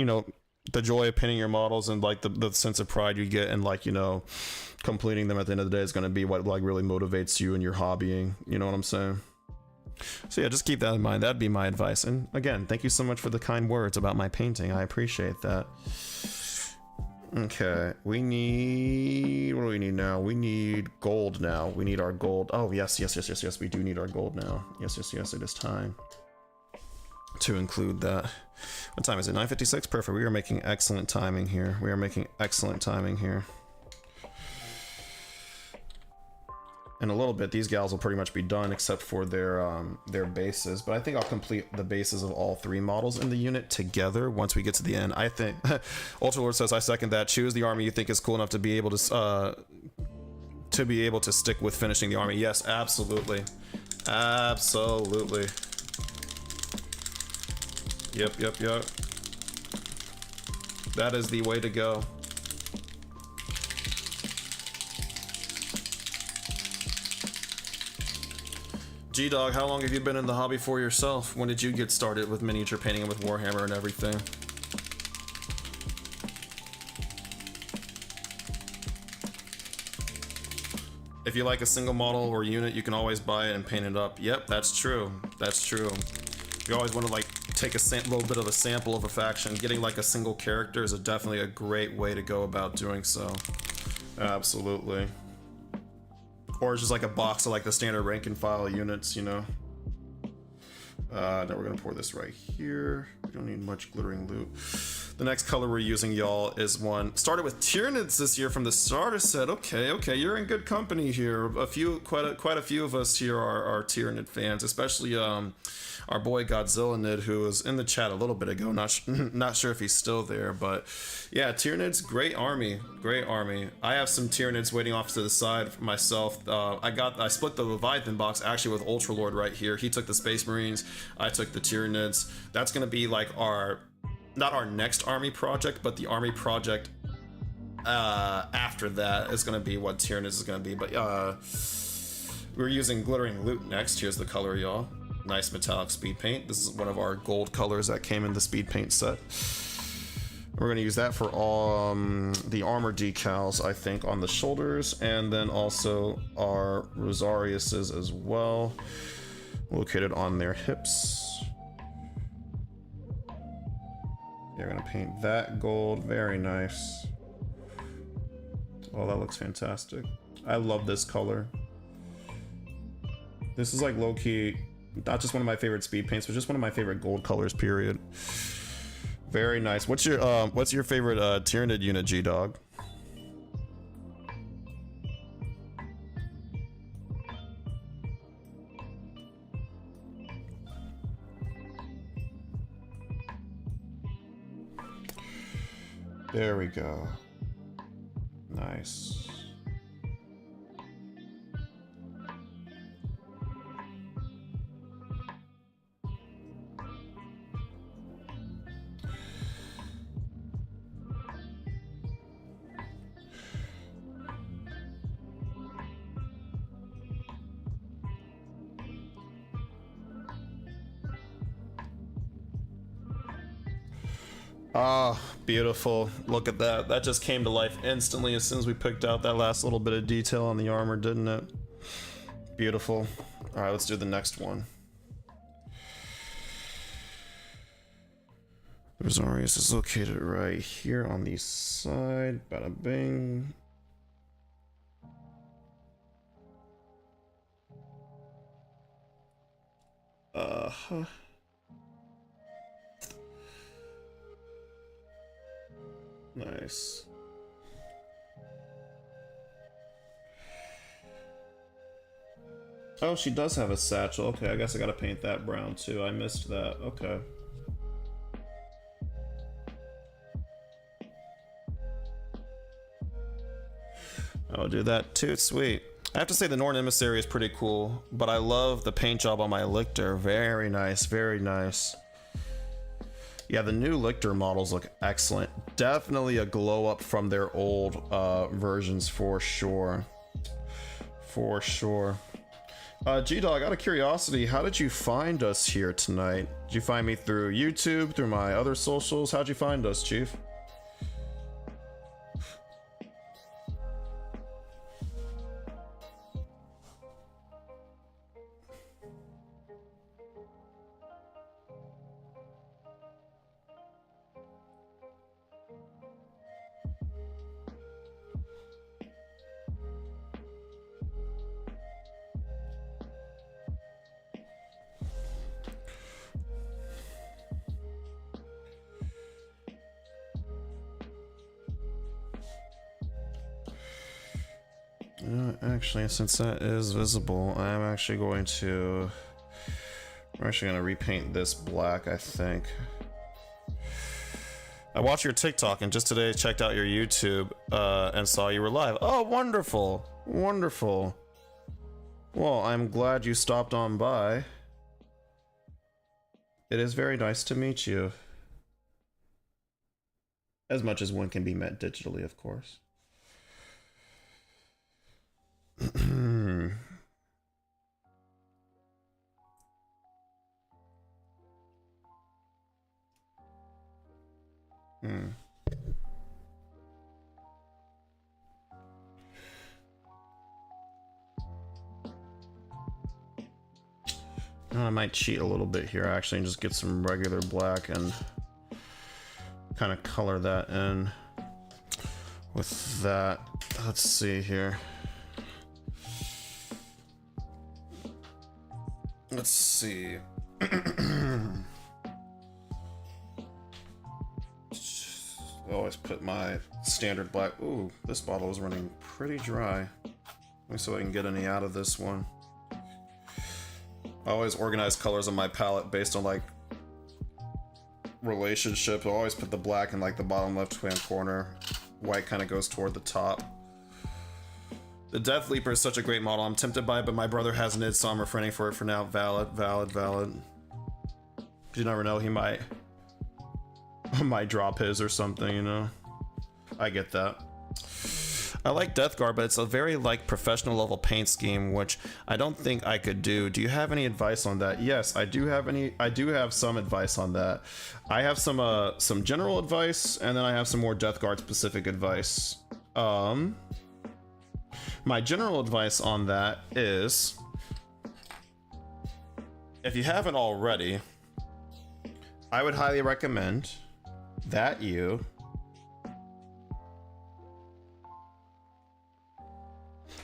know, the joy of painting your models and like the sense of pride you get in, like, you know, completing them at the end of the day is going to be what like really motivates you in your hobbying, you know what I'm saying? So yeah, just keep that in mind. That'd be my advice. And again, thank you so much for the kind words about my painting. I appreciate that. Okay, we need, what do we need now? We need gold now. We need our gold. Oh, yes, we do need our gold now. Yes, it is time to include that. What time is it? 9:56? Perfect. We are making excellent timing here. In a little bit, these gals will pretty much be done except for their bases, but I think I'll complete the bases of all three models in the unit together once we get to the end. I think Ultra Lord says, I second that. Choose the army you think is cool enough to be able to stick with finishing the army. Yes, absolutely. Yep. That is the way to go. G-Dog, how long have you been in the hobby for yourself? When did you get started with miniature painting and with Warhammer and everything? If you like a single model or unit, you can always buy it and paint it up. Yep, that's true. That's true. If you always want to like take a little bit of a sample of a faction, getting like a single character is definitely a great way to go about doing so. Absolutely. Or it's just like a box of like the standard rank and file units, you know. Now we're gonna pour this right here. We don't need much glittering loot. The next color we're using, y'all, is one started with Tyranids this year from the starter set. Okay, you're in good company here. Quite a few of us here are Tyranid fans, especially our boy Godzilla-nid, who was in the chat a little bit ago. Not sure if he's still there, but yeah, Tyranids, great army. I have some Tyranids waiting off to the side for myself. I split the Leviathan box actually with Ultralord right here. He took the Space Marines, I took the Tyranids. That's gonna be like not our next army project, but the army project after that is gonna be what Tyranids is gonna be. But we're using Glittering Loot next. Here's the color, y'all. Nice metallic speed paint. This is one of our gold colors that came in the speed paint set. We're going to use that for all the armor decals, I think, on the shoulders, and then also our Rosariuses as well, located on their hips. You're going to paint that gold. Very nice. Oh, that looks fantastic. I love this color. This is like low-key not just one of my favorite speed paints, but just one of my favorite gold colors, period. Very nice. What's your favorite Tyranid unit, G-Dog? There we go. Nice. Ah, beautiful. Look at that. That just came to life instantly as soon as we picked out that last little bit of detail on the armor, didn't it? Beautiful. All right, let's do the next one. Rosarius is located right here on the side. Bada bing. Uh-huh. Nice. Oh, she does have a satchel. Okay, I guess I gotta paint that brown too. I missed that. Okay. I'll do that too. Sweet. I have to say the Norn Emissary is pretty cool, but I love the paint job on my Lictor. Very nice, very nice. Yeah, the new Lictor models look excellent. Definitely a glow up from their old versions for sure. For sure. G-Dog, out of curiosity, how did you find us here tonight? Did you find me through YouTube, through my other socials? How'd you find us, Chief? Actually, since that is visible, I'm actually going to... We're actually going to repaint this black, I think. I watched your TikTok and just today checked out your YouTube and saw you were live. Oh, wonderful! Wonderful. Well, I'm glad you stopped on by. It is very nice to meet you. As much as one can be met digitally, of course. I might cheat a little bit here actually and just get some regular black and kind of color that in with that. Let's see here. Let's see. I always put my standard black. Ooh, this bottle is running pretty dry. Let me see if I can get any out of this one. I always organize colors on my palette based on like relationship. I always put the black in like the bottom left hand corner. White kind of goes toward the top. The Death Leaper is such a great model. I'm tempted by it, but my brother has nid, so I'm refraining for it for now. Valid. You never know, he might drop his or something, you know? I get that. I like Death Guard, but it's a very like professional level paint scheme, which I don't think I could do. Do you have any advice on that? Yes, I do have some advice on that. I have some general advice, and then I have some more Death Guard specific advice. My general advice on that is, if you haven't already, I would highly recommend that you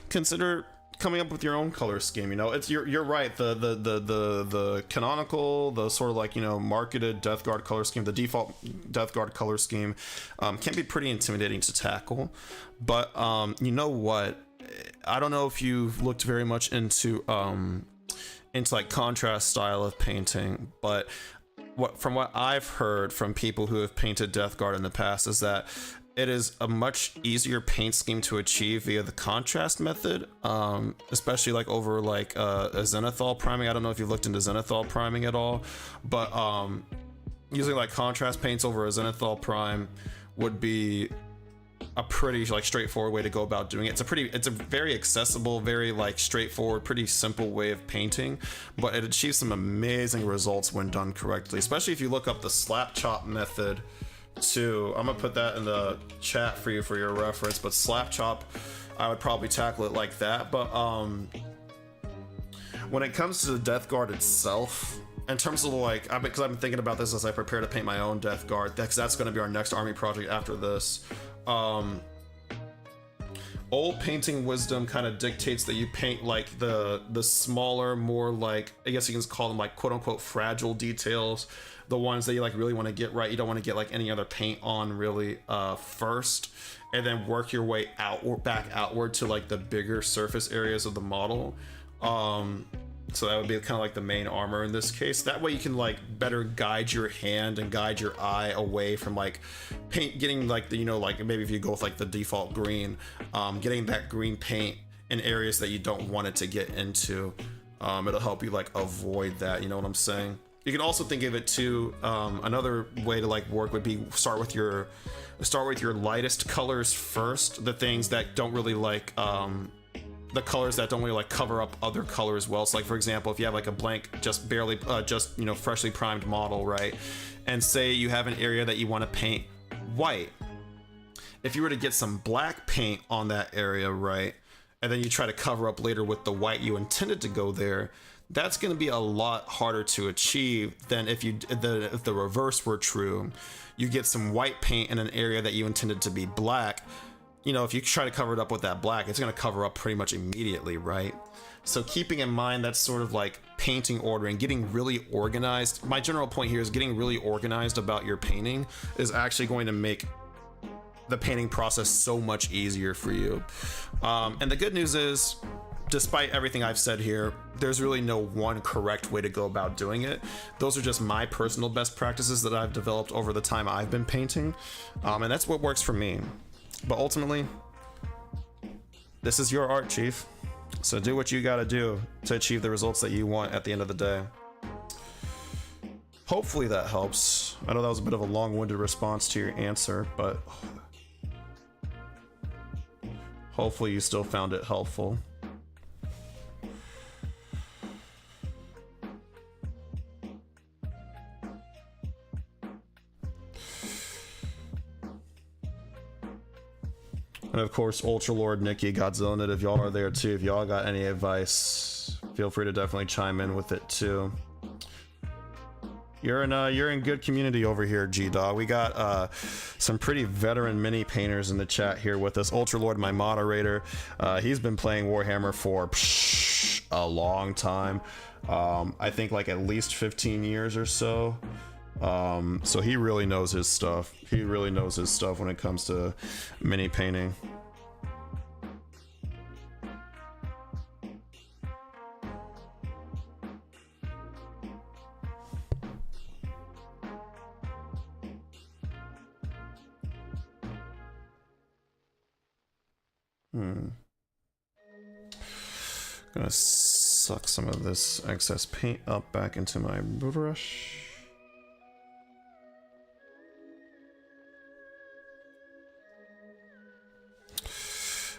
consider coming up with your own color scheme. You know, it's you're right. The canonical, the sort of like, you know, marketed Death Guard color scheme, the default Death Guard color scheme, can be pretty intimidating to tackle. But you know what? I don't know if you've looked very much into like contrast style of painting, but from what I've heard from people who have painted Death Guard in the past is that it is a much easier paint scheme to achieve via the contrast method, especially like over like a zenithal priming. I don't know if you've looked into zenithal priming at all, but using like contrast paints over a zenithal prime would be a pretty like straightforward way to go about doing it. It's a very accessible, very like straightforward, pretty simple way of painting, but it achieves some amazing results when done correctly, especially if you look up the slap chop method too. I'm gonna put that in the chat for you for your reference, but slap chop, I would probably tackle it like that. But when it comes to the Death Guard itself, in terms of like, because I've been thinking about this as I prepare to paint my own Death Guard, that's going to be our next army project after this. Old painting wisdom kind of dictates that you paint like the smaller, more like, I guess you can call them like quote unquote fragile details, the ones that you like really want to get right. You don't want to get like any other paint on really first, and then work your way out or back outward to like the bigger surface areas of the model. So that would be kind of like the main armor in this case. That way you can like better guide your hand and guide your eye away from like paint, getting like the, you know, like maybe if you go with like the default green, getting that green paint in areas that you don't want it to get into. It'll help you like avoid that, you know what I'm saying? You can also think of it too, another way to like work would be start with your lightest colors first, the things that don't really like the colors that don't really like cover up other colors well. So like for example, if you have like a blank, just barely you know, freshly primed model, right, and say you have an area that you want to paint white, if you were to get some black paint on that area, right, and then you try to cover up later with the white you intended to go there, that's going to be a lot harder to achieve than if the reverse were true. You get some white paint in an area that you intended to be black. You know, if you try to cover it up with that black, it's going to cover up pretty much immediately, right? So keeping in mind that sort of like painting order and getting really organized. My general point here is getting really organized about your painting is actually going to make the painting process so much easier for you. And the good news is, despite everything I've said here, there's really no one correct way to go about doing it. Those are just my personal best practices that I've developed over the time I've been painting. And that's what works for me. But ultimately, this is your art, Chief. So do what you gotta do to achieve the results that you want at the end of the day. Hopefully that helps. I know that was a bit of a long-winded response to your answer, but hopefully you still found it helpful. And of course, Ultra Lord, Nikki, Godzilla, if y'all are there too, if y'all got any advice, feel free to definitely chime in with it too. You're in good community over here, G-Dog. We got some pretty veteran mini painters in the chat here with us. Ultra Lord, my moderator, he's been playing Warhammer for a long time. I think like at least 15 years or so. So he really knows his stuff. He really knows his stuff when it comes to mini painting. Gonna suck some of this excess paint up back into my brush.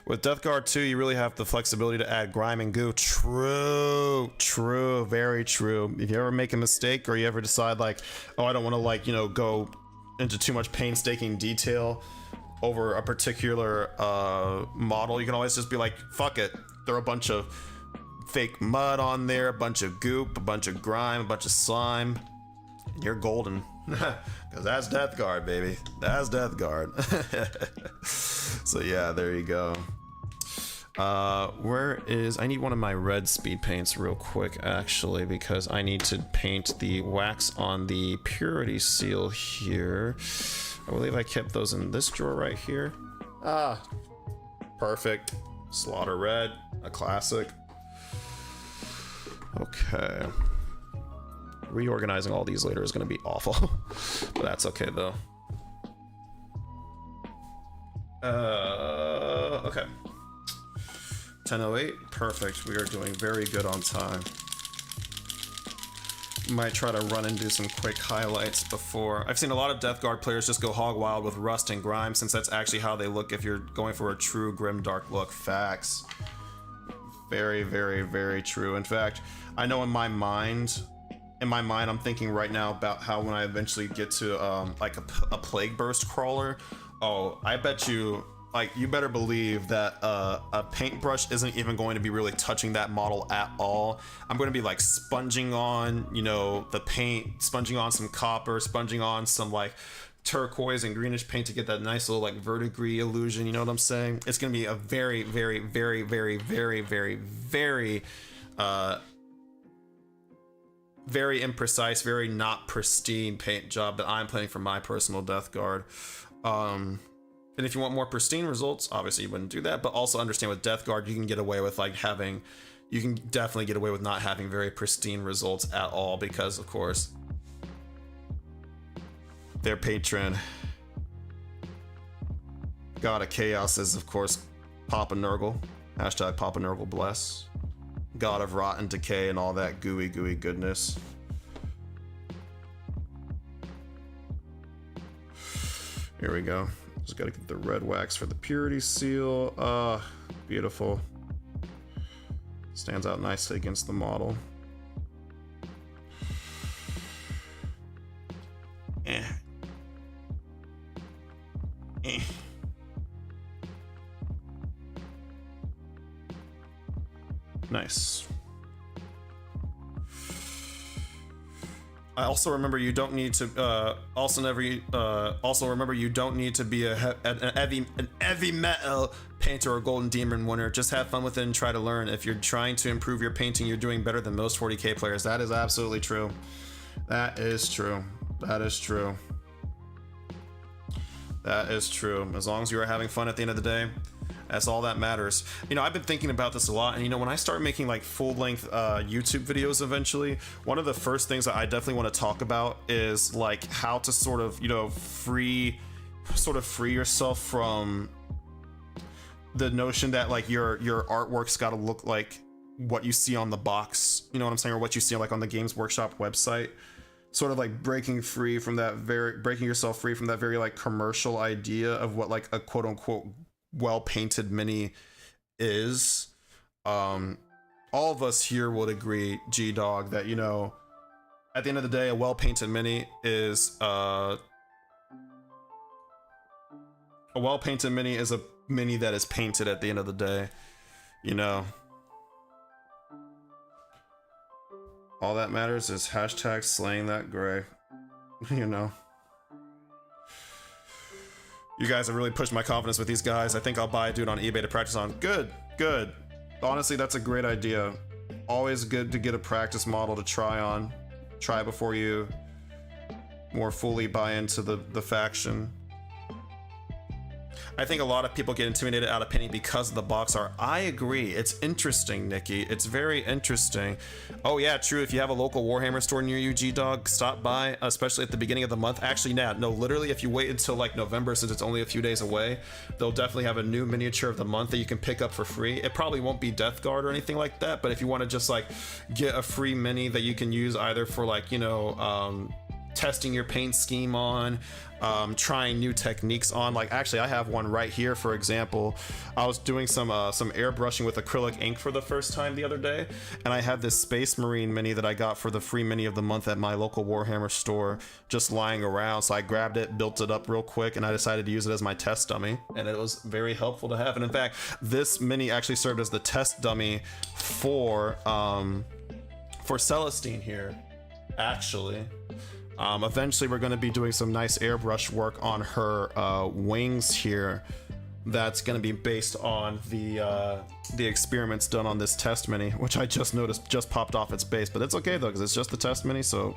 With Death Guard 2, you really have the flexibility to add grime and goo. True, true, very true. If you ever make a mistake or you ever decide like, oh, I don't want to like, you know, go into too much painstaking detail over a particular model, you can always just be like, fuck it. Throw a bunch of fake mud on there, a bunch of goop, a bunch of grime, a bunch of slime. You're golden. Because that's Death Guard, baby. That's Death Guard. So yeah, there you go. Where is... I need one of my red speed paints real quick, actually, because I need to paint the wax on the purity seal here. I believe I kept those in this drawer right here. Ah, perfect. Slaughter red, a classic. Okay. Reorganizing all these later is going to be awful, but that's okay though. Okay. 10:08, perfect. We are doing very good on time. Might try to run and do some quick highlights before. I've seen a lot of Death Guard players just go hog wild with rust and grime, since that's actually how they look if you're going for a true grim dark look. Facts. Very, very, very true. In fact, I know in my mind, I'm thinking right now about how when I eventually get to like a plague burst crawler, oh, I bet you, like, you better believe that a paintbrush isn't even going to be really touching that model at all. I'm going to be like sponging on, you know, the paint, sponging on some copper, sponging on some like turquoise and greenish paint to get that nice little like verdigris illusion. You know what I'm saying? It's going to be a very, very, very, very, very, very, very, very imprecise, very not pristine paint job that I'm planning for my personal Death Guard. And if you want more pristine results, obviously you wouldn't do that, but also understand with Death Guard, you can get away with like having, you can definitely get away with not having very pristine results at all, because of course, their patron, God of Chaos, is of course Papa Nurgle, hashtag Papa Nurgle bless. God of Rot and Decay and all that gooey goodness. Here we go. Just gotta get the red wax for the purity seal. Beautiful. Stands out nicely against the model. Nice. I also remember you don't need to. Also remember you don't need to be an heavy metal painter or golden demon winner. Just have fun with it and try to learn. If you're trying to improve your painting, you're doing better than most 40k players. That is absolutely true. That is true. That is true. That is true. As long as you are having fun at the end of the day, that's all that matters. You know, I've been thinking about this a lot, and you know, when I start making like full-length YouTube videos eventually, one of the first things that I definitely want to talk about is like how to sort of, you know, free yourself from the notion that like your artwork's got to look like what you see on the box, you know what I'm saying, or what you see like on the Games Workshop website. sort of like breaking yourself free from that very like commercial idea of what like a quote unquote well painted mini is. All of us here would agree, G-Dog, that, you know, at the end of the day, a well painted mini is a well painted mini is a mini that is painted at the end of the day, you know. All that matters is hashtag slaying that gray. You know. You guys have really pushed my confidence with these guys. I think I'll buy a dude on eBay to practice on. Good, good. Honestly, that's a great idea. Always good to get a practice model to try on. Try before you more fully buy into the faction. I think a lot of people get intimidated out of painting because of the box art. I agree. It's interesting, Nikki. It's very interesting. Oh yeah, true. If you have a local Warhammer store near you, G-Dog, stop by, especially at the beginning of the month. Actually, no, literally, if you wait until like November, since it's only a few days away, they'll definitely have a new miniature of the month that you can pick up for free. It probably won't be Death Guard or anything like that, but if you want to just like get a free mini that you can use either for like, you know, testing your paint scheme on, trying new techniques on. Like actually I have one right here, for example. I was doing some airbrushing with acrylic ink for the first time the other day, and I had this Space Marine mini that I got for the free mini of the month at my local Warhammer store just lying around, so I grabbed it, built it up real quick, and I decided to use it as my test dummy, and it was very helpful to have. And in fact, this mini actually served as the test dummy for Celestine here, actually. Eventually we're going to be doing some nice airbrush work on her wings here. That's going to be based on the experiments done on this test mini, which I just noticed just popped off its base, but it's okay though, because it's just the test mini, so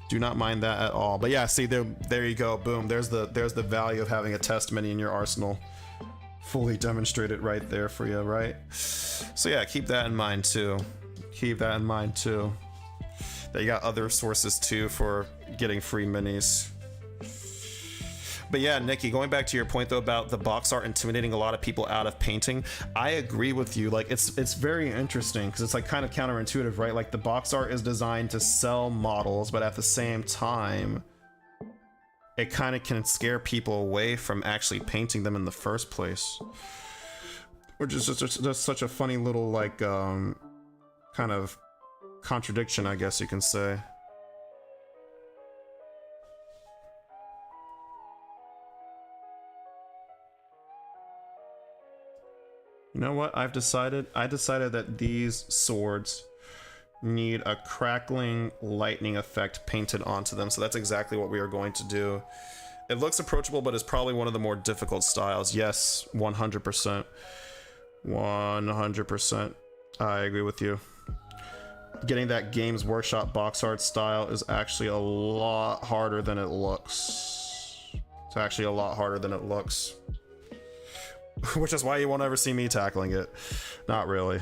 do not mind that at all. But yeah, see, there you go, boom, there's the value of having a test mini in your arsenal. Fully demonstrated right there for you, right? So yeah, keep that in mind too. Keep that in mind too. That you got other sources too for getting free minis. But yeah, Nikki, going back to your point though about the box art intimidating a lot of people out of painting, I agree with you. Like it's very interesting because it's like kind of counterintuitive, right? Like the box art is designed to sell models, but at the same time it kind of can scare people away from actually painting them in the first place, which is just such a funny little like kind of contradiction, I guess you can say. You know what? I decided that these swords need a crackling lightning effect painted onto them, so that's exactly what we are going to do. It looks approachable, but it's probably one of the more difficult styles. Yes, 100%. 100%. I agree with you. Getting that Games Workshop box art style is actually a lot harder than it looks. It's actually a lot harder than it looks. Which is why you won't ever see me tackling it. Not really.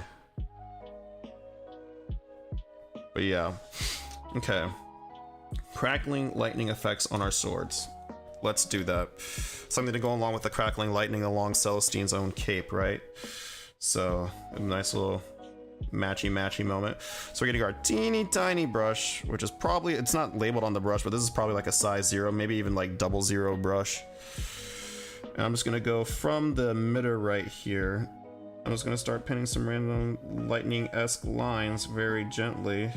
But yeah. Okay. Crackling lightning effects on our swords. Let's do that. Something to go along with the crackling lightning along Celestine's own cape, right? So, a nice little matchy moment. So we're getting our teeny tiny brush, which is probably, it's not labeled on the brush, but this is probably like a size 0, maybe even like 00 brush. And I'm just gonna go from the emitter right here. I'm just gonna start pinning some random lightning-esque lines very gently.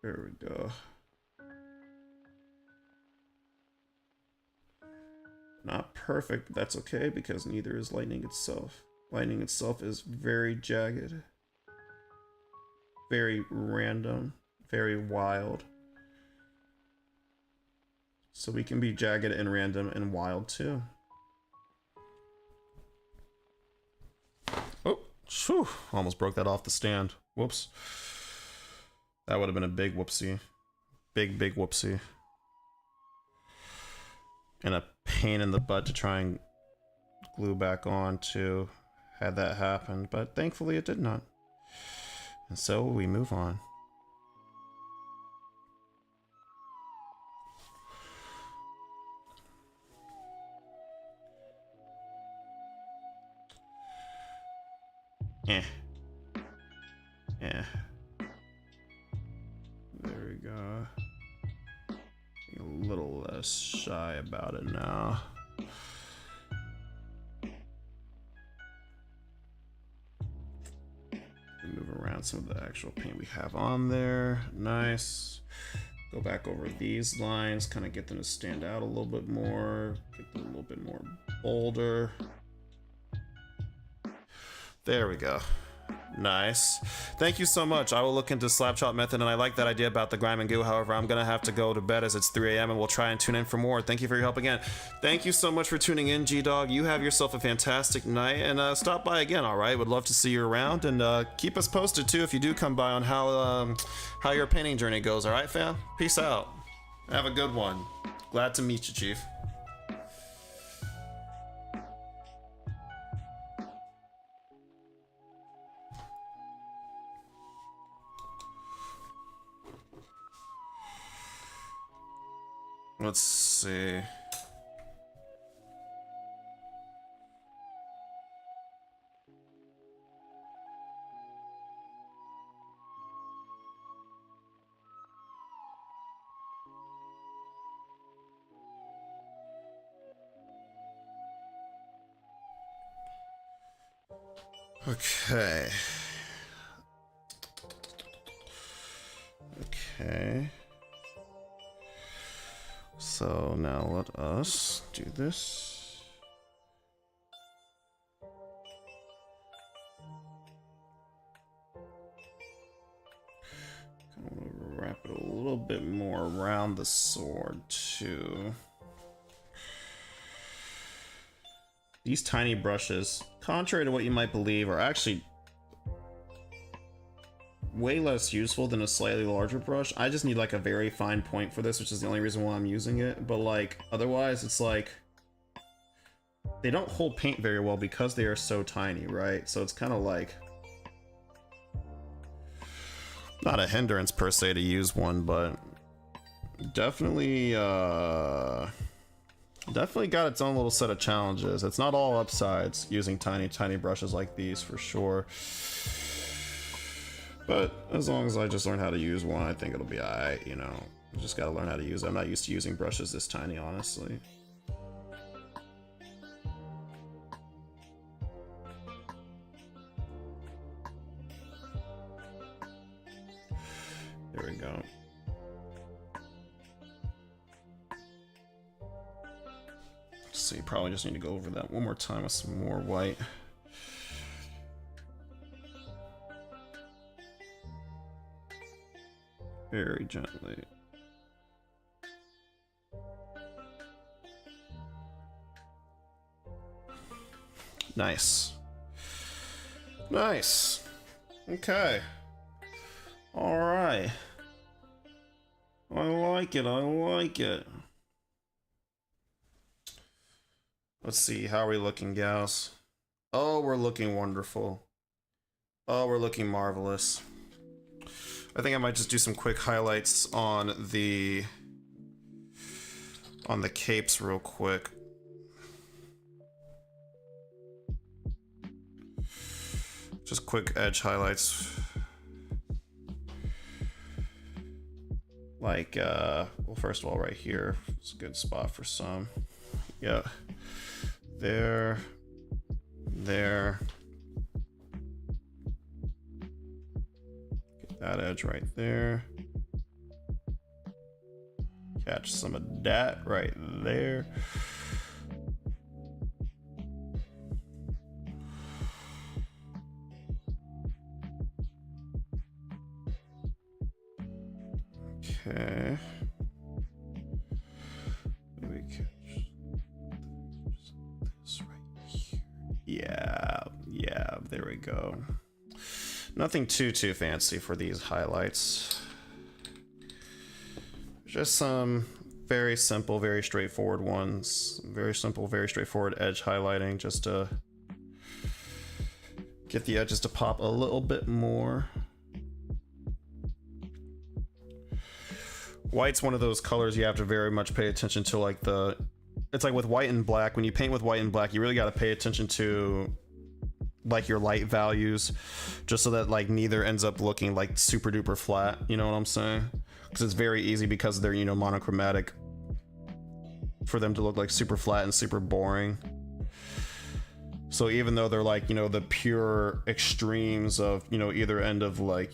There we go. Not perfect, but that's okay because neither is lightning itself. Lightning itself is very jagged, very random, very wild. So we can be jagged and random and wild too. Oh, whew, almost broke that off the stand. Whoops. That would have been a big whoopsie. Big whoopsie. And a pain in the butt to try and glue back on to had that happen, but thankfully it did not. And so we move on. Eh. There we go. A little less shy about it now. Move around some of the actual paint we have on there. Nice. Go back over these lines, kind of get them to stand out a little bit more, get them a little bit more bolder. There we go. Nice. Thank you so much. I will look into slap chop method, and I like that idea about the grime and goo. However, I'm gonna have to go to bed as it's 3 a.m. and we'll try and tune in for more. Thank you for your help again. Thank you so much for tuning in, G-Dog. You have yourself a fantastic night, and stop by again, all right? Would love to see you around, and keep us posted too if you do come by on how your painting journey goes, all right, fam? Peace out. Have a good one. Glad to meet you, Chief. Let's see. Okay. Okay. So now let us do this. Kind of want to wrap it a little bit more around the sword too. These tiny brushes, contrary to what you might believe, are actually way less useful than a slightly larger brush. I just need like a very fine point for this, which is the only reason why I'm using it. But like otherwise it's like they don't hold paint very well because they are so tiny, right? So it's kind of like not a hindrance per se to use one, but definitely definitely got its own little set of challenges. It's not all upsides using tiny brushes like these for sure. But as long as I just learn how to use one, I think it'll be alright, you know. I just gotta learn how to use it. I'm not used to using brushes this tiny, honestly. There we go. So you probably just need to go over that one more time with some more white. Very gently. Nice. Nice. Okay. All right. I like it. I like it. Let's see. How are we looking, gals? Oh, we're looking wonderful. Oh, we're looking marvelous. I think I might just do some quick highlights on the capes real quick. Just quick edge highlights. Like, well, first of all, right here is a good spot for some. Yeah. There. That edge right there. Catch some of that right there. Okay. Maybe catch this right here. Yeah, there we go. Nothing too fancy for these highlights. Just some very simple, very straightforward ones. Very simple, very straightforward edge highlighting just to get the edges to pop a little bit more. White's one of those colors you have to very much pay attention to, like it's like with white and black. When you paint with white and black, you really got to pay attention to like your light values, just so that like neither ends up looking like super duper flat, you know what I'm saying? Because it's very easy, because they're, you know, monochromatic, for them to look like super flat and super boring. So even though they're like, you know, the pure extremes of, you know, either end of like,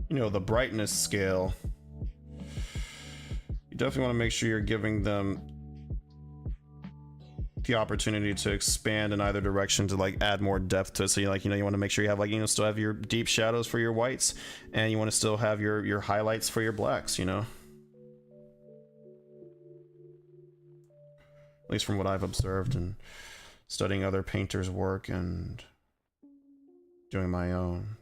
you know, the brightness scale, you definitely want to make sure you're giving them the opportunity to expand in either direction to like add more depth to it. So you like, you know, you want to make sure you have like, you know, still have your deep shadows for your whites, and you want to still have your highlights for your blacks, you know, at least from what I've observed and studying other painters' work and doing my own.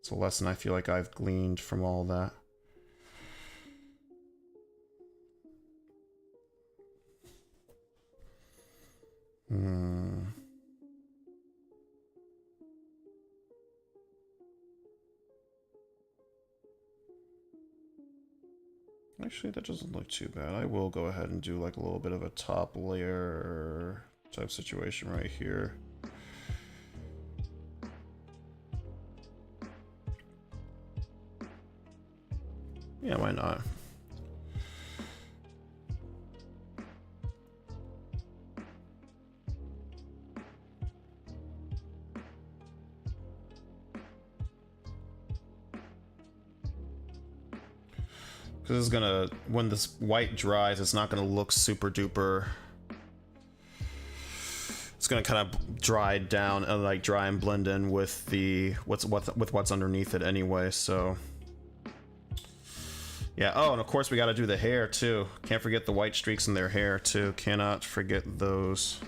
It's a lesson I feel like I've gleaned from all that. Actually, that doesn't look too bad. I will go ahead and do like a little bit of a top layer type situation right here. Yeah, why not? Because it's gonna, when this white dries, it's not gonna look super duper. It's gonna kind of dry down and like dry and blend in with the what's underneath it anyway. So yeah. Oh, and of course we got to do the hair too. Can't forget the white streaks in their hair too. Cannot forget those.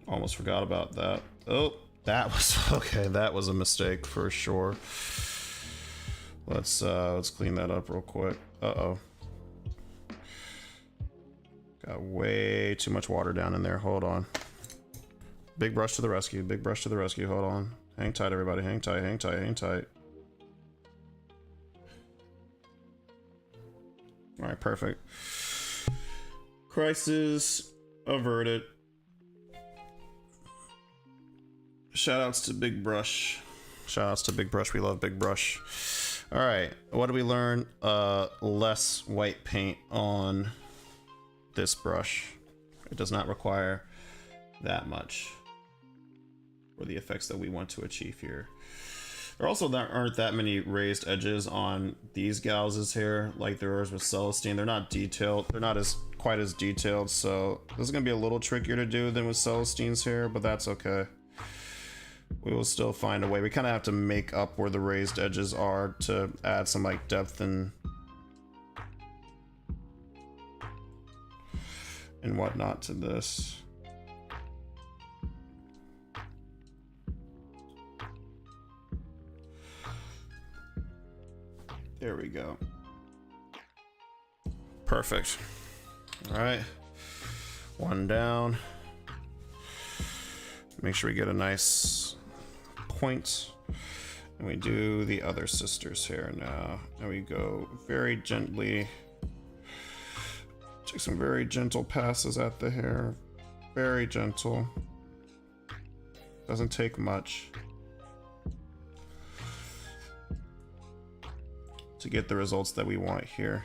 Almost forgot about that. Oh, that was okay. That was a mistake for sure. Let's clean that up real quick. Uh-oh. Got way too much water down in there. Hold on. Big brush to the rescue. Big brush to the rescue. Hold on. Hang tight, everybody. Hang tight, hang tight, hang tight. Alright, perfect. Crisis averted. Shoutouts to Big Brush. Shoutouts to Big Brush. We love Big Brush. All right, what did we learn? Less white paint on this brush. It does not require that much for the effects that we want to achieve here. There also aren't that many raised edges on these gals' hair like there is with Celestine. They're not detailed. They're not quite as detailed, so this is gonna be a little trickier to do than with Celestine's hair, but that's okay. We will still find a way. We kind of have to make up where the raised edges are to add some like depth and whatnot to this. There we go. Perfect. All right. One down. Make sure we get a nice point, and we do the other sister's hair now, and we go very gently, take some very gentle passes at the hair, very gentle, doesn't take much to get the results that we want here.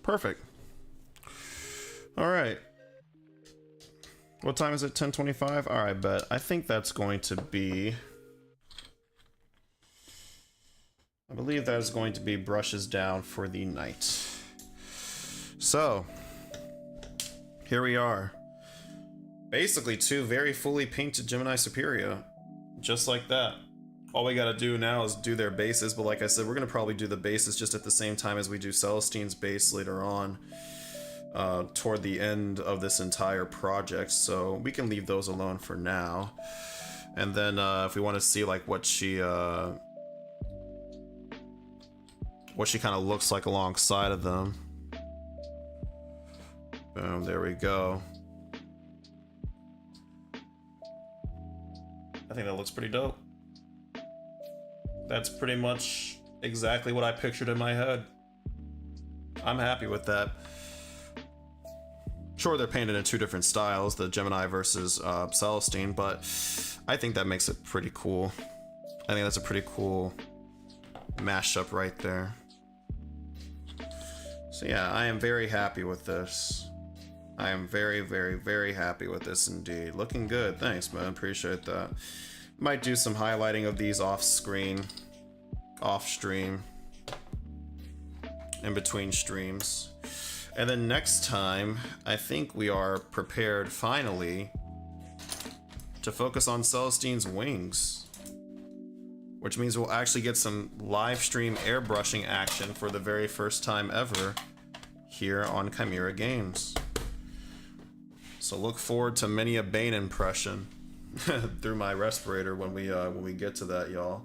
Perfect. All right. What time is it? 10:25? All right, bet. I think that's going to be... I believe that is going to be brushes down for the night. So, here we are. Basically, two very fully painted Gemini Superior. Just like that. All we gotta do now is do their bases, but like I said, we're gonna probably do the bases just at the same time as we do Celestine's base later on, toward the end of this entire project, so we can leave those alone for now. And then if we want to see like what what she kind of looks like alongside of them. Boom, there we go. I think that looks pretty dope. That's pretty much exactly what I pictured in my head. I'm happy with that. Sure, they're painted in two different styles, the Gemini versus Celestine, but I think that makes it pretty cool. I think that's a pretty cool mashup right there. So yeah, I am very happy with this. I am very, very, very happy with this indeed. Looking good. Thanks, man. Appreciate that. Might do some highlighting of these off screen, off stream, in between streams. And then next time, I think we are prepared finally to focus on Celestine's wings, which means we'll actually get some live stream airbrushing action for the very first time ever here on Chimera Games. So look forward to many a Bane impression through my respirator when we get to that, y'all.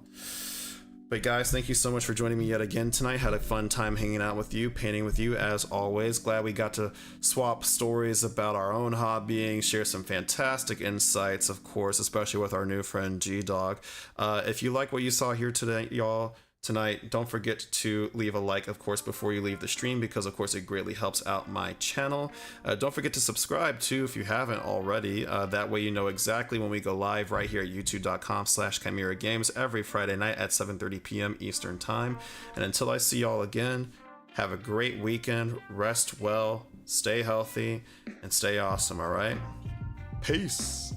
But guys, thank you so much for joining me yet again tonight. Had a fun time hanging out with you, painting with you as always. Glad we got to swap stories about our own hobbying, share some fantastic insights, of course, especially with our new friend G-Dog. If you like what you saw here today, y'all, tonight, don't forget to leave a like, of course, before you leave the stream, because of course it greatly helps out my channel. Don't forget to subscribe too if you haven't already. That way you know exactly when we go live right here at youtube.com/Chimera Games every Friday night at 7:30 p.m. Eastern Time. And until I see y'all again, have a great weekend, rest well, stay healthy, and stay awesome, all right? Peace.